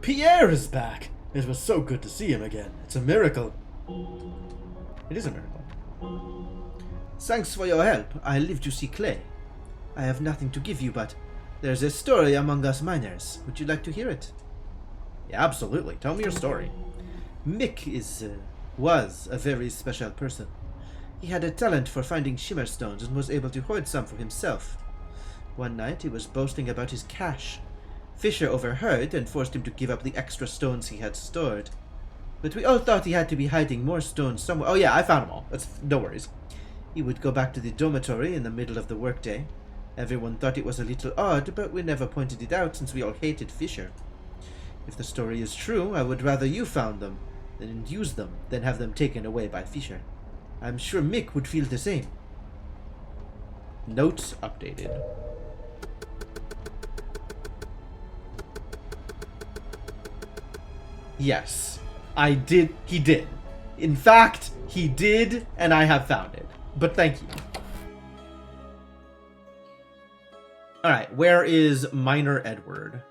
Pierre is back! It was so good to see him again. It's a miracle. It is a miracle. Thanks for your help. I live to see Clay. I have nothing to give you, but there's a story among us miners. Would you like to hear it? Yeah, absolutely. Tell me your story. Mick was a very special person. He had a talent for finding shimmer stones and was able to hoard some for himself. One night he was boasting about his cache. Fisher overheard and forced him to give up the extra stones he had stored. But we all thought he had to be hiding more stones somewhere. Oh yeah, I found them all. No worries. He would go back to the dormitory in the middle of the workday. Everyone thought it was a little odd, but we never pointed it out since we all hated Fisher. If the story is true, I would rather you found them and used them than have them taken away by Fisher. I'm sure Mick would feel the same. Notes updated. Yes, I did. He did. In fact, he did, and I have found it. But thank you. Alright, where is Miner Edward?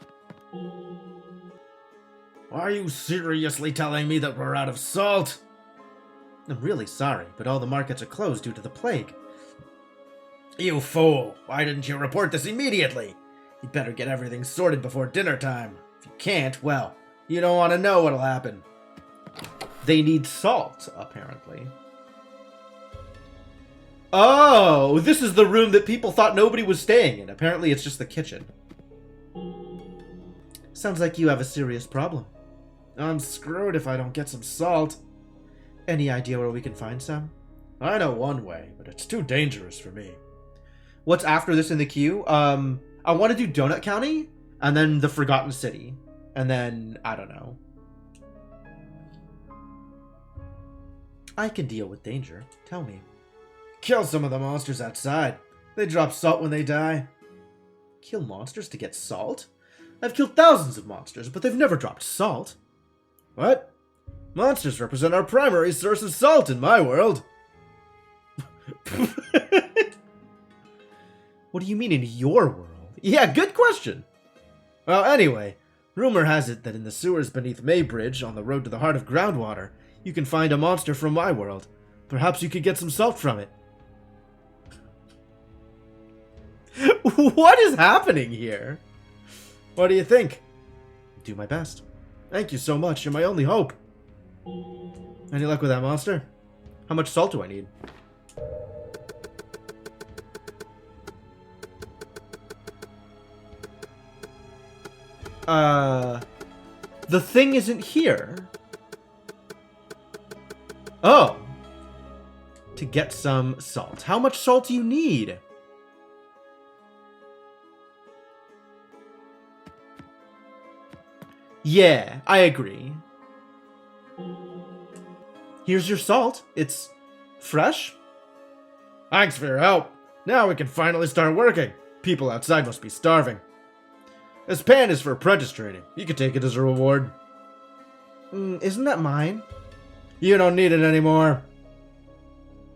Are you seriously telling me that we're out of salt? I'm really sorry, but all the markets are closed due to the plague. You fool! Why didn't you report this immediately? You'd better get everything sorted before dinner time. If you can't, well, you don't want to know what'll happen. They need salt, apparently. Oh, this is the room that people thought nobody was staying in. Apparently it's just the kitchen. Sounds like you have a serious problem. I'm screwed if I don't get some salt. Any idea where we can find some? I know one way, but it's too dangerous for me. What's after this in the queue? I want to do Donut County, and then the Forgotten City, and then, I don't know. I can deal with danger. Tell me. Kill some of the monsters outside. They drop salt when they die. Kill monsters to get salt? I've killed thousands of monsters, but they've never dropped salt. What? Monsters represent our primary source of salt in my world. What do you mean in your world? Yeah, good question. Well, anyway, rumor has it that in the sewers beneath Maybridge, on the road to the heart of groundwater, you can find a monster from my world. Perhaps you could get some salt from it. What is happening here? What do you think? Do my best. Thank you so much. You're my only hope. Any luck with that monster? How much salt do I need? The thing isn't here. Oh. To get some salt. How much salt do you need? Yeah, I agree. Here's your salt. It's fresh. Thanks for your help. Now we can finally start working. People outside must be starving. This pan is for apprentice training. You can take it as a reward. Isn't that mine? You don't need it anymore.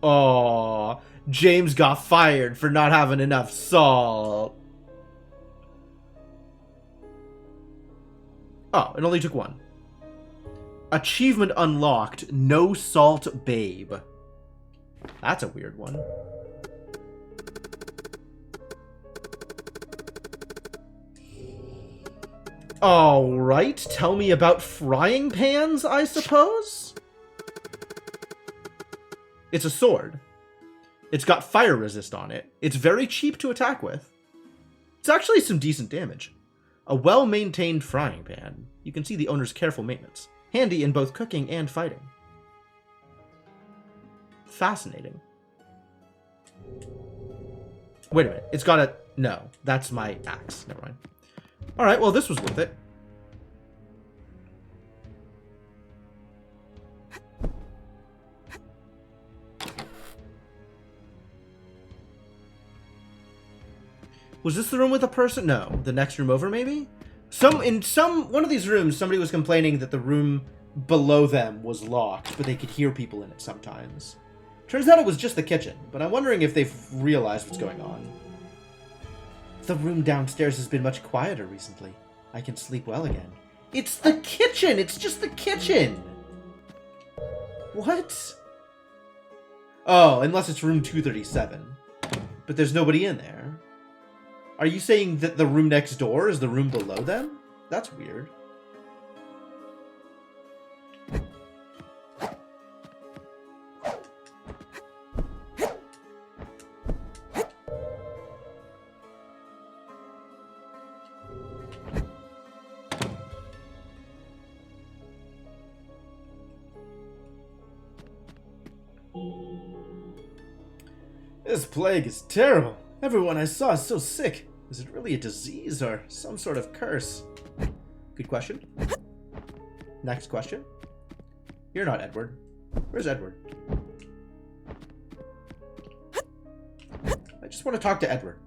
Aww, James got fired for not having enough salt. Oh, it only took one. Achievement unlocked, no salt babe. That's a weird one. Alright, tell me about frying pans, I suppose? It's a sword. It's got fire resist on it. It's very cheap to attack with. It's actually some decent damage. A well-maintained frying pan. You can see the owner's careful maintenance. Handy in both cooking and fighting. Fascinating. Wait a minute. It's got a... No, that's my axe. Never mind. Alright, well, this was worth it. Was this the room with a person? No. The next room over, maybe? One of these rooms, somebody was complaining that the room below them was locked, but they could hear people in it sometimes. Turns out it was just the kitchen, but I'm wondering if they've realized what's going on. The room downstairs has been much quieter recently. I can sleep well again. It's the kitchen! It's just the kitchen! What? Oh, unless it's room 237. But there's nobody in there. Are you saying that the room next door is the room below them? That's weird. This plague is terrible. Everyone I saw is so sick. Is it really a disease or some sort of curse? Good question. Next question. You're not Edward. Where's Edward? I just want to talk to Edward.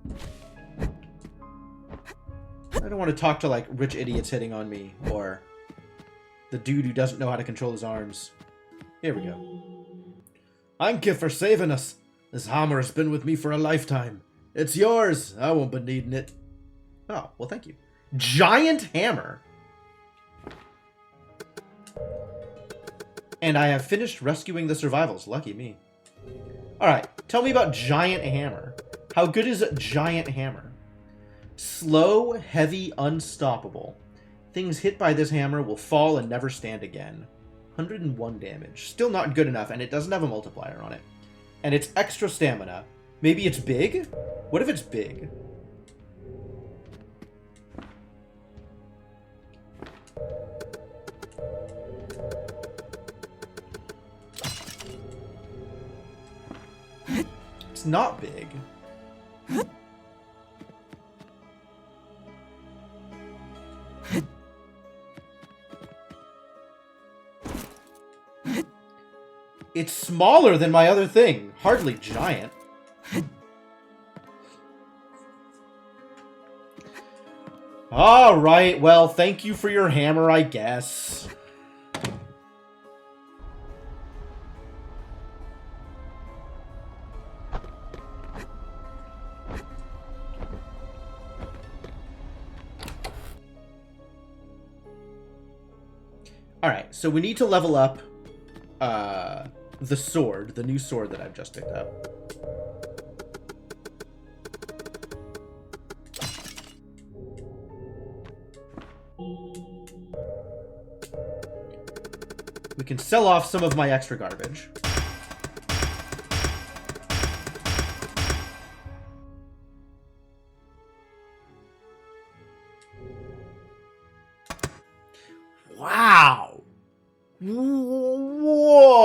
I don't want to talk to, like, rich idiots hitting on me, or the dude who doesn't know how to control his arms. Here we go. Thank you for saving us. This hammer has been with me for a lifetime. It's yours. I won't be needing it. Oh, well, thank you. Giant hammer. And I have finished rescuing the survivals. Lucky me. Alright, tell me about giant hammer. How good is a giant hammer? Slow, heavy, unstoppable. Things hit by this hammer will fall and never stand again. 101 damage. Still not good enough, and it doesn't have a multiplier on it. And it's extra stamina. Maybe it's big? What if it's big? It's not big. It's smaller than my other thing. Hardly giant. Alright, well, thank you for your hammer, I guess. Alright, so we need to level up the sword, the new sword that I've just picked up. We can sell off some of my extra garbage. Wow. Whoa.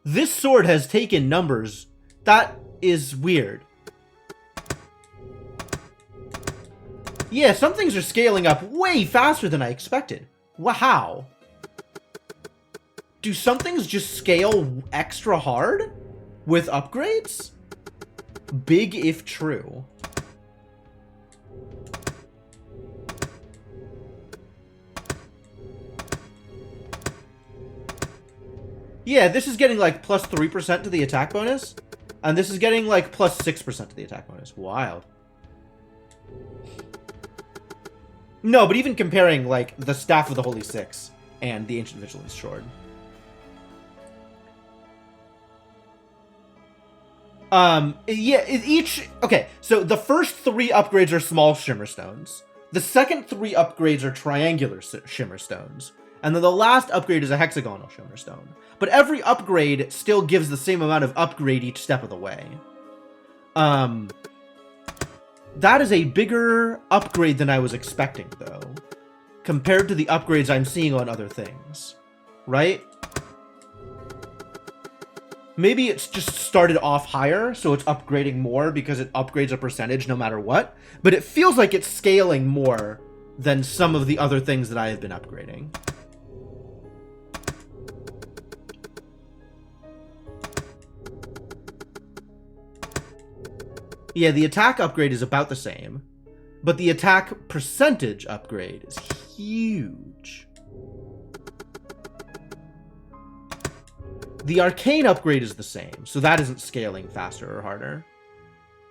This sword has taken numbers. That is weird. Yeah, some things are scaling up way faster than I expected. Wow. Do some things just scale extra hard with upgrades? Big if true. Yeah, this is getting like plus 3% to the attack bonus. And this is getting like plus 6% to the attack bonus. Wild. No, but even comparing like the Staff of the Holy Six and the Ancient Vigilance Sword. Yeah, okay, so the first 3 upgrades are small shimmer stones. The second 3 upgrades are triangular shimmer stones. And then the last upgrade is a hexagonal Shoner Stone. But every upgrade still gives the same amount of upgrade each step of the way. That is a bigger upgrade than I was expecting, though, compared to the upgrades I'm seeing on other things, right? Maybe it's just started off higher, so it's upgrading more because it upgrades a percentage no matter what, but it feels like it's scaling more than some of the other things that I have been upgrading. Yeah, the attack upgrade is about the same, but the attack percentage upgrade is huge. The arcane upgrade is the same, so that isn't scaling faster or harder.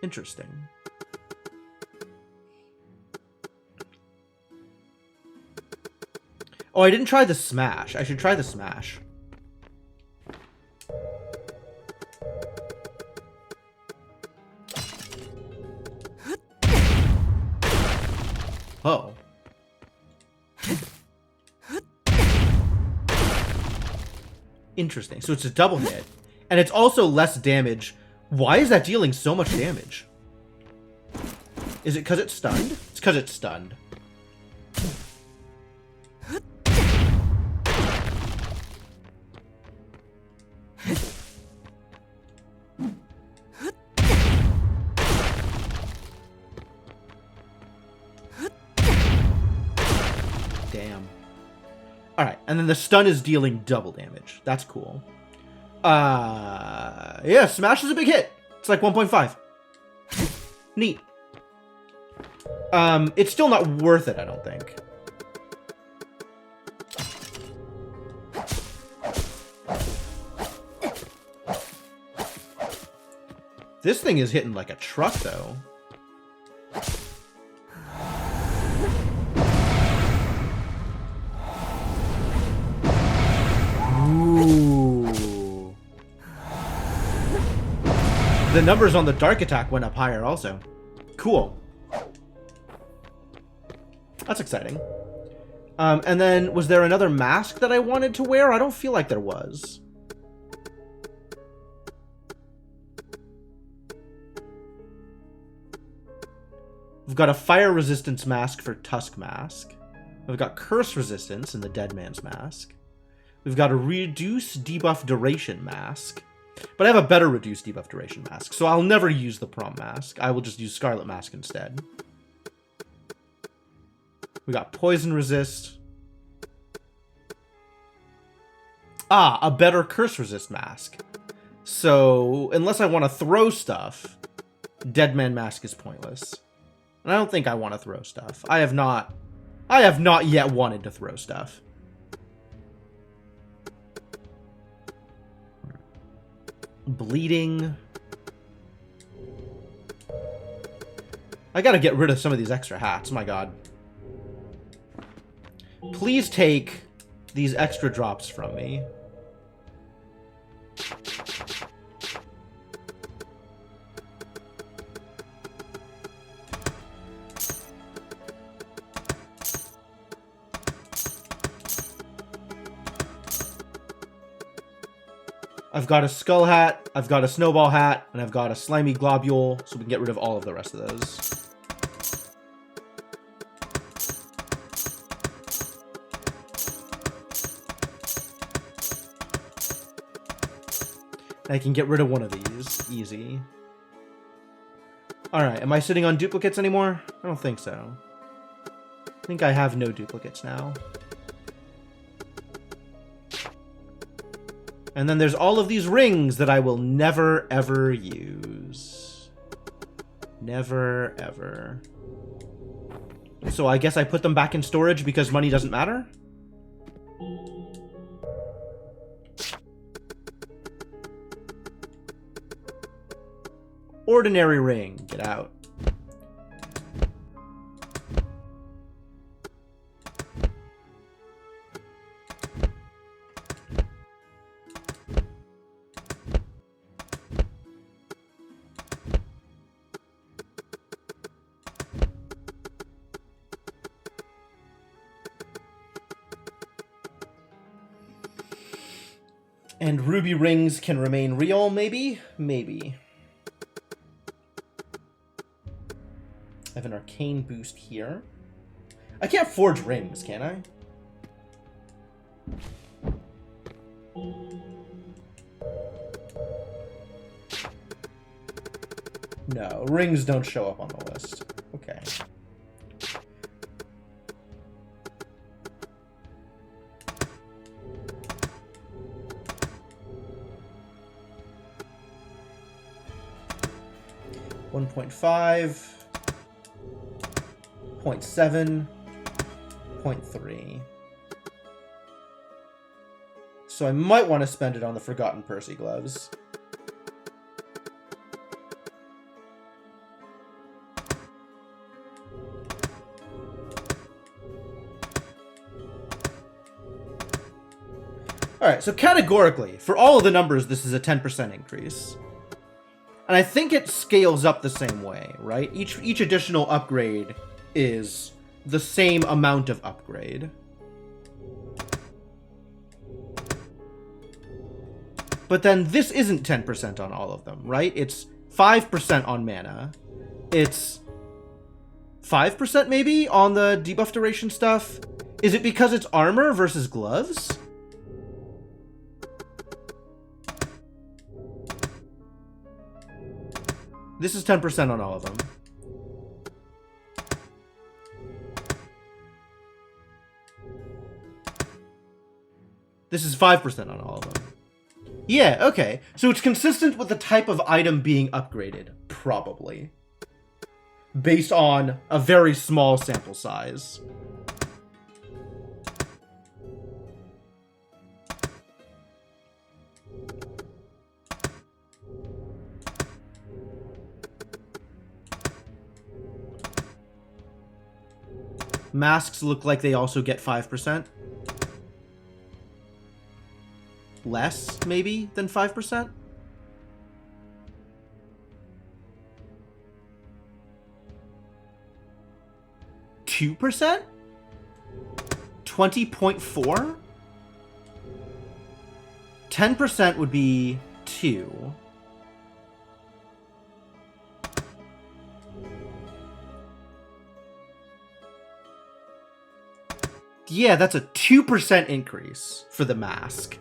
Interesting. Oh, I didn't try the smash. I should try the smash. Oh. Interesting. So it's a double hit. And it's also less damage. Why is that dealing so much damage? Is it because it's stunned? It's because it's stunned. Damn. Alright, and then the stun is dealing double damage. That's cool. Yeah, smash is a big hit. It's like 1.5. Neat. It's still not worth it, I don't think. This thing is hitting like a truck, though. Ooh. The numbers on the dark attack went up higher also. Cool. That's exciting. And then, was there another mask that I wanted to wear? I don't feel like there was. We've got a fire resistance mask for Tusk Mask. We've got curse resistance in the Dead Man's Mask. We've got a reduce debuff duration mask. But I have a better reduce debuff duration mask, so I'll never use the Prom Mask. I will just use Scarlet Mask instead. We got poison resist. Ah, a better curse resist mask. So, unless I want to throw stuff, Dead Man Mask is pointless. And I don't think I want to throw stuff. I have not yet wanted to throw stuff. Bleeding. I gotta get rid of some of these extra hats. My god. Please take these extra drops from me. I've got a skull hat, I've got a snowball hat, and I've got a slimy globule, so we can get rid of all of the rest of those. I can get rid of one of these. Easy. Alright, am I sitting on duplicates anymore? I don't think so. I think I have no duplicates now. And then there's all of these rings that I will never, ever use. Never, ever. So I guess I put them back in storage because money doesn't matter? Ordinary ring. Get out. And ruby rings can remain real, maybe? Maybe. I have an arcane boost here. I can't forge rings, can I? No, rings don't show up on the list. Okay. .5, 0.7, 0.3. So I might want to spend it on the Forgotten Percy gloves. Alright, so categorically, for all of the numbers, this is a 10% increase. And I think it scales up the same way, right? Each additional upgrade is the same amount of upgrade. But then this isn't 10% on all of them, right? It's 5% on mana. It's 5% maybe on the debuff duration stuff. Is it because it's armor versus gloves? This is 10% on all of them. This is 5% on all of them. Yeah, okay. So it's consistent with the type of item being upgraded, probably. Based on a very small sample size. Masks look like they also get 5%. Less, maybe, than 5%? %? 20.4? 10% would be 2. Yeah, that's a 2% increase for the mask.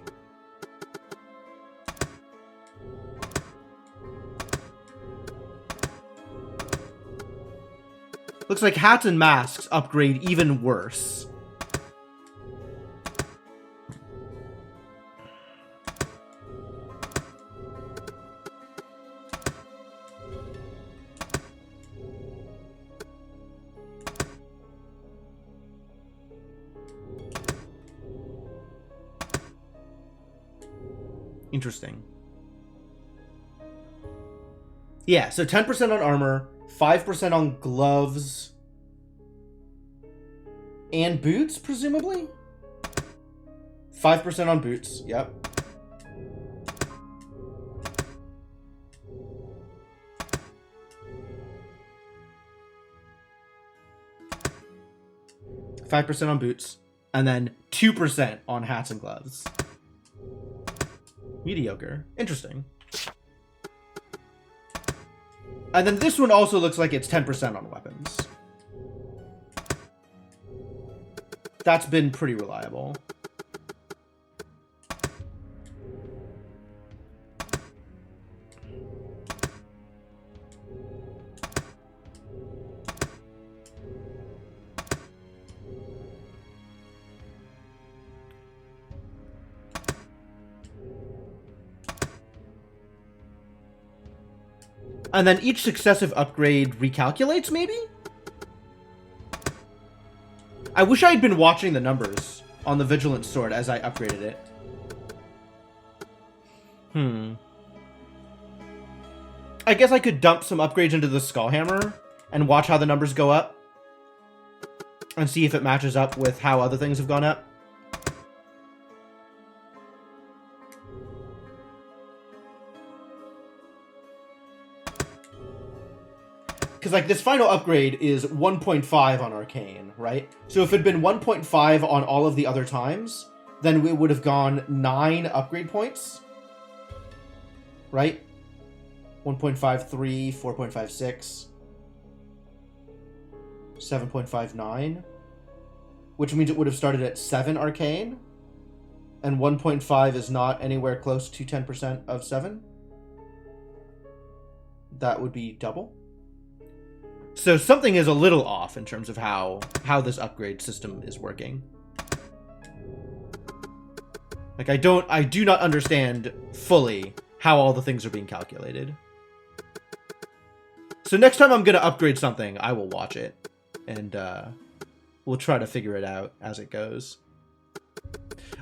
Looks like hats and masks upgrade even worse. Interesting. Yeah, so 10% on armor, 5% on gloves, and boots, presumably? 5% on boots, yep. .5% on boots, and then 2% on hats and gloves. Mediocre. Interesting. And then this one also looks like it's 10% on weapons. That's been pretty reliable. And then each successive upgrade recalculates, maybe? I wish I had been watching the numbers on the Vigilant Sword as I upgraded it. I guess I could dump some upgrades into the Skullhammer and watch how the numbers go up. And see if it matches up with how other things have gone up. Because, like, this final upgrade is 1.5 on Arcane, right? So if it had been 1.5 on all of the other times, then we would have gone 9 upgrade points. Right? 1.53, 4.56, 7.59, which means it would have started at 7 arcane, and 1.5 is not anywhere close to 10% of 7. That would be double. So something is a little off in terms of how this upgrade system is working. Like, I do not understand fully how all the things are being calculated. So next time I'm going to upgrade something, I will watch it. And we'll try to figure it out as it goes.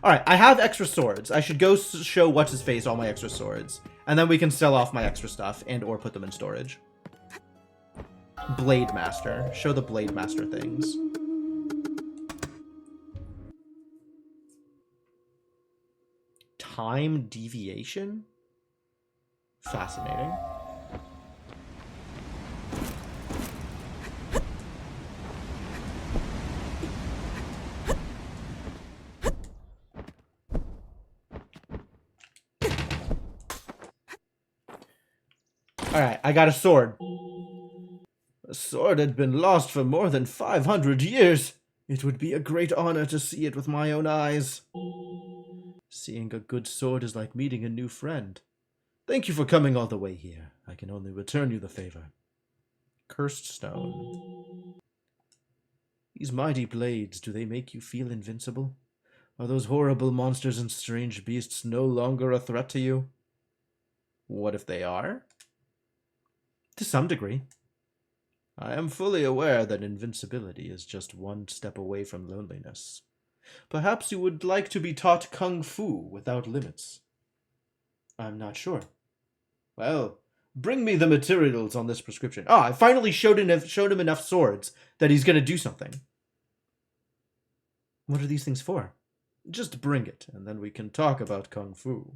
Alright, I have extra swords. I should go show What's-His-Face all my extra swords. And then we can sell off my extra stuff and or put them in storage. Blade Master. Show the Blade Master things. Time deviation? Fascinating. Alright, I got a sword. The sword had been lost for more than 500 years. It would be a great honor to see it with my own eyes. Seeing a good sword is like meeting a new friend. Thank you for coming all the way here. I can only return you the favor. Cursed stone. These mighty blades, do they make you feel invincible? Are those horrible monsters and strange beasts no longer a threat to you? What if they are? To some degree. I am fully aware that invincibility is just one step away from loneliness. Perhaps you would like to be taught kung fu without limits. I'm not sure. Well, bring me the materials on this prescription. Ah, I finally showed him enough swords that he's going to do something. What are these things for? Just bring it, and then we can talk about kung fu.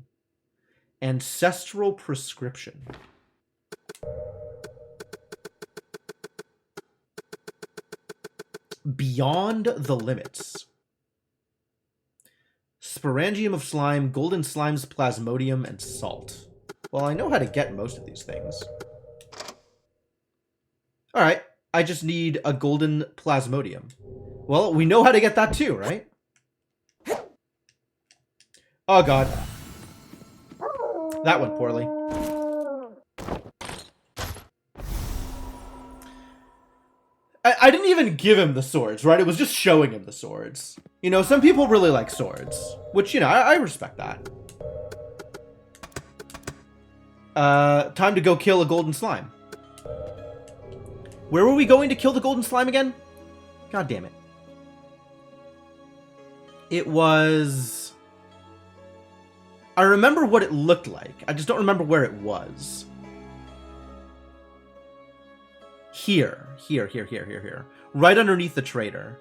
Ancestral prescription. Beyond the limits. Sporangium of slime, golden slime's plasmodium, and salt. Well, I know how to get most of these things. Alright, I just need a golden plasmodium. Well, we know how to get that too, right? Oh god. That went poorly. I didn't even give him the swords, right? It was just showing him the swords. You know, some people really like swords. Which, you know, I respect that. Time to go kill a golden slime. Where were we going to kill the golden slime again? God damn it. It was... I remember what it looked like. I just don't remember where it was. Here. Right underneath the trader.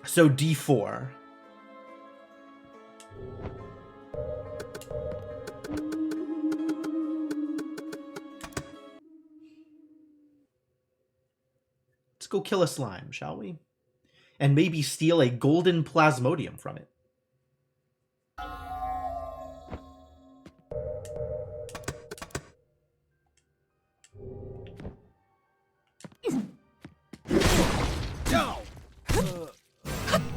So D4. Let's go kill a slime, shall we? And maybe steal a golden plasmodium from it.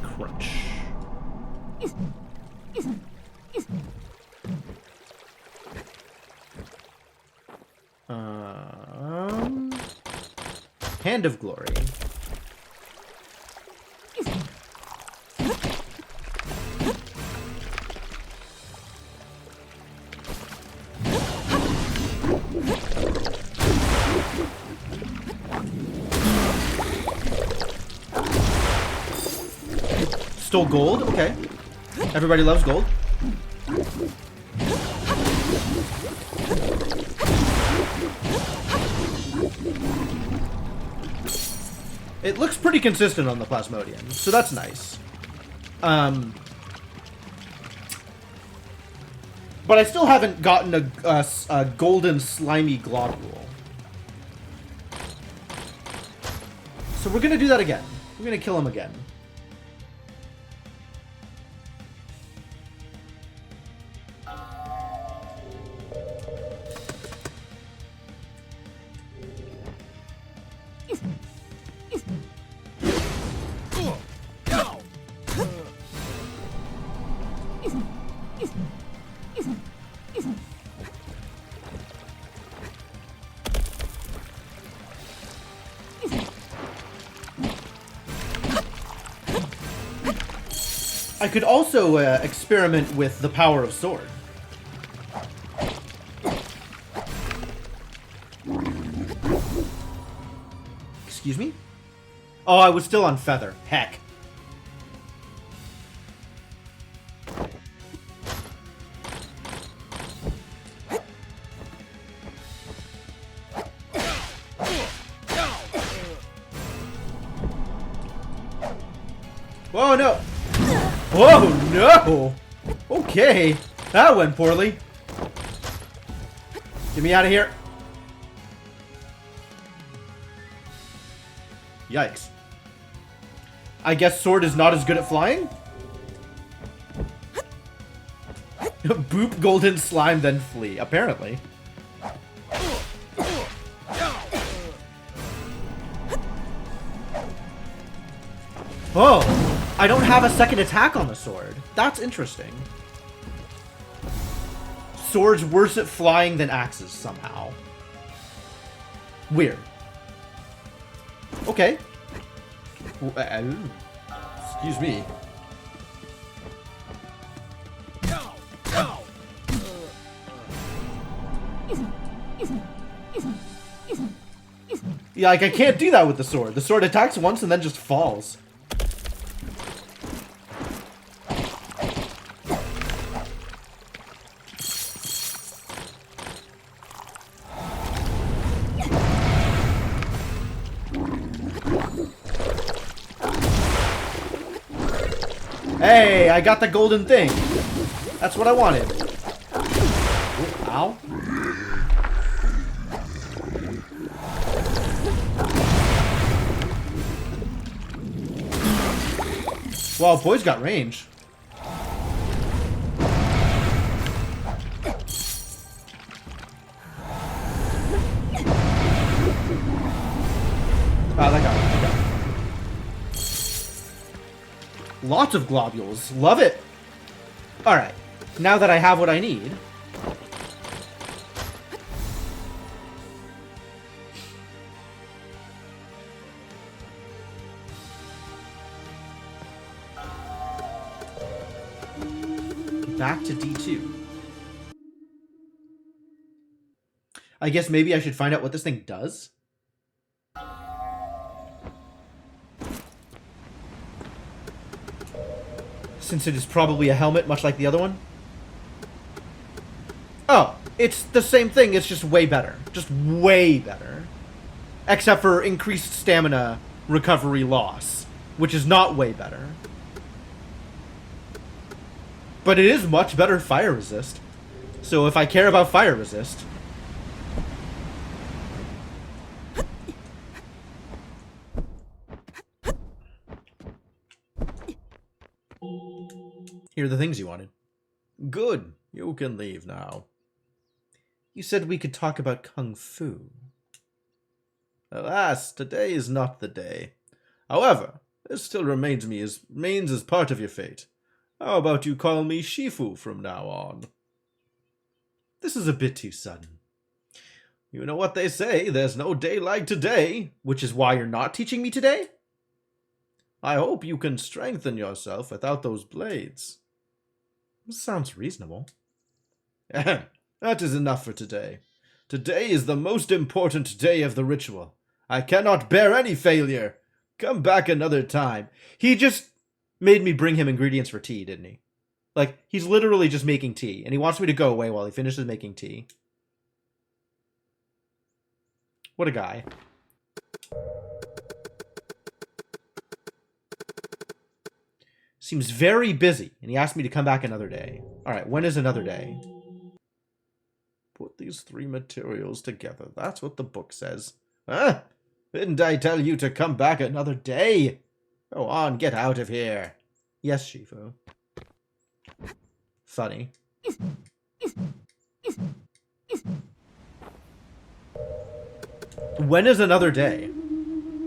Crunch. Hand of Glory. Stole gold? Okay. Everybody loves gold. It looks pretty consistent on the Plasmodium, so that's nice. But I still haven't gotten a golden slimy globule. So we're gonna do that again. We're gonna kill him again. I could also experiment with the power of sword. Excuse me? Oh, I was still on feather. Heck. Oh no! Oh no! Okay, that went poorly. Get me out of here. Yikes. I guess sword is not as good at flying? Boop golden slime then flee, apparently. Oh! I don't have a second attack on the sword. That's interesting. Sword's worse at flying than axes, somehow. Weird. Okay. Excuse me. Yeah, like, I can't do that with the sword. The sword attacks once and then just falls. Hey, I got the golden thing. That's what I wanted. Ooh, ow. Wow, boy's got range. Ah, that got it. Lots of globules. Love it. Alright. Now that I have what I need. Back to D2. I guess maybe I should find out what this thing does. Since it is probably a helmet, much like the other one. Oh, it's the same thing, it's just way better. Just way better. Except for increased stamina recovery loss, which is not way better. But it is much better fire resist. So if I care about fire resist... Here are the things you wanted. Good. You can leave now. You said we could talk about Kung Fu. Alas, today is not the day. However, this still remains as part of your fate. How about you call me Shifu from now on? This is a bit too sudden. You know what they say, there's no day like today, which is why you're not teaching me today? I hope you can strengthen yourself without those blades. This sounds reasonable. That is enough for today. Today is the most important day of the ritual. I cannot bear any failure. Come back another time. He just made me bring him ingredients for tea, didn't he? Like, he's literally just making tea, and he wants me to go away while he finishes making tea. What a guy. Seems very busy, and he asked me to come back another day. Alright, when is another day? Put these 3 materials together. That's what the book says. Huh? Didn't I tell you to come back another day? Go on, get out of here. Yes, Shifu. Funny. When is another day?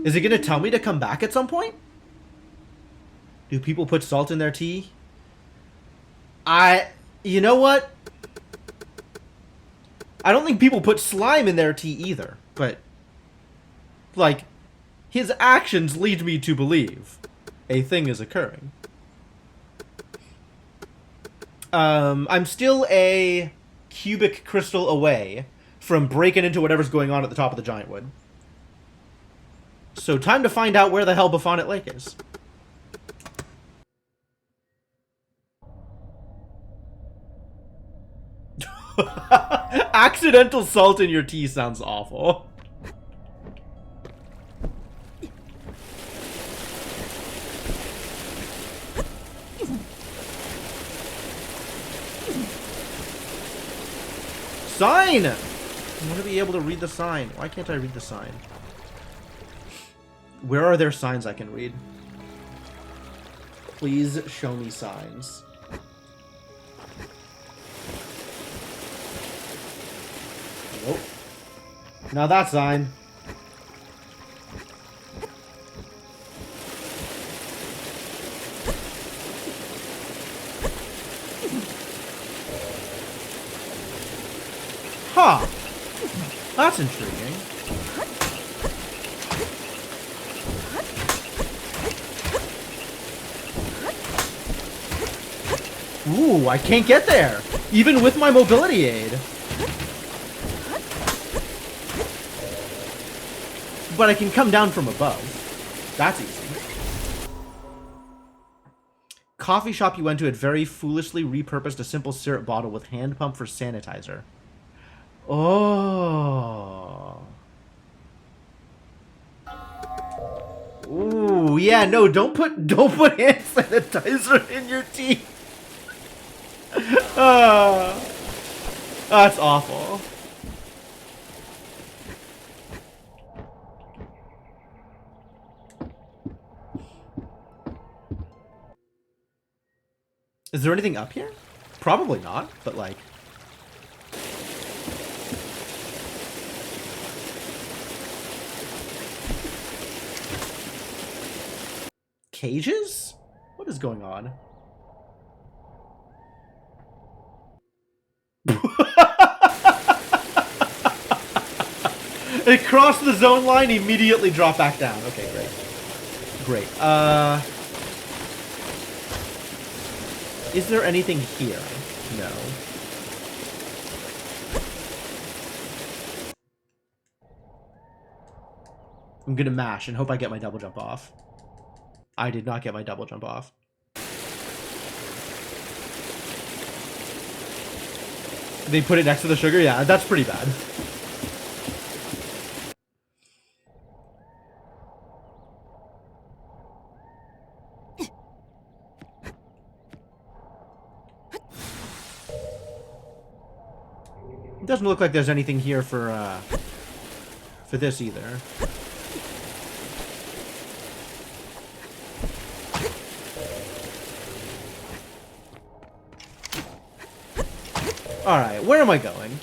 Is he gonna tell me to come back at some point? Do people put salt in their tea? You know what? I don't think people put slime in their tea either, but... like, his actions lead me to believe a thing is occurring. I'm still a cubic crystal away from breaking into whatever's going on at the top of the giant wood. So time to find out where the hell Buffonet Lake is. Accidental salt in your tea sounds awful. Sign! I want to be able to read the sign. Why can't I read the sign? Where are there signs I can read? Please show me signs. Nope. Now that sign. Huh. That's intriguing. Ooh, I can't get there, even with my mobility aid. But I can come down from above. That's easy. Coffee shop you went to had very foolishly repurposed a simple syrup bottle with hand pump for sanitizer. Oh. Ooh, yeah, no, don't put hand sanitizer in your tea. That's awful. Is there anything up here? Probably not, but like... Cages? What is going on? It crossed the zone line, immediately dropped back down. Okay, great. Great. Is there anything here? No. I'm gonna mash and hope I get my double jump off. I did not get my double jump off. They put it next to the sugar? Yeah, that's pretty bad. It doesn't look like there's anything here for this either. Alright, where am I going?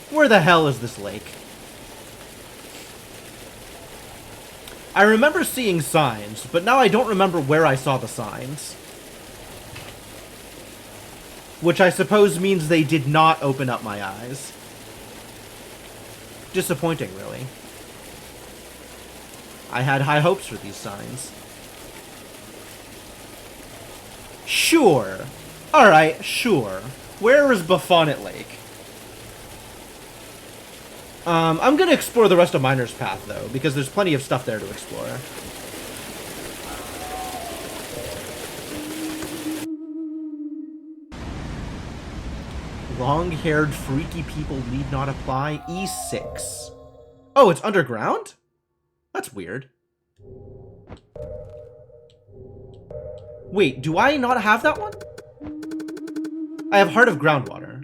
Where the hell is this lake? I remember seeing signs, but now I don't remember where I saw the signs. Which I suppose means they did not open up my eyes. Disappointing, really. I had high hopes for these signs. Sure. Alright, sure. Where is Buffonet Lake? I'm gonna explore the rest of Miner's Path, though, because there's plenty of stuff there to explore. Long-haired, freaky people need not apply. E6. Oh, it's underground? That's weird. Wait, do I not have that one? I have Heart of Groundwater.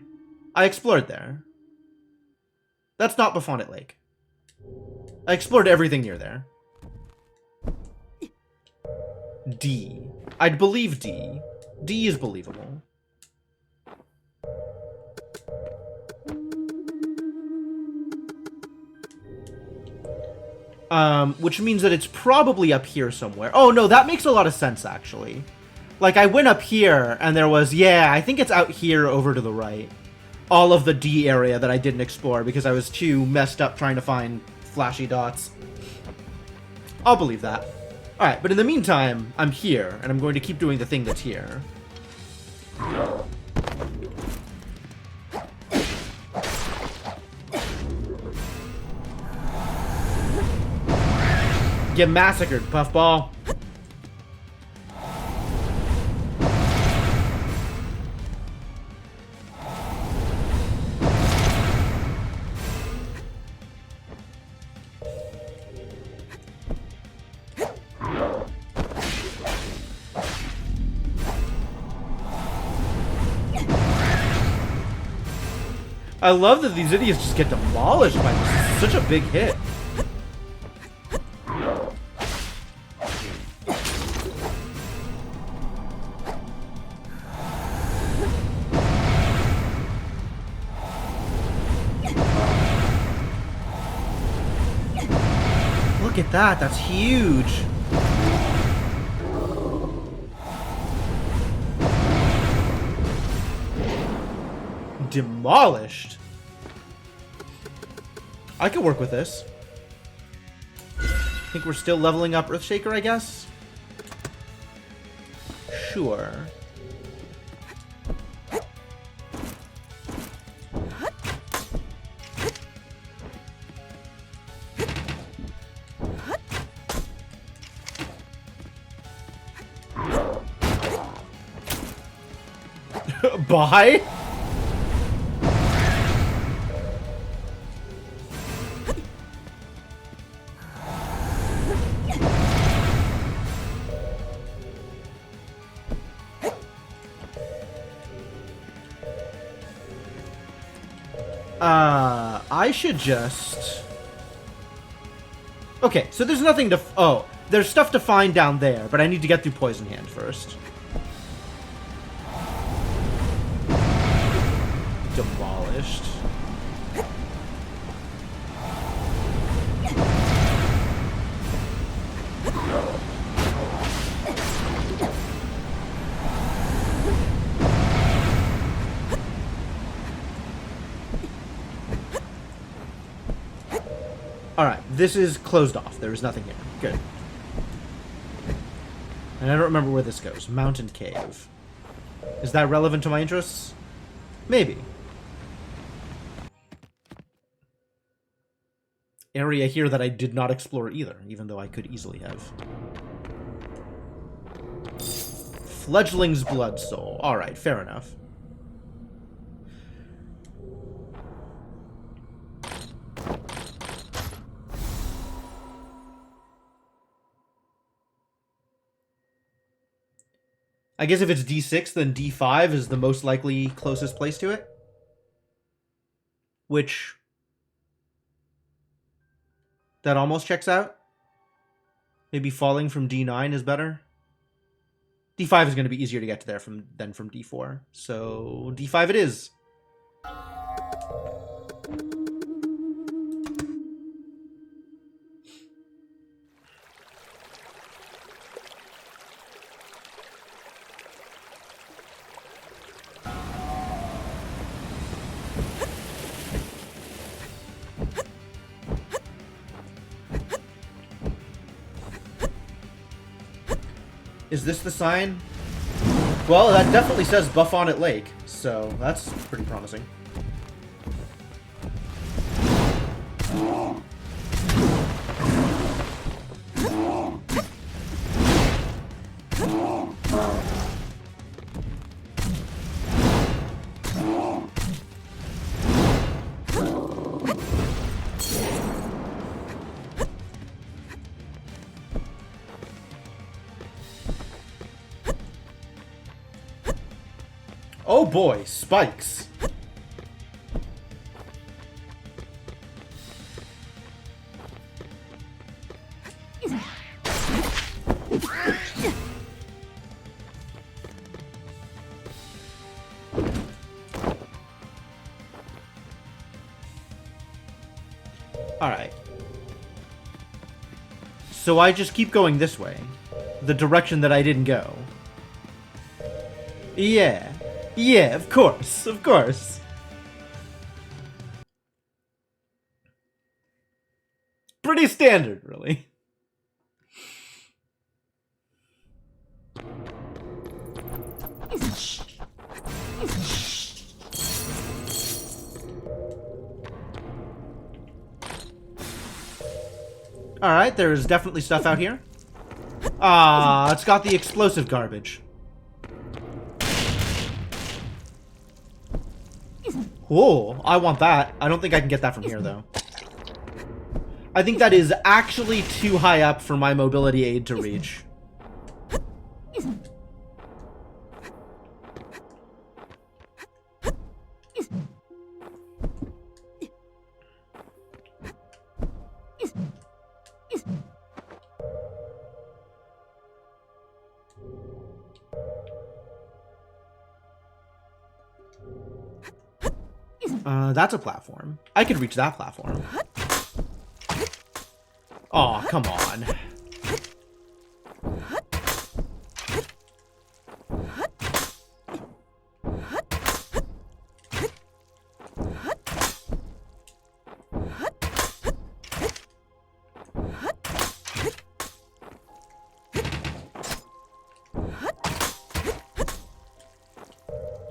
I explored there. That's not Buffonet Lake. I explored everything near there. D. I'd believe D. D is believable. Which means that it's probably up here somewhere. Oh, no, that makes a lot of sense, actually. Like, I went up here, and there was, yeah, I think it's out here over to the right. All of the D area that I didn't explore because I was too messed up trying to find flashy dots. I'll believe that. Alright, but in the meantime, I'm here, and I'm going to keep doing the thing that's here. Get massacred, Puffball. I love that these idiots just get demolished by this. It's such a big hit. Look at that. That's huge. Demolished. I could work with this. I think we're still leveling up Earthshaker, I guess? Sure. Bye? I should just... Okay, so there's nothing to... Oh, there's stuff to find down there, but I need to get through Poison Hand first. Demolished. Alright, this is closed off. There is nothing here. Good. And I don't remember where this goes. Mountain Cave. Is that relevant to my interests? Maybe. Area here that I did not explore either, even though I could easily have. Fledgling's Blood Soul. Alright, fair enough. I guess if it's D6, then D5 is the most likely closest place to it. Which... that almost checks out. Maybe falling from D9 is better. D5 is going to be easier to get to there than from D4. So D5 it is. Is this the sign? Well, that definitely says Buff on It Lake, so that's pretty promising. Oh boy, spikes. Alright. So I just keep going this way. The direction that I didn't go. Yeah. Yeah, of course. Of course. Pretty standard, really. Alright, there's definitely stuff out here. Ah, it's got the explosive garbage. Whoa, I want that. I don't think I can get that from here, though. I think that is actually too high up for my mobility aid to reach. That's a platform. I could reach that platform. Aw, come on.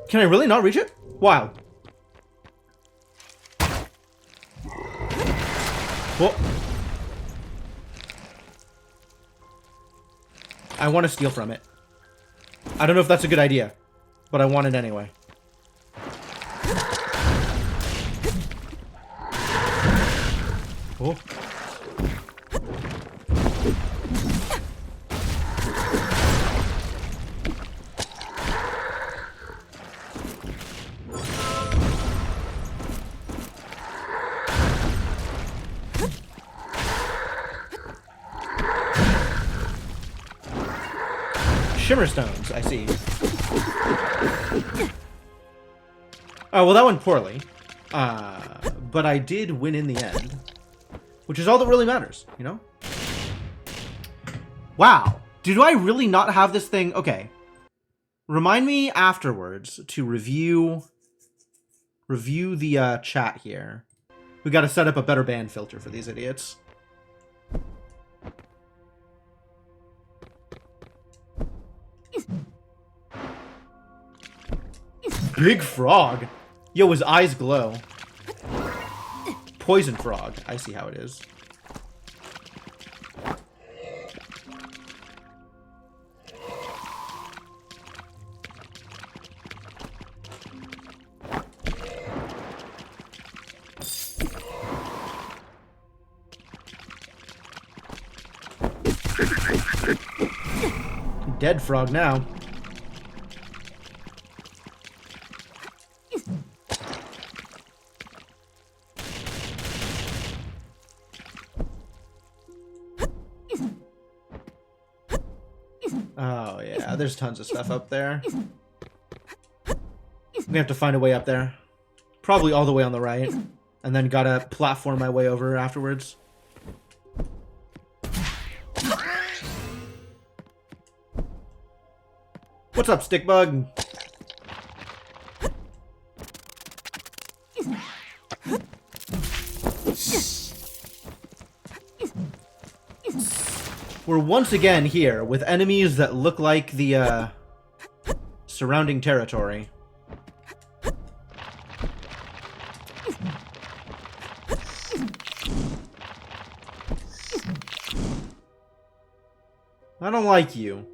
Can I really not reach it? Wow. Whoa. I want to steal from it. I don't know if that's a good idea, but I want it anyway. Oh. Shimmer stones, I see. Oh, well, that went poorly. But I did win in the end. Which is all that really matters, you know? Wow. Do I really not have this thing? Okay. Remind me afterwards to review the chat here. We gotta set up a better ban filter for these idiots. Big frog. Yo, his eyes glow. Poison frog. I see how it is. Dead frog now. Oh, yeah, there's tons of stuff up there. We have to find a way up there. Probably all the way on the right. And then gotta platform my way over afterwards. What's up, Stickbug? We're once again here with enemies that look like the surrounding territory. I don't like you.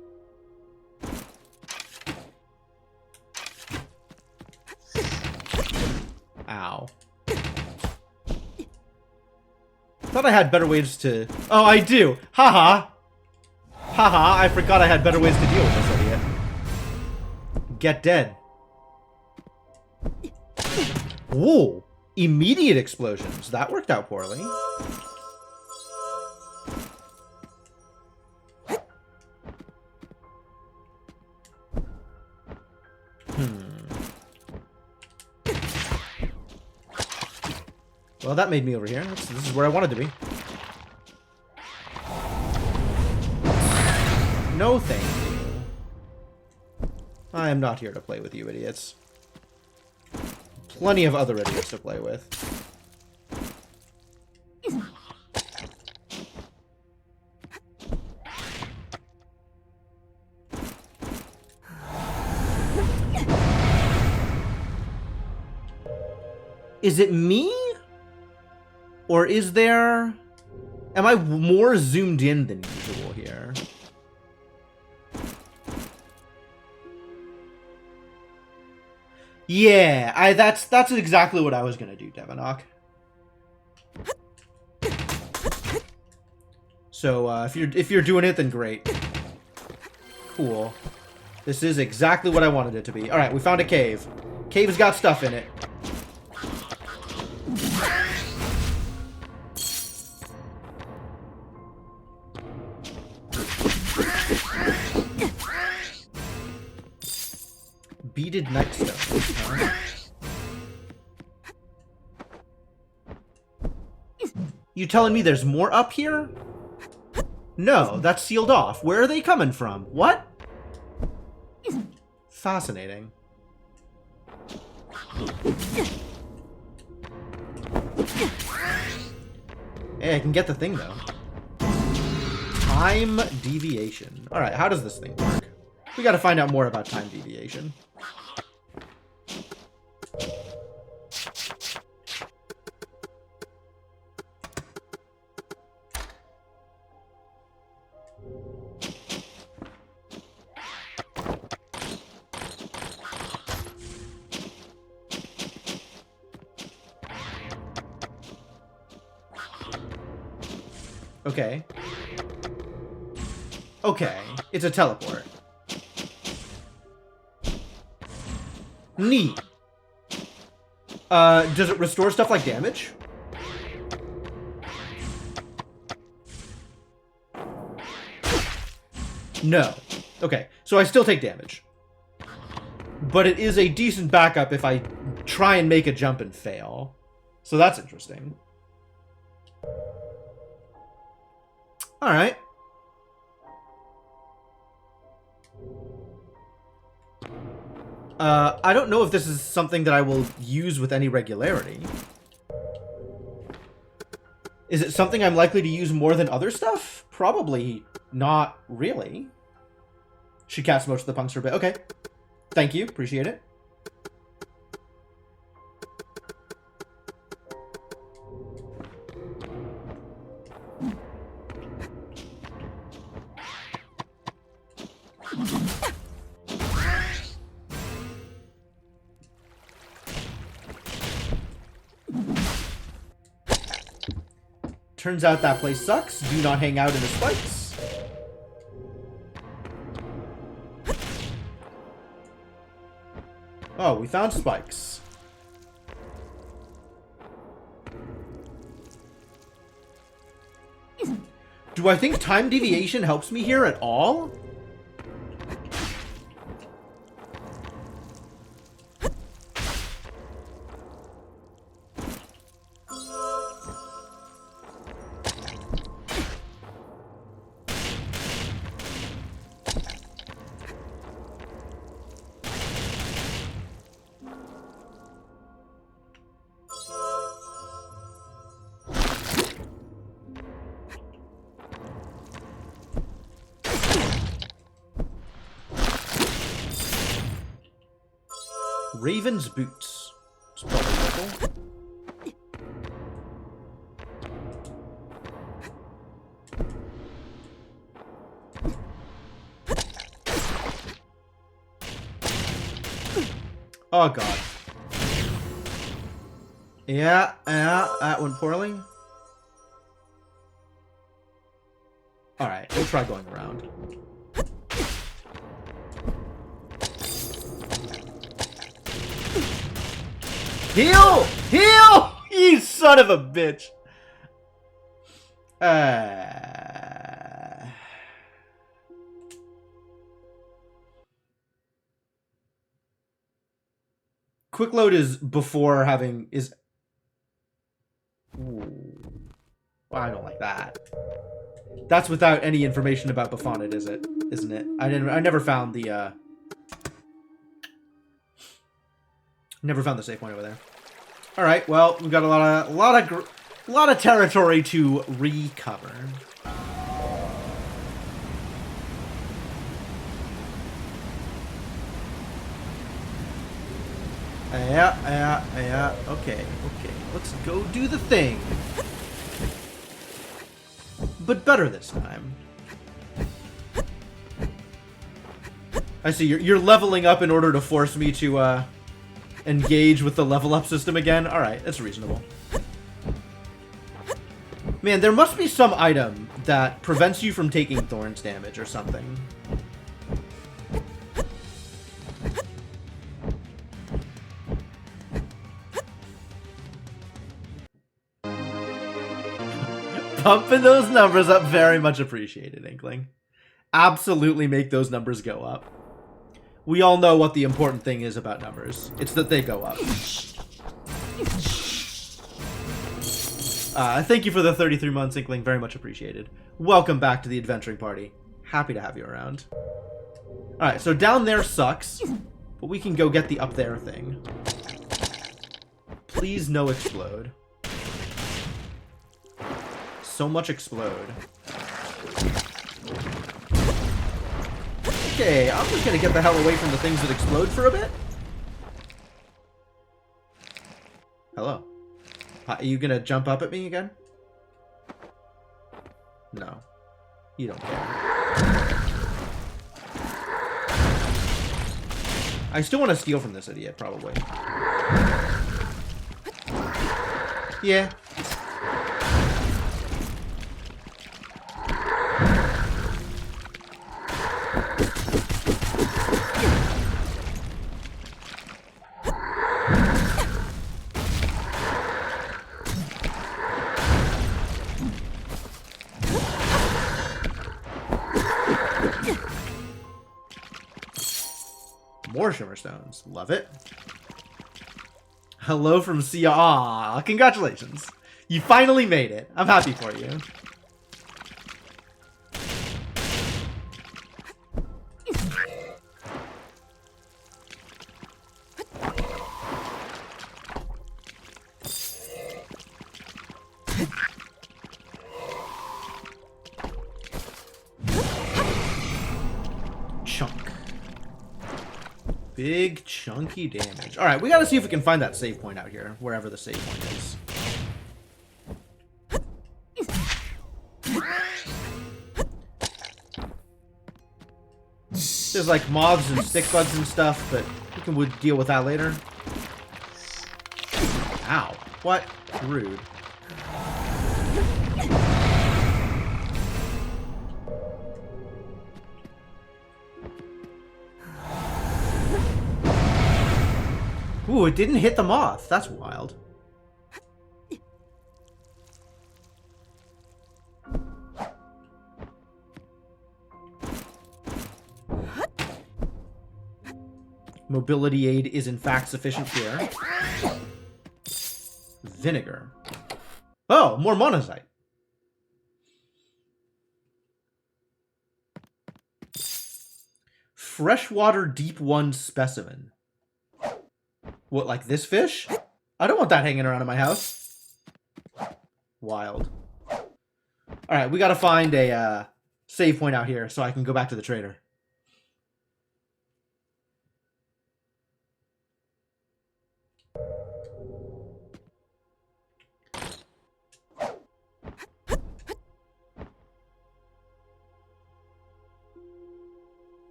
Ow. Thought I had better ways to... Oh, I do! Haha! Haha, I forgot I had better ways to deal with this idiot. Get dead. Whoa! Immediate explosions. That worked out poorly. Well, that made me over here. This is where I wanted to be. No thank you. I am not here to play with you idiots. Plenty of other idiots to play with. Is it me? Or is there Am I more zoomed in than usual here? Yeah, that's exactly what I was gonna do, Devanok. So if you're doing it, then great. Cool. This is exactly what I wanted it to be. All right, we found a cave. Cave's got stuff in it. Beaded nightstone. Huh? You telling me there's more up here? No, that's sealed off. Where are they coming from? What? Fascinating. Hey, I can get the thing, though. Time deviation. Alright, how does this thing work? We gotta find out more about time deviation. Okay. Okay. It's a teleport. Neat. Does it restore stuff like damage? No. Okay. So I still take damage. But it is a decent backup if I try and make a jump and fail. So that's interesting. Alright. I don't know if this is something that I will use with any regularity. Is it something I'm likely to use more than other stuff? Probably not really. Should cast most of the punks for a bit. Okay. Thank you. Appreciate it. Turns out that place sucks. Do not hang out in the spikes. Oh, we found spikes. Do I think time deviation helps me here at all? Raven's boots. It's probably helpful. Oh god. Yeah, that went poorly. Alright, we'll try going around. Heal! Heal! You son of a bitch! Quick load is before having is. Ooh. Well, I don't like that. That's without any information about Baphomet, is it? Isn't it? I never found the never found the safe point over there. All right. Well, we've got a lot of territory to recover. Yeah. Okay. Let's go do the thing. but better this time. I see, you're leveling up in order to force me to, engage with the level up system again? Alright, that's reasonable. Man, there must be some item that prevents you from taking thorns damage or something. Pumping those numbers up, very much appreciated, Inkling. Absolutely make those numbers go up. We all know what the important thing is about numbers. It's that they go up. Thank you for the 33 months, Inkling. Very much appreciated. Welcome back to the adventuring party. Happy to have you around. Alright, so down there sucks, but we can go get the up there thing. Please no explode. So much explode. Okay, I'm just gonna get the hell away from the things that explode for a bit. Hello. Are you gonna jump up at me again? No. You don't care. I still want to steal from this idiot, probably. Yeah. More shimmer stones. Love it. Hello from Sia. Aw, congratulations. You finally made it. I'm happy for you. Big, chunky damage. Alright, we gotta see if we can find that save point out here, wherever the save point is. There's like mobs and stick bugs and stuff, but we can deal with that later. Ow. What? Rude. Ooh, it didn't hit the moth. That's wild. Mobility aid is in fact sufficient here. Vinegar. Oh, more monazite. Freshwater deep one specimen. What, like this fish? I don't want that hanging around in my house. Wild. Alright, we gotta find a save point out here so I can go back to the trader.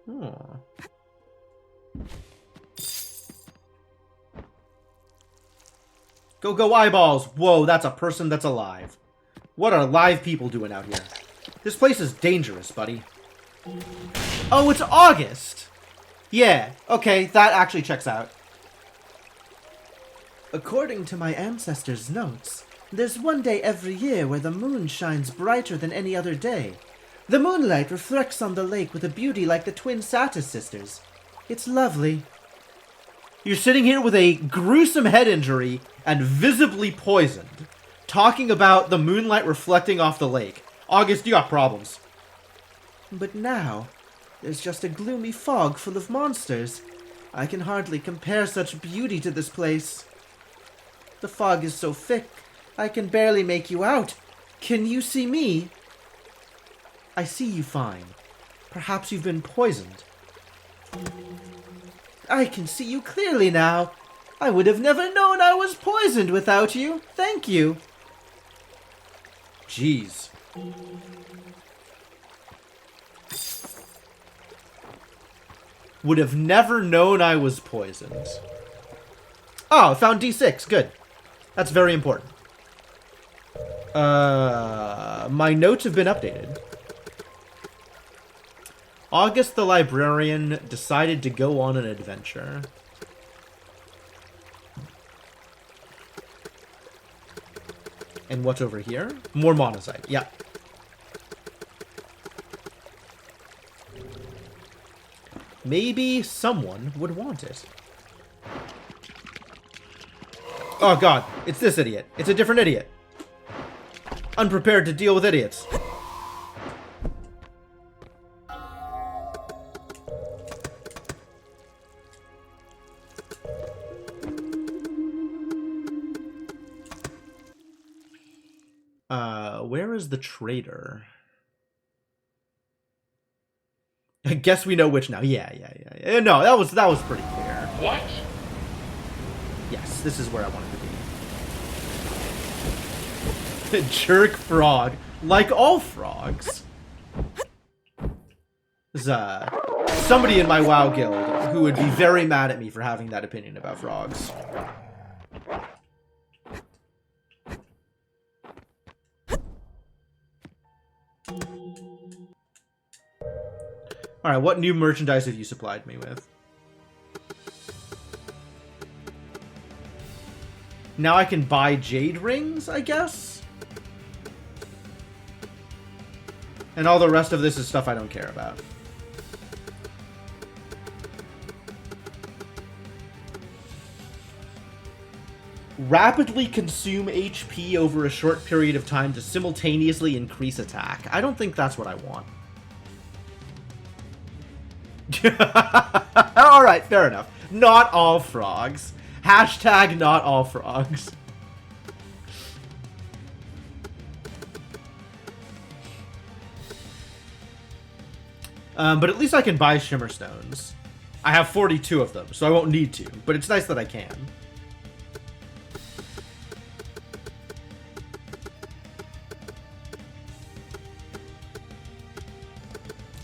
Oh. Go eyeballs! Whoa, that's a person that's alive. What are live people doing out here? This place is dangerous, buddy. Oh, it's August! Yeah, okay, that actually checks out. According to my ancestors' notes, there's one day every year where the moon shines brighter than any other day. The moonlight reflects on the lake with a beauty like the twin Satis sisters. It's lovely. You're sitting here with a gruesome head injury and visibly poisoned, talking about the moonlight reflecting off the lake. August, you got problems. But now, there's just a gloomy fog full of monsters. I can hardly compare such beauty to this place. The fog is so thick, I can barely make you out. Can you see me? I see you fine. Perhaps you've been poisoned. I can see you clearly now. I would have never known I was poisoned without you. Thank you. Jeez. Would have never known I was poisoned. Oh, I found D6. Good. That's very important. My notes have been updated. August the librarian decided to go on an adventure. And what's over here? More monazite. Yeah. Maybe someone would want it. Oh god, it's this idiot. It's a different idiot. Unprepared to deal with idiots. Where is the trader? I guess we know which now. Yeah. No, that was pretty clear. What? Yes, this is where I wanted to be. Jerk frog. Like all frogs. There's somebody in my WoW guild who would be very mad at me for having that opinion about frogs. Alright, what new merchandise have you supplied me with? Now I can buy jade rings, I guess? And all the rest of this is stuff I don't care about. Rapidly consume HP over a short period of time to simultaneously increase attack. I don't think that's what I want. Alright, fair enough. Not all frogs. Hashtag not all frogs. But at least I can buy shimmer stones. I have 42 of them, so I won't need to. But it's nice that I can.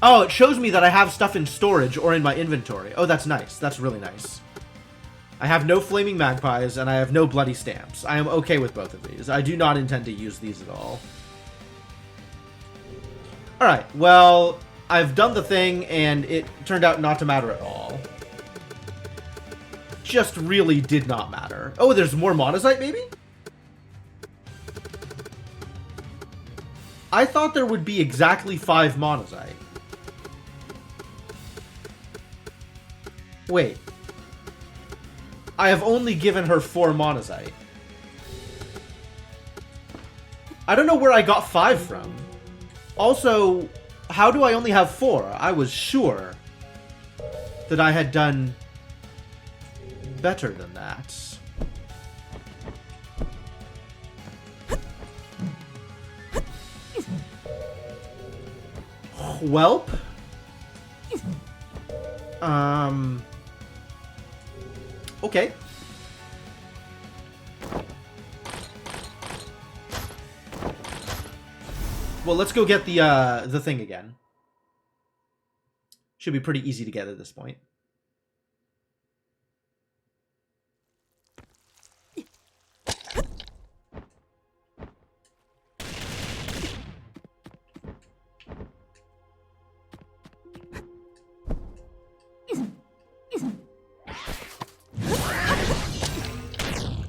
Oh, it shows me that I have stuff in storage or in my inventory. Oh, that's nice. That's really nice. I have no flaming magpies, and I have no bloody stamps. I am okay with both of these. I do not intend to use these at all. Alright, well, I've done the thing, and it turned out not to matter at all. Just really did not matter. Oh, there's more monazite, maybe? I thought there would be exactly 5 monazite. Wait. I have only given her 4 monazite. I don't know where I got 5 from. Also, how do I only have 4? I was sure that I had done better than that. Welp? Okay. Well, let's go get the thing again. Should be pretty easy to get at this point.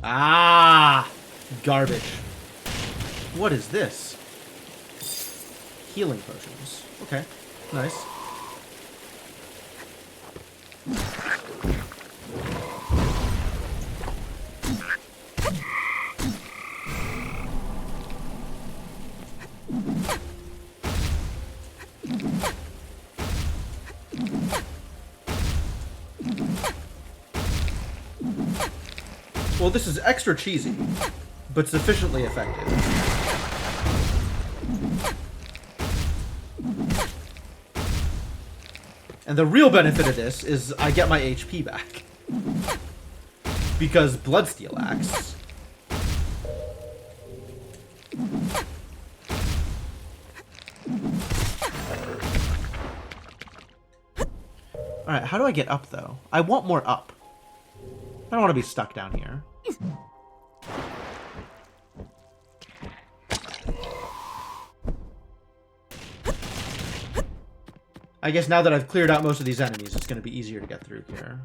Ah, garbage. What is this? Healing potions. Okay, nice. Well, this is extra cheesy, but sufficiently effective. And the real benefit of this is I get my HP back. Because Bloodsteel Axe Alright, how do I get up, though? I want more up. I don't want to be stuck down here. I guess now that I've cleared out most of these enemies, it's going to be easier to get through here.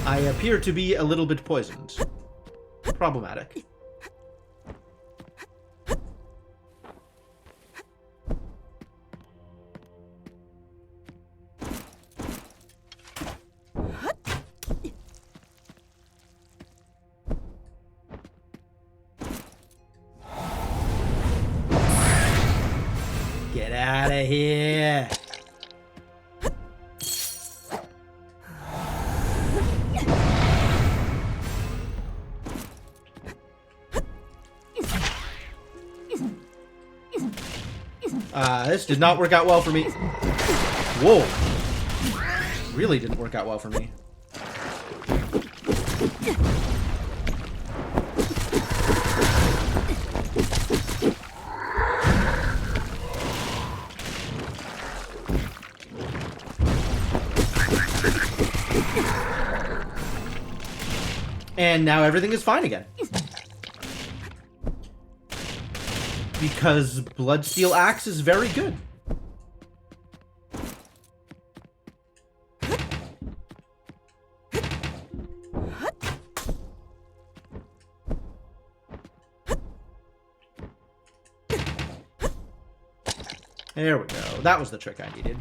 I appear to be a little bit poisoned. Problematic. Get out of here. This did not work out well for me. Whoa. Really didn't work out well for me. And now everything is fine again. Because Bloodsteel Axe is very good. There we go. That was the trick I needed.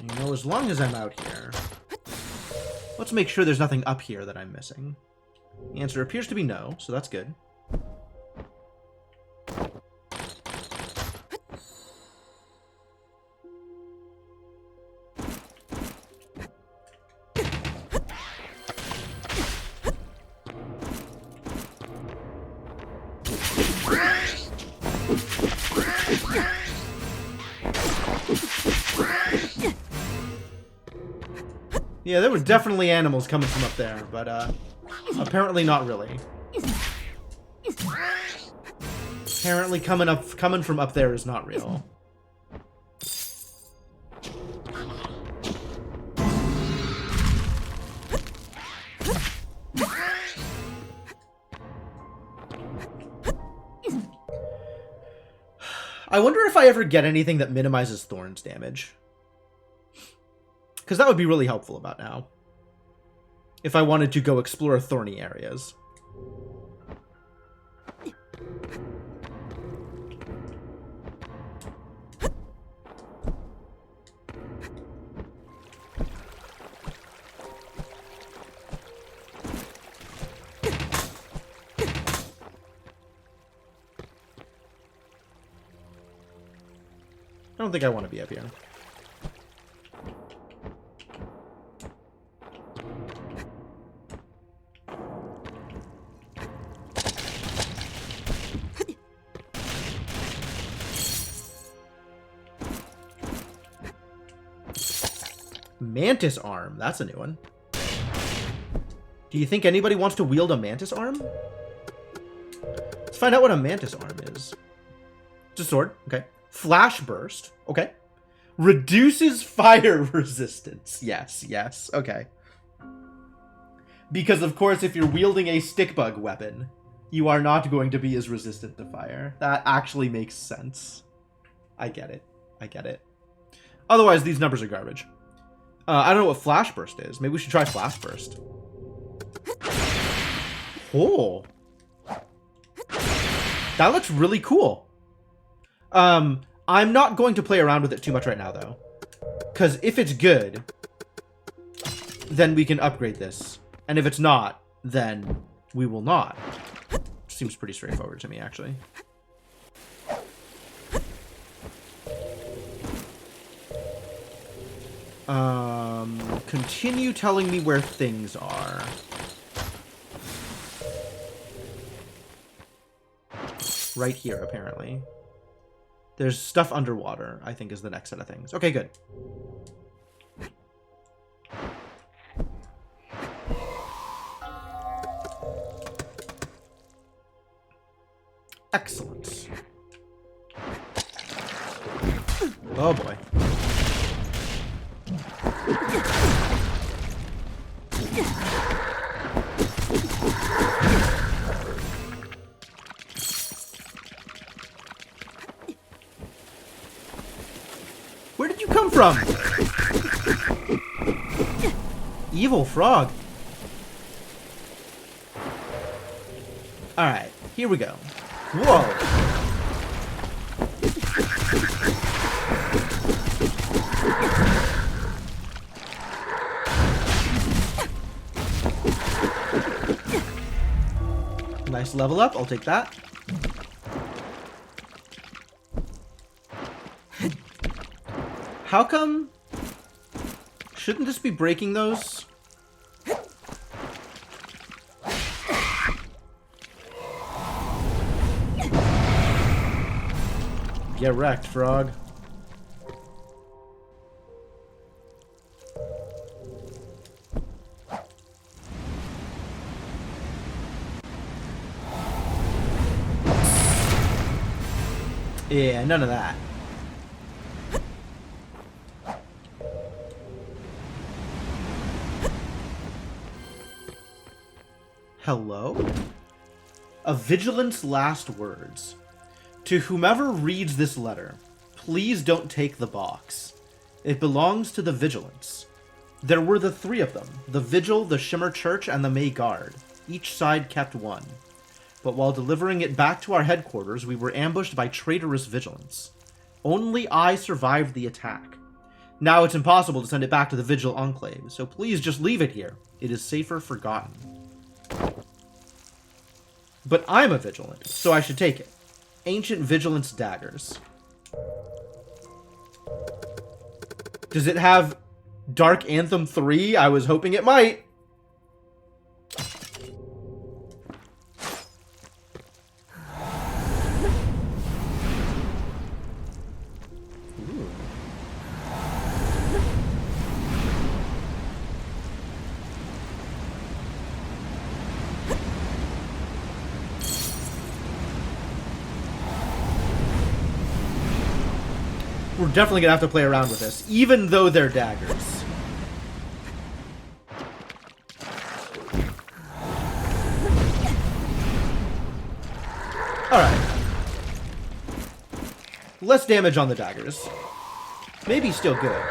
You know, as long as I'm out here, let's make sure there's nothing up here that I'm missing. The answer appears to be no, so that's good. Yeah, there were definitely animals coming from up there, but apparently not really. Apparently coming from up there is not real. I wonder if I ever get anything that minimizes Thorn's damage. Because that would be really helpful about now. If I wanted to go explore thorny areas. I don't think I want to be up here. Mantis arm. That's a new one. Do you think anybody wants to wield a mantis arm? Let's find out what a mantis arm is. It's a sword. Okay. Flash burst. Okay. Reduces fire resistance. Yes, yes. Okay. Because, of course, if you're wielding a stick bug weapon, you are not going to be as resistant to fire. That actually makes sense. I get it. I get it. Otherwise, these numbers are garbage. I don't know what Flash Burst is. Maybe we should try Flash Burst. Oh. That looks really cool. I'm not going to play around with it too much right now, though. Because if it's good, then we can upgrade this. And if it's not, then we will not. Seems pretty straightforward to me, actually. Continue telling me where things are. right here, apparently. There's stuff underwater, I think, is the next set of things. Okay, good. Excellent. Oh, boy. Where did you come from? Evil frog. Alright, here we go. Whoa. Nice level up, I'll take that. How come? Shouldn't this be breaking those? Get wrecked, frog. Yeah, none of that. Hello? A Vigilant's last words. To whomever reads this letter, please don't take the box. It belongs to the Vigilants. There were the three of them, the Vigil, the Shimmer Church, and the May Guard. Each side kept one. But while delivering it back to our headquarters, we were ambushed by traitorous Vigilants. Only I survived the attack. Now it's impossible to send it back to the Vigil Enclave, so please just leave it here. It is safer forgotten. But I'm a Vigilant, so I should take it. Ancient Vigilance daggers. Does it have Dark Anthem 3? I was hoping it might. We're definitely gonna have to play around with this, even though they're daggers. Alright. Less damage on the daggers. Maybe still good.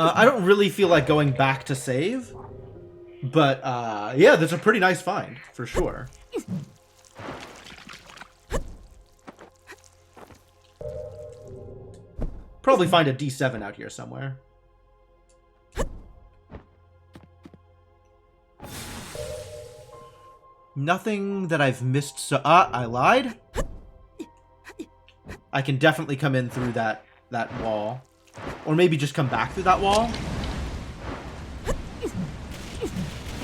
I don't really feel like going back to save, but yeah, that's a pretty nice find, for sure. Probably find a D7 out here somewhere. Nothing that I've missed, so... I lied? I can definitely come in through that wall. Or maybe just come back through that wall.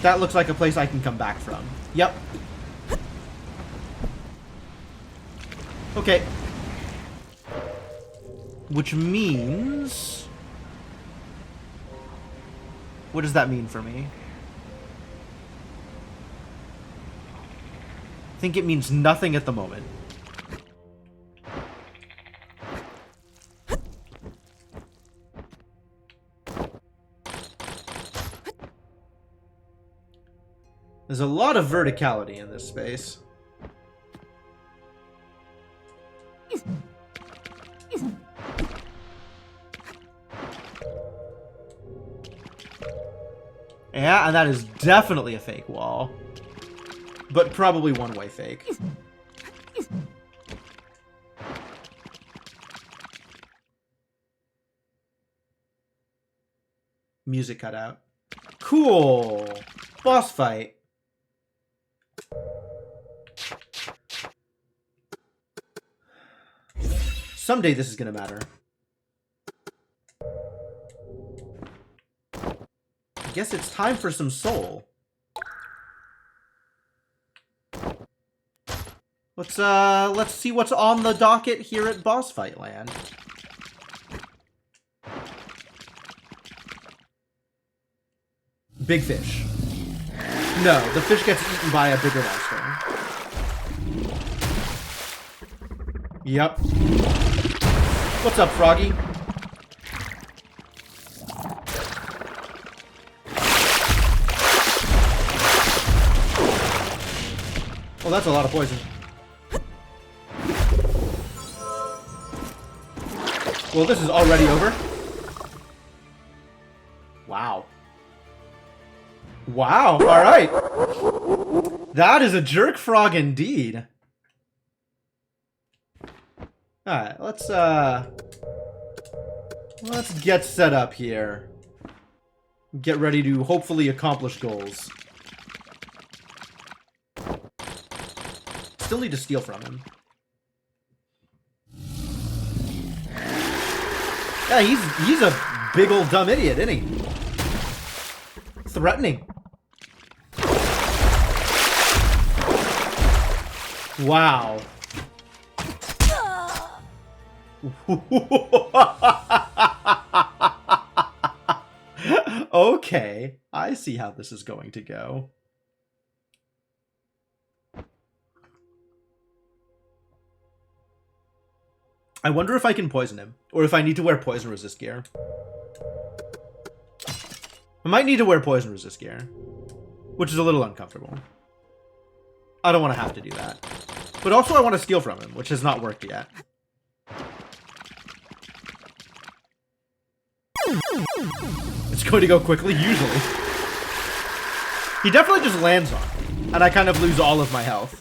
That looks like a place I can come back from. Yep. Okay. Which means... What does that mean for me? I think it means nothing at the moment. There's a lot of verticality in this space. Yeah, and that is definitely a fake wall. But probably one-way fake. Music cut out. Cool. Boss fight. Someday this is gonna matter. I guess it's time for some soul. Let's see what's on the docket here at Boss Fight Land. Big fish. No, the fish gets eaten by a bigger monster. Yep. What's up, Froggy? Well, that's a lot of poison. Well, this is already over. Wow. Wow, alright. That is a jerk frog indeed. Alright, let's get set up here. Get ready to hopefully accomplish goals. Still need to steal from him. Yeah, he's a big old dumb idiot, isn't he? Threatening. Wow. Okay, I see how this is going to go. I wonder if I can poison him, or if I need to wear poison resist gear. I might need to wear poison resist gear, which is a little uncomfortable. I don't want to have to do that. But also I want to steal from him, which has not worked yet. It's going to go quickly, usually. He definitely just lands on me, and I kind of lose all of my health.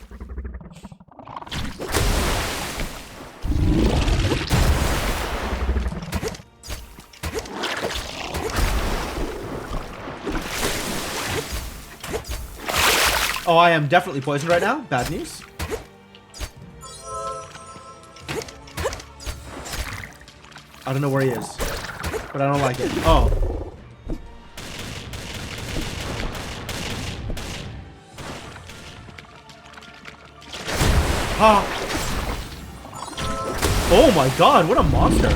Oh, I am definitely poisoned right now. Bad news. I don't know where he is, but I don't like it. Oh. Ah. Oh my god, what a monster.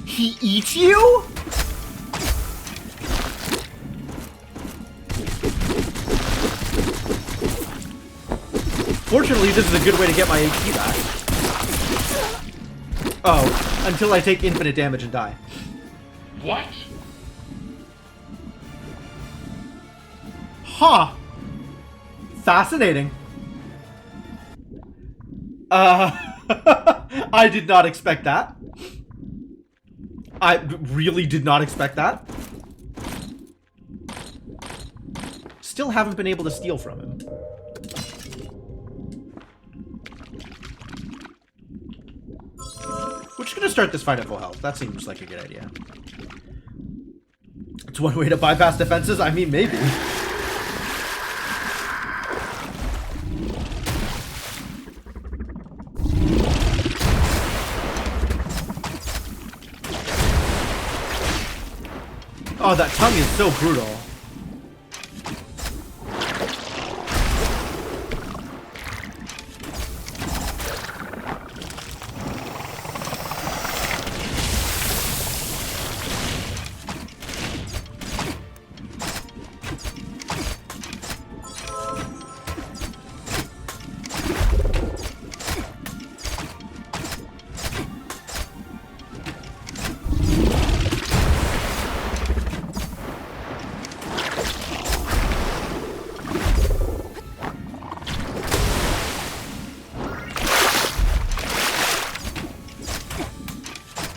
He eats you? Fortunately, this is a good way to get my HP back. Oh, until I take infinite damage and die. What? Huh. Fascinating. I did not expect that. I really did not expect that. Still haven't been able to steal from him. We're just gonna start this fight at full health. That seems like a good idea. It's one way to bypass defenses. I mean, maybe. Oh, that tongue is so brutal.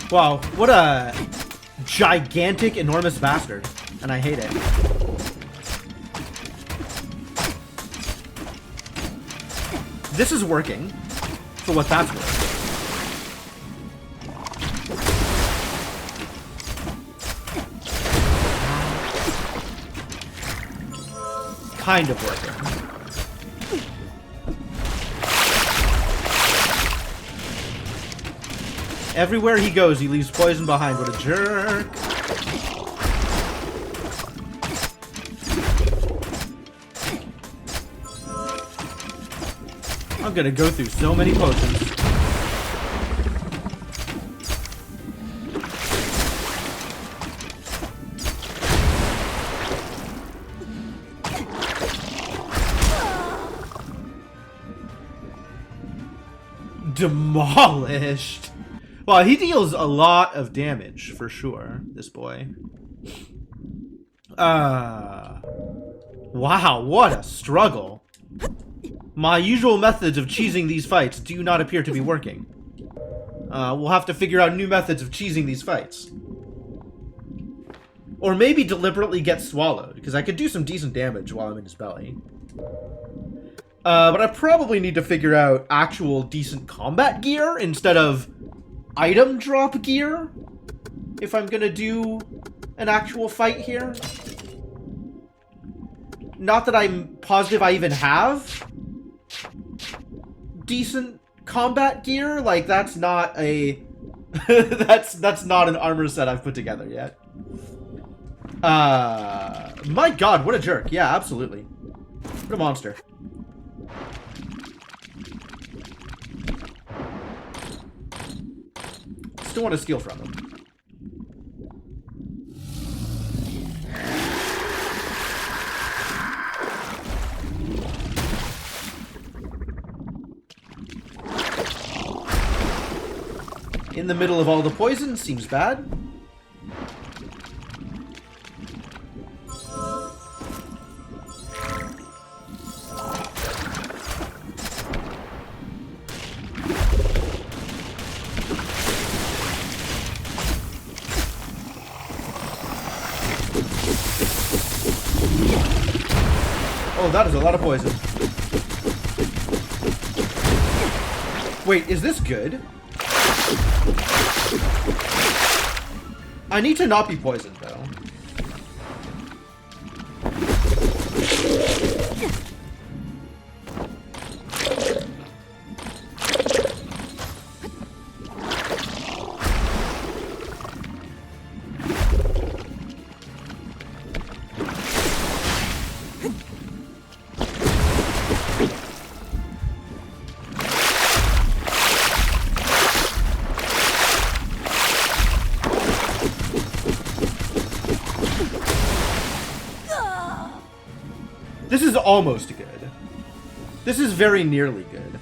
Wow, what a gigantic, enormous bastard. And I hate it. This is working, for what that's worth. kind of working. Everywhere he goes, he leaves poison behind. What a jerk. I'm gonna go through so many potions. Demolished. Well, he deals a lot of damage, for sure, this boy. Wow, what a struggle. My usual methods of cheesing these fights do not appear to be working. We'll have to figure out new methods of cheesing these fights. Or maybe deliberately get swallowed, because I could do some decent damage while I'm in his belly. But I probably need to figure out actual decent combat gear instead of item drop gear if I'm gonna do an actual fight here. Not that I'm positive I even have decent combat gear. Like, that's not a that's not an armor set I've put together yet. My god, what a jerk. Yeah, absolutely. What a monster. Still want to steal from him. In the middle of all the poison seems bad. Oh, that is a lot of poison. Wait, is this good? I need to not be poisoned, though. This is almost good. This is very nearly good.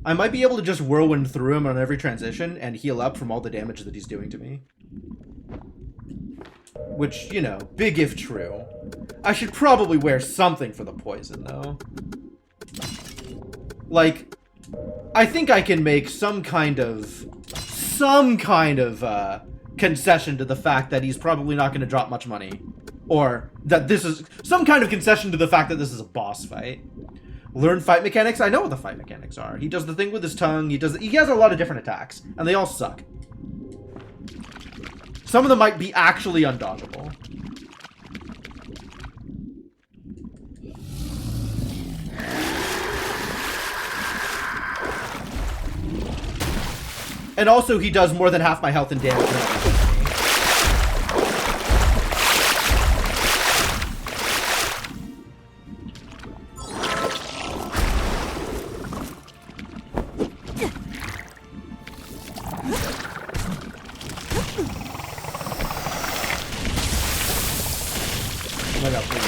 I might be able to just whirlwind through him on every transition and heal up from all the damage that he's doing to me. Which, you know, big if true. I should probably wear something for the poison, though. Like, I think I can make some kind of concession to the fact that he's probably not going to drop much money. Or that this is some kind of concession to the fact that this is a boss fight. Learn fight mechanics? I know what the fight mechanics are. He does the thing with his tongue. He has a lot of different attacks, and they all suck. Some of them might be actually undodgeable. And also, he does more than half my health and damage. Oh my god, please.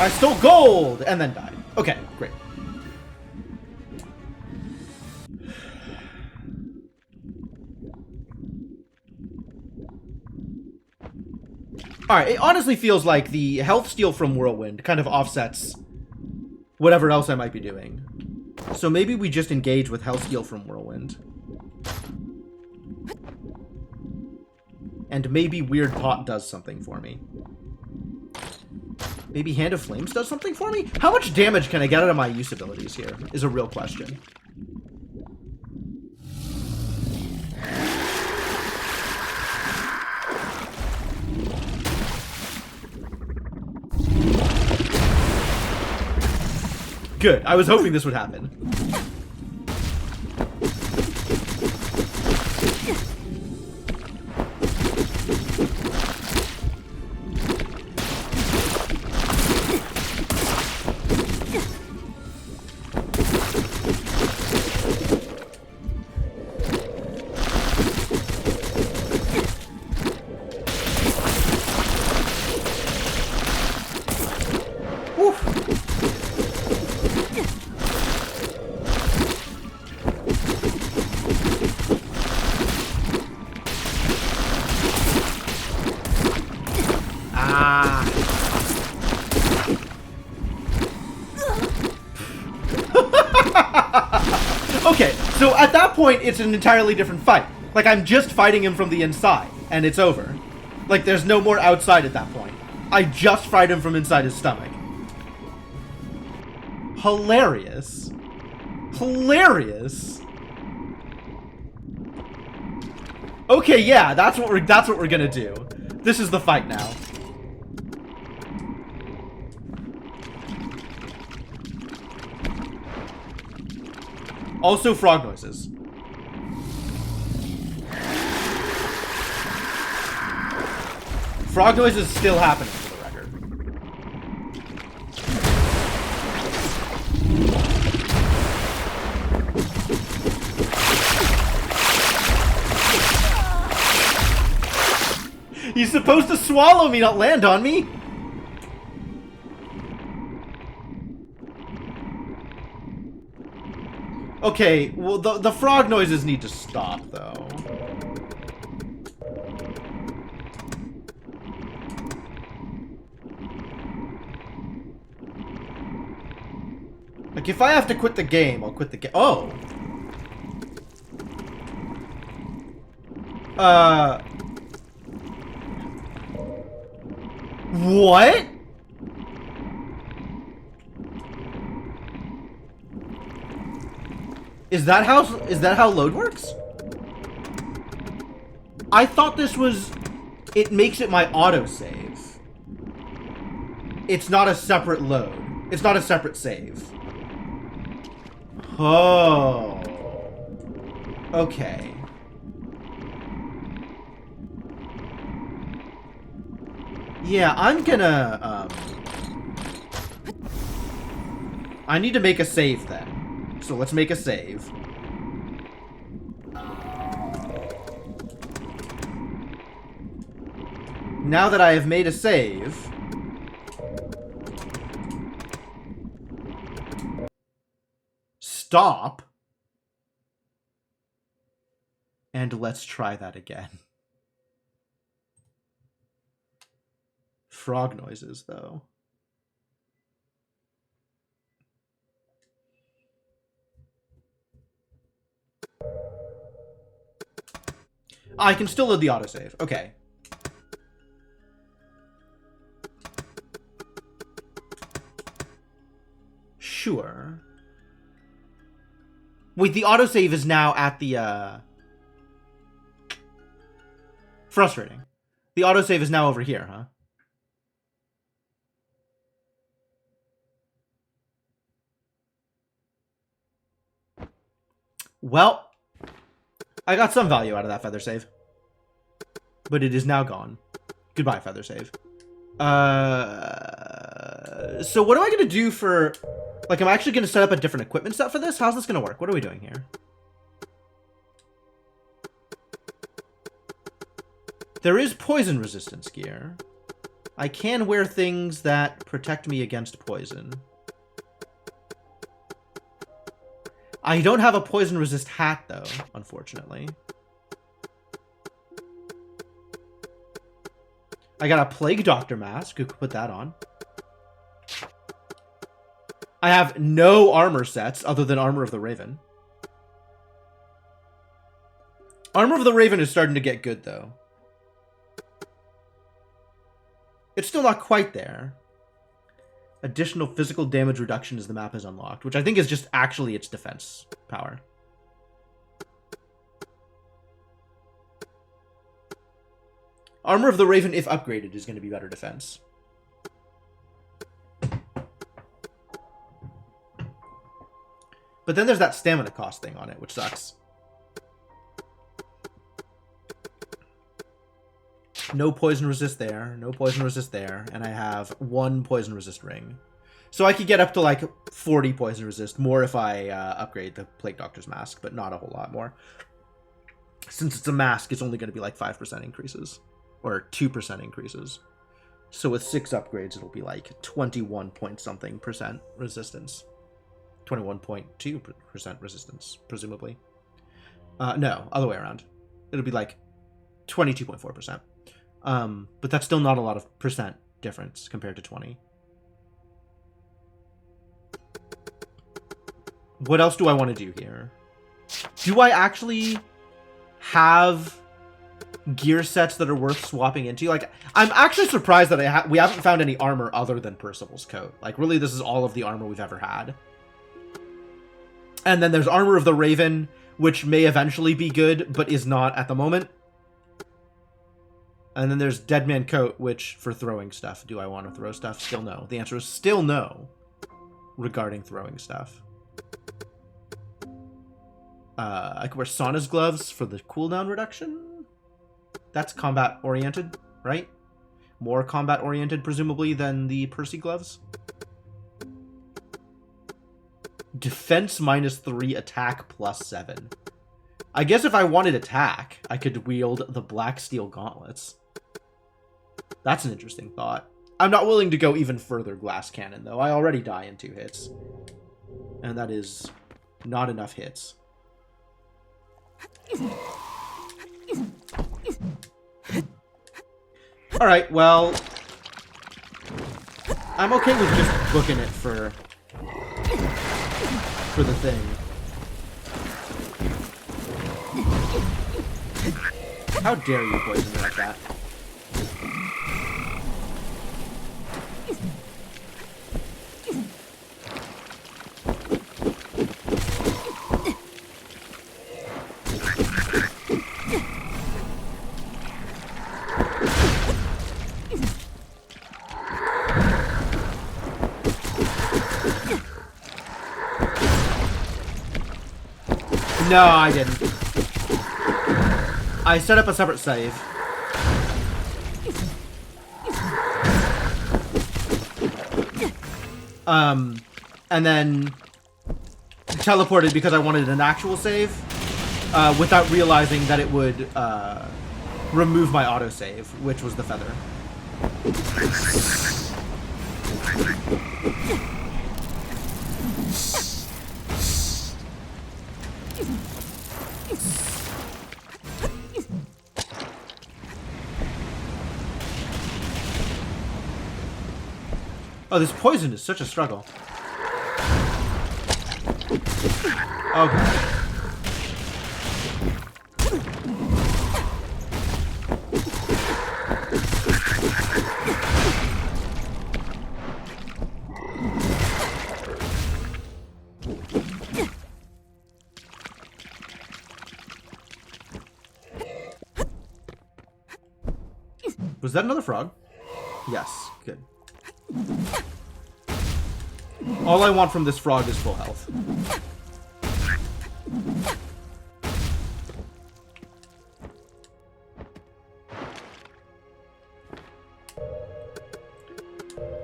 I stole gold and then died. Okay, great. Alright, it honestly feels like the health steal from Whirlwind kind of offsets whatever else I might be doing. So maybe we just engage with health steal from Whirlwind. And maybe Weird Pot does something for me. Maybe Hand of Flames does something for me? How much damage can I get out of my use abilities here is a real question. Good. I was hoping this would happen. Okay, so at that point, it's an entirely different fight. Like, I'm just fighting him from the inside, and it's over. Like, there's no more outside at that point. I just fight him from inside his stomach. Hilarious. Hilarious. Okay, yeah, that's what we're gonna do. This is the fight now. Also frog noises. Frog noises still happening, for the record. He's supposed to swallow me, not land on me. Okay, well, the frog noises need to stop, though. Like, if I have to quit the game, I'll quit the game. Oh! What? Is that how load works? I thought this was... It makes it my autosave. It's not a separate load. It's not a separate save. Oh. Okay. Yeah, I'm gonna, I need to make a save then. So let's make a save. Now that I have made a save... Stop. And let's try that again. Frog noises, though. I can still load the autosave. Okay. Sure. Wait, the autosave is now at the, Frustrating. The autosave is now over here, huh? Well... I got some value out of that feather save. But it is now gone. Goodbye, feather save. So what am I going to do for... Like, am I actually going to set up a different equipment set for this? How's this going to work? What are we doing here? There is poison resistance gear. I can wear things that protect me against poison. I don't have a poison resist hat, though, unfortunately. I got a Plague Doctor mask. You could put that on. I have no armor sets other than Armor of the Raven. Armor of the Raven is starting to get good, though. It's still not quite there. Additional physical damage reduction as the map is unlocked, which I think is just actually its defense power. Armor of the Raven, if upgraded, is going to be better defense. But then there's that stamina cost thing on it, which sucks. No poison resist there, no poison resist there, and I have 1 poison resist ring. So I could get up to like 40 poison resist, more if I upgrade the Plague Doctor's mask, but not a whole lot more. Since it's a mask, it's only going to be like 5% increases, or 2% increases. So with 6 upgrades, it'll be like 21 point something percent resistance. 21.2% resistance, presumably. No, other way around. It'll be like 22.4%. But that's still not a lot of percent difference compared to 20. What else do I want to do here? Do I actually have gear sets that are worth swapping into? Like, I'm actually surprised that we haven't found any armor other than Percival's coat. Like, really, this is all of the armor we've ever had. And then there's Armor of the Raven, which may eventually be good, but is not at the moment. And then there's Deadman Coat, which, for throwing stuff. Do I want to throw stuff? Still no. The answer is still no regarding throwing stuff. I could wear Sauna's gloves for the cooldown reduction. That's combat-oriented, right? More combat-oriented, presumably, than the Percy gloves. Defense -3, attack +7. I guess if I wanted attack, I could wield the Black Steel Gauntlets. That's an interesting thought. I'm not willing to go even further Glass Cannon, though. I already die in 2 hits. And that is not enough hits. Alright, well... I'm okay with just booking it for the thing. How dare you poison me like that? No, I didn't. I set up a separate save. And then teleported because I wanted an actual save, without realizing that it would remove my autosave, which was the feather. Oh, this poison is such a struggle. Okay. Was that another frog? Yes, good. All I want from this frog is full health.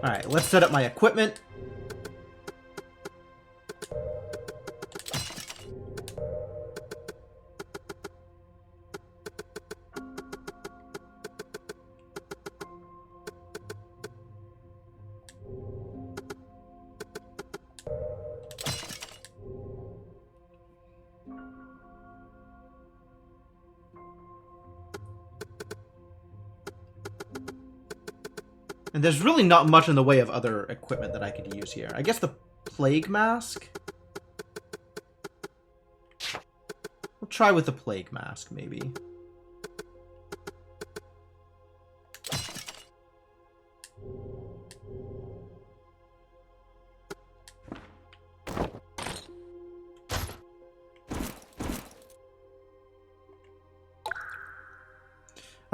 Alright, let's set up my equipment. And there's really not much in the way of other equipment that I could use here. I guess the Plague Mask? We'll try with the Plague Mask, maybe.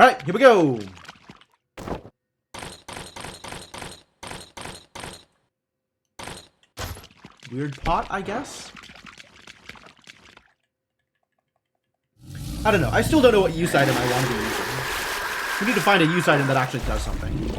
Alright, here we go. Weird pot, I guess? I don't know. I still don't know what use item I want to be using. We need to find a use item that actually does something.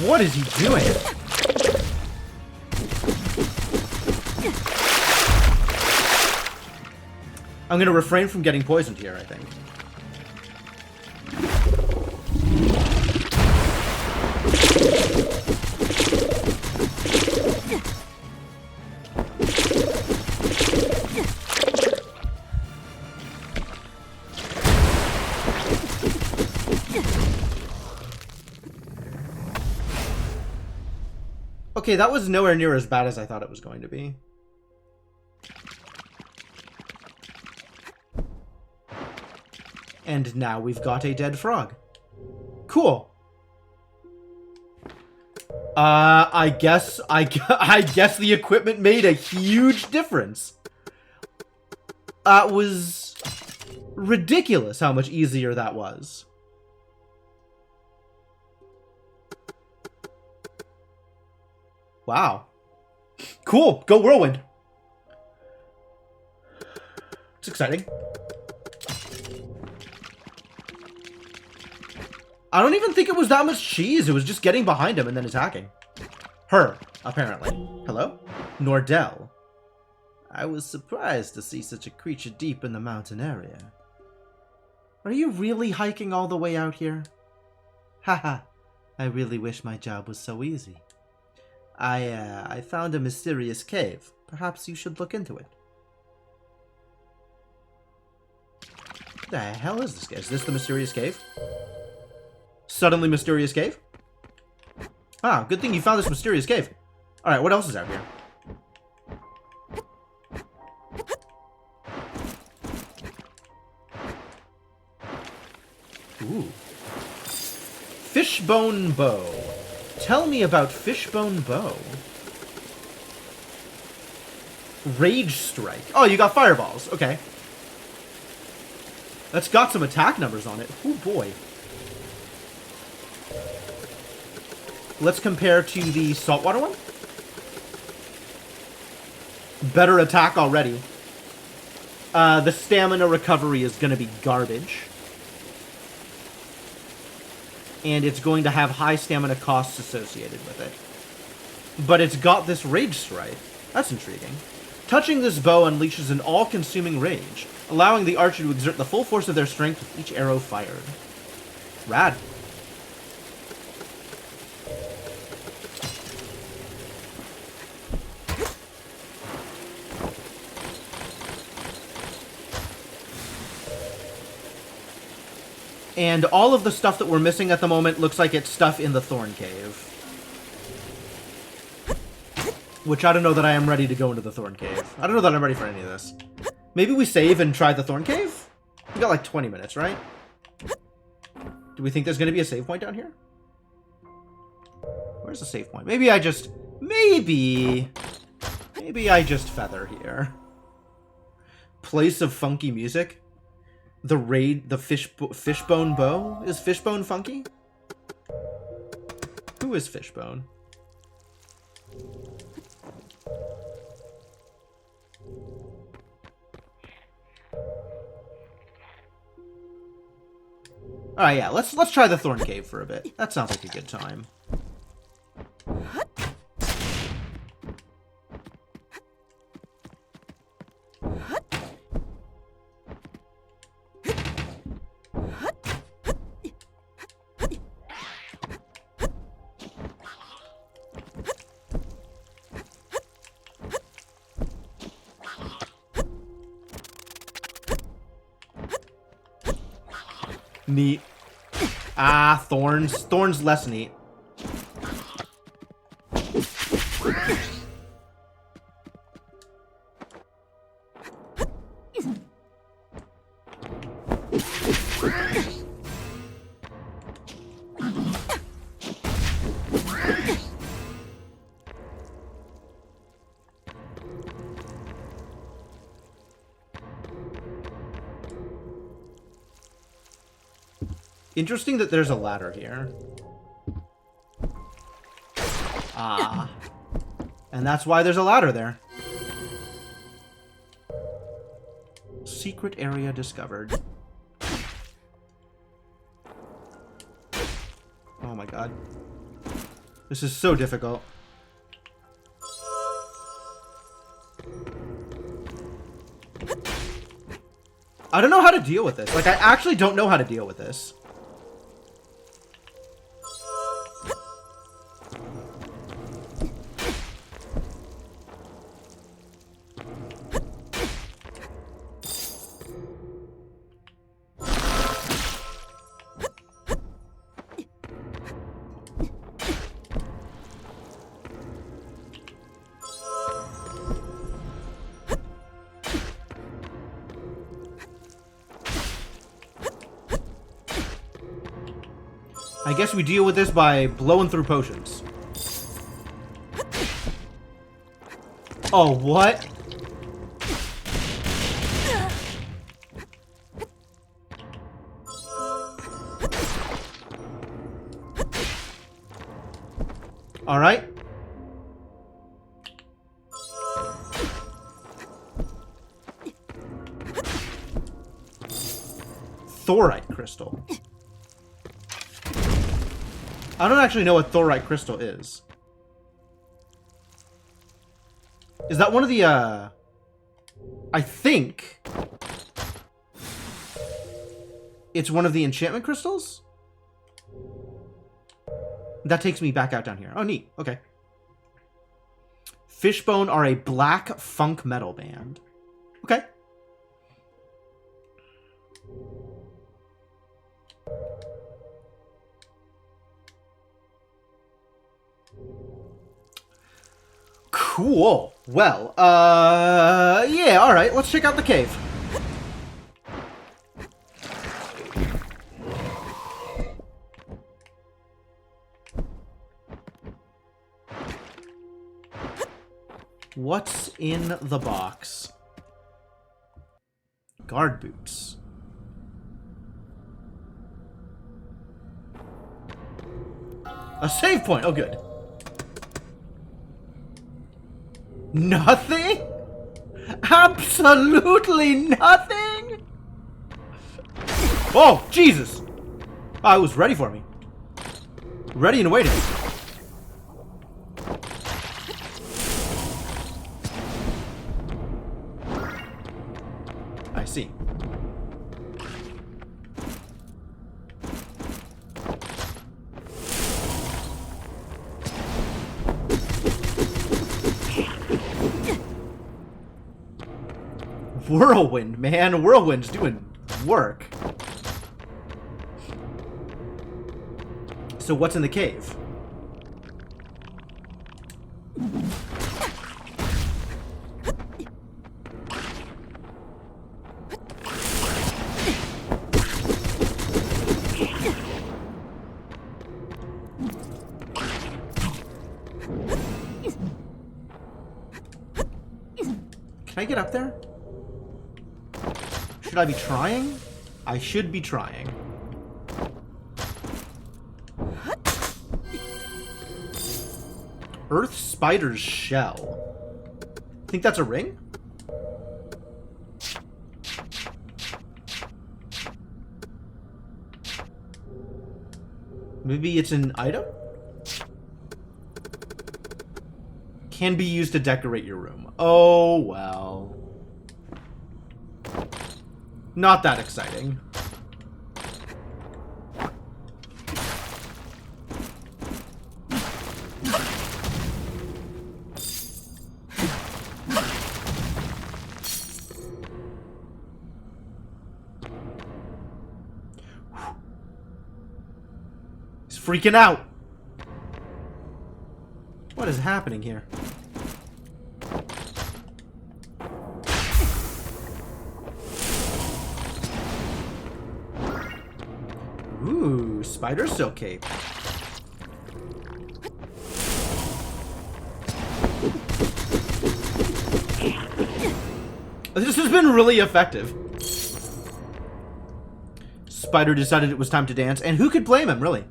What is he doing? I'm gonna refrain from getting poisoned here, I think. Okay, that was nowhere near as bad as I thought it was going to be. And now we've got a dead frog. Cool. I guess the equipment made a huge difference. It was ridiculous how much easier that was. Wow. Cool. Go Whirlwind. It's exciting. I don't even think it was that much cheese. It was just getting behind him and then attacking. Her, apparently. Hello? Nordell. I was surprised to see such a creature deep in the mountain area. Are you really hiking all the way out here? Haha. I really wish my job was so easy. I found a mysterious cave. Perhaps you should look into it. What the hell is this? Is this the mysterious cave? Suddenly mysterious cave? Ah, good thing you found this mysterious cave. Alright, what else is out here? Ooh. Fishbone bow. Tell me about Fishbone bow. Rage strike. Oh, you got fireballs. Okay. That's got some attack numbers on it. Oh boy. Let's compare to the saltwater one. Better attack already. The stamina recovery is going to be garbage. And it's going to have high stamina costs associated with it. But it's got this rage strike. That's intriguing. Touching this bow unleashes an all-consuming rage, allowing the archer to exert the full force of their strength with each arrow fired. Rad. And all of the stuff that we're missing at the moment looks like it's stuff in the Thorn Cave. Which I don't know that I am ready to go into the Thorn Cave. I don't know that I'm ready for any of this. Maybe we save and try the Thorn Cave? We got like 20 minutes, right? Do we think there's going to be a save point down here? Where's the save point? Maybe I just... Maybe I just feather here. Place of funky music. The Fishbone bow? Is Fishbone funky? Who is Fishbone? Alright, yeah, let's try the Thorn Cave for a bit. That sounds like a good time. Neat. Ah, thorns. Thorns less neat. Interesting that there's a ladder here. Ah. And that's why there's a ladder there. Secret area discovered. Oh my god. This is so difficult. I don't know how to deal with this. Like, I actually don't know how to deal with this. I guess we deal with this by blowing through potions. Oh, what? All right. Thorite crystal. I don't actually know what thorite crystal is. Is that one of the, I think it's one of the enchantment crystals? That takes me back out down here. Oh, neat. Okay. Fishbone are a black funk metal band. Okay. Cool. Well, yeah, alright, let's check out the cave. What's in the box? Guard boots. A save point. Oh, good. Nothing? Absolutely nothing? Oh, Jesus. Oh, it was ready for me. Ready and waiting. I see. Whirlwind, man. Whirlwind's doing work. So what's in the cave? Can I get up there? Should I be trying? I should be trying. Earth spider's shell. Think that's a ring? Maybe it's an item? Can be used to decorate your room. Oh, well. Not that exciting. freaking out. What is happening here? Ooh, spider silk cape. This has been really effective. Spider decided it was time to dance, and who could blame him, really?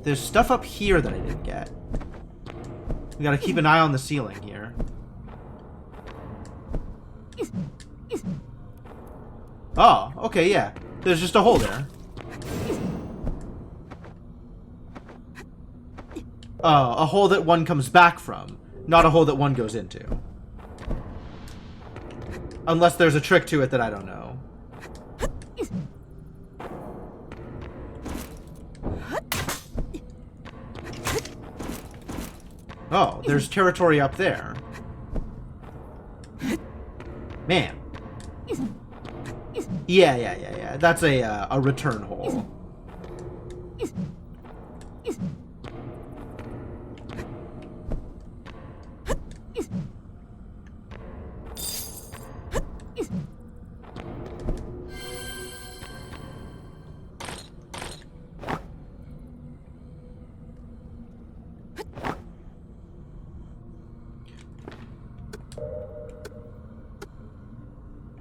There's stuff up here that I didn't get. We gotta keep an eye on the ceiling here. Oh, okay, yeah. There's just a hole there. Oh, a hole that one comes back from, not a hole that one goes into. Unless there's a trick to it that I don't know. Oh, there's territory up there. Man. Yeah. That's a return hole.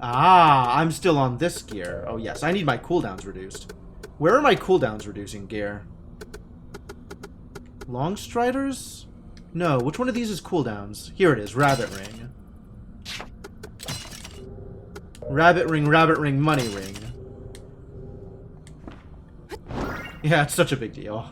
Ah, I'm still on this gear. Oh, yes. I need my cooldowns reduced. Where are my cooldowns reducing gear? Long Striders? No, which one of these is cooldowns? Here it is, Rabbit Ring. Rabbit Ring, Money Ring. Yeah, it's such a big deal.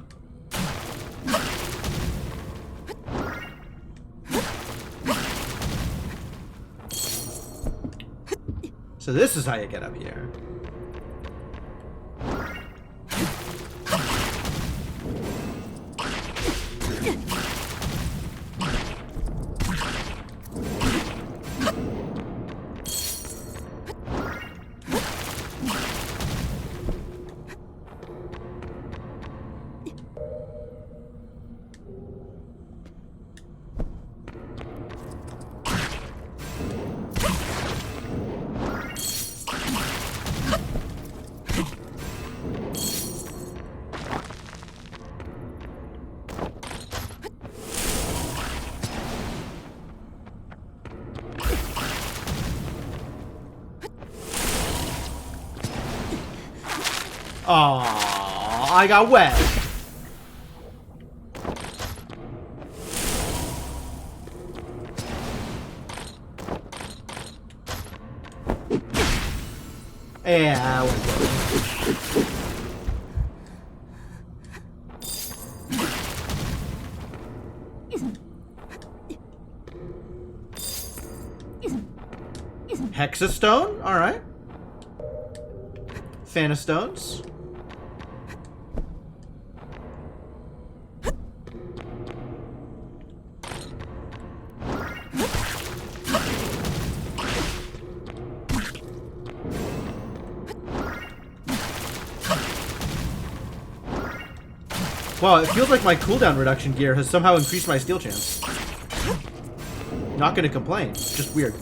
So this is how you get up here. Aww, I got wet. Yeah, Hexastone? Alright. Fanastones. Wow, it feels like my cooldown reduction gear has somehow increased my steal chance. Not gonna complain, it's just weird.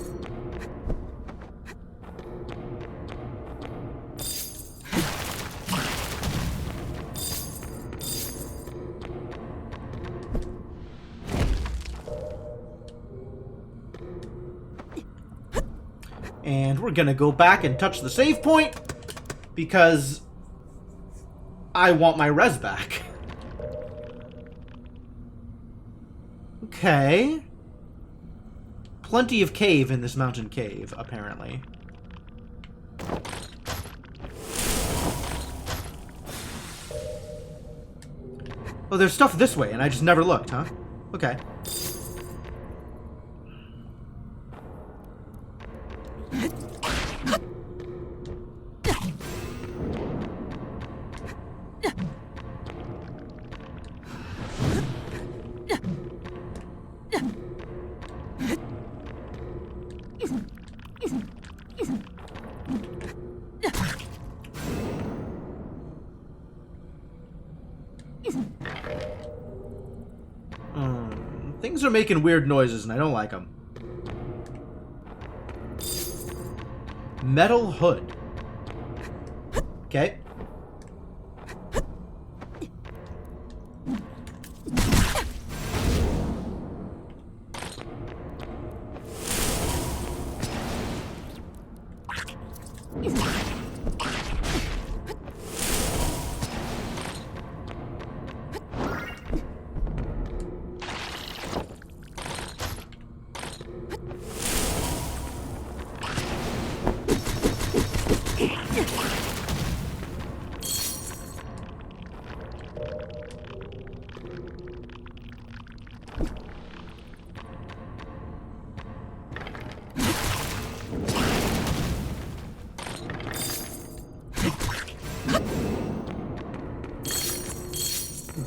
And we're gonna go back and touch the save point because I want my res back. Okay. Plenty of cave in this mountain cave, apparently. Oh, there's stuff this way, and I just never looked, huh? Okay. are making weird noises, and I don't like them. Metal hood. Okay.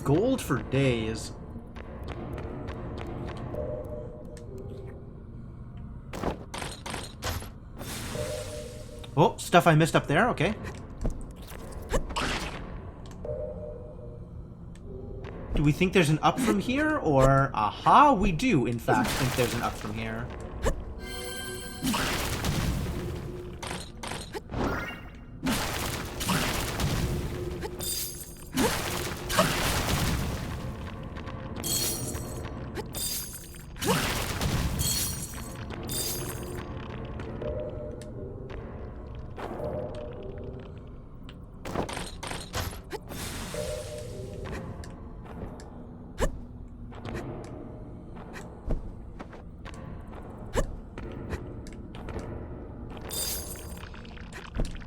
Gold for days. Oh, stuff I missed up there, okay. Do we think there's an up from here, or... Aha, we do, in fact, think there's an up from here.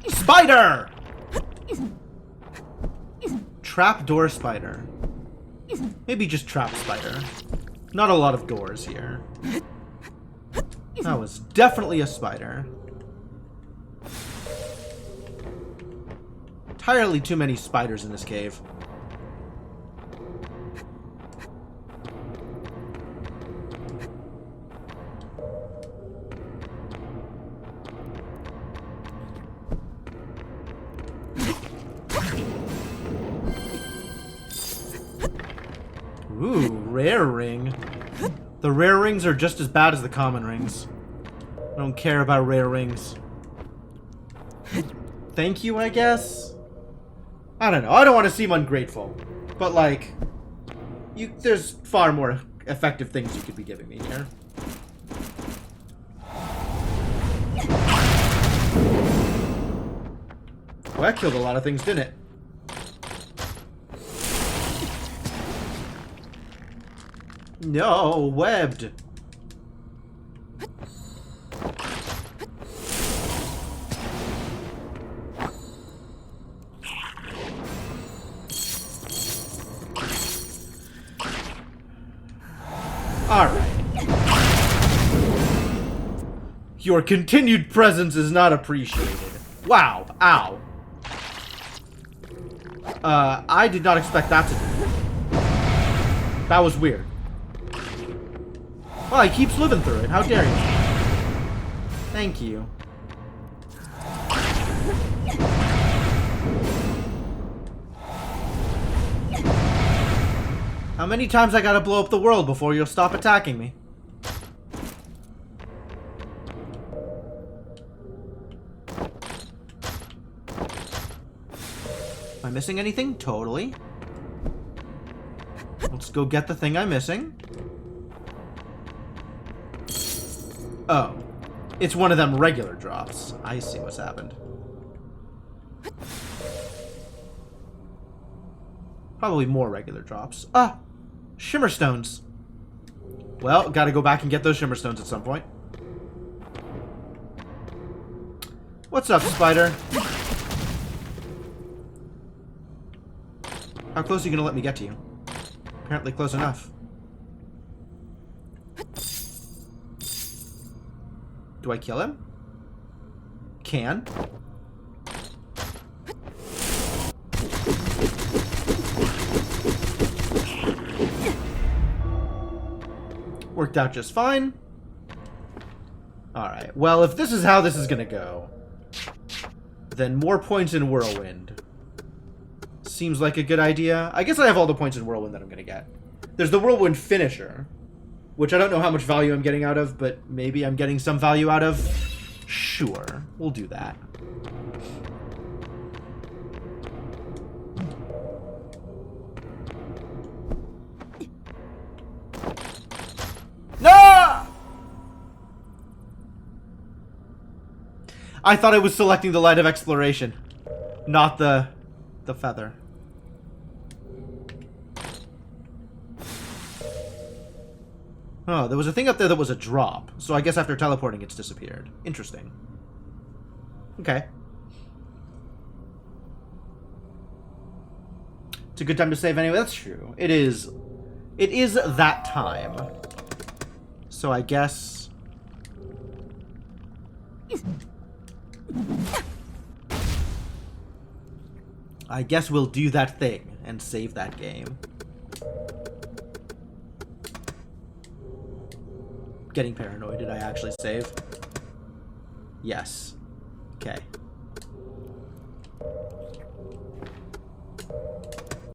Spider! Trapdoor spider. Maybe just trap spider. Not a lot of doors here. That was definitely a spider. Entirely too many spiders in this cave. Ooh, rare ring. The rare rings are just as bad as the common rings. I don't care about rare rings. Thank you, I guess? I don't know. I don't want to seem ungrateful. But, like, there's far more effective things you could be giving me here. Well, that killed a lot of things, didn't it? No, webbed. All right. Your continued presence is not appreciated. Wow. Ow. I did not expect that to do. That was weird. Well, he keeps living through it. How dare you? Thank you. How many times I gotta blow up the world before you'll stop attacking me? Am I missing anything? Totally. Let's go get the thing I'm missing. Oh. It's one of them regular drops. I see what's happened. Probably more regular drops. Ah! Shimmer stones. Well, gotta go back and get those shimmer stones at some point. What's up, spider? How close are you gonna let me get to you? Apparently close enough. Do I kill him? Can. Worked out just fine. Alright, well, if this is how this is gonna go, then more points in Whirlwind. Seems like a good idea. I guess I have all the points in Whirlwind that I'm gonna get. There's the Whirlwind finisher, which I don't know how much value I'm getting out of, but maybe I'm getting some value out of. Sure, we'll do that. No! I thought I was selecting the Light of Exploration, not the feather. Oh, there was a thing up there that was a drop, so I guess after teleporting it's disappeared. Interesting. Okay. It's a good time to save anyway. That's true. It is that time. So I guess... I guess we'll do that thing and save that game. Getting paranoid. Did I actually save? Yes. Okay.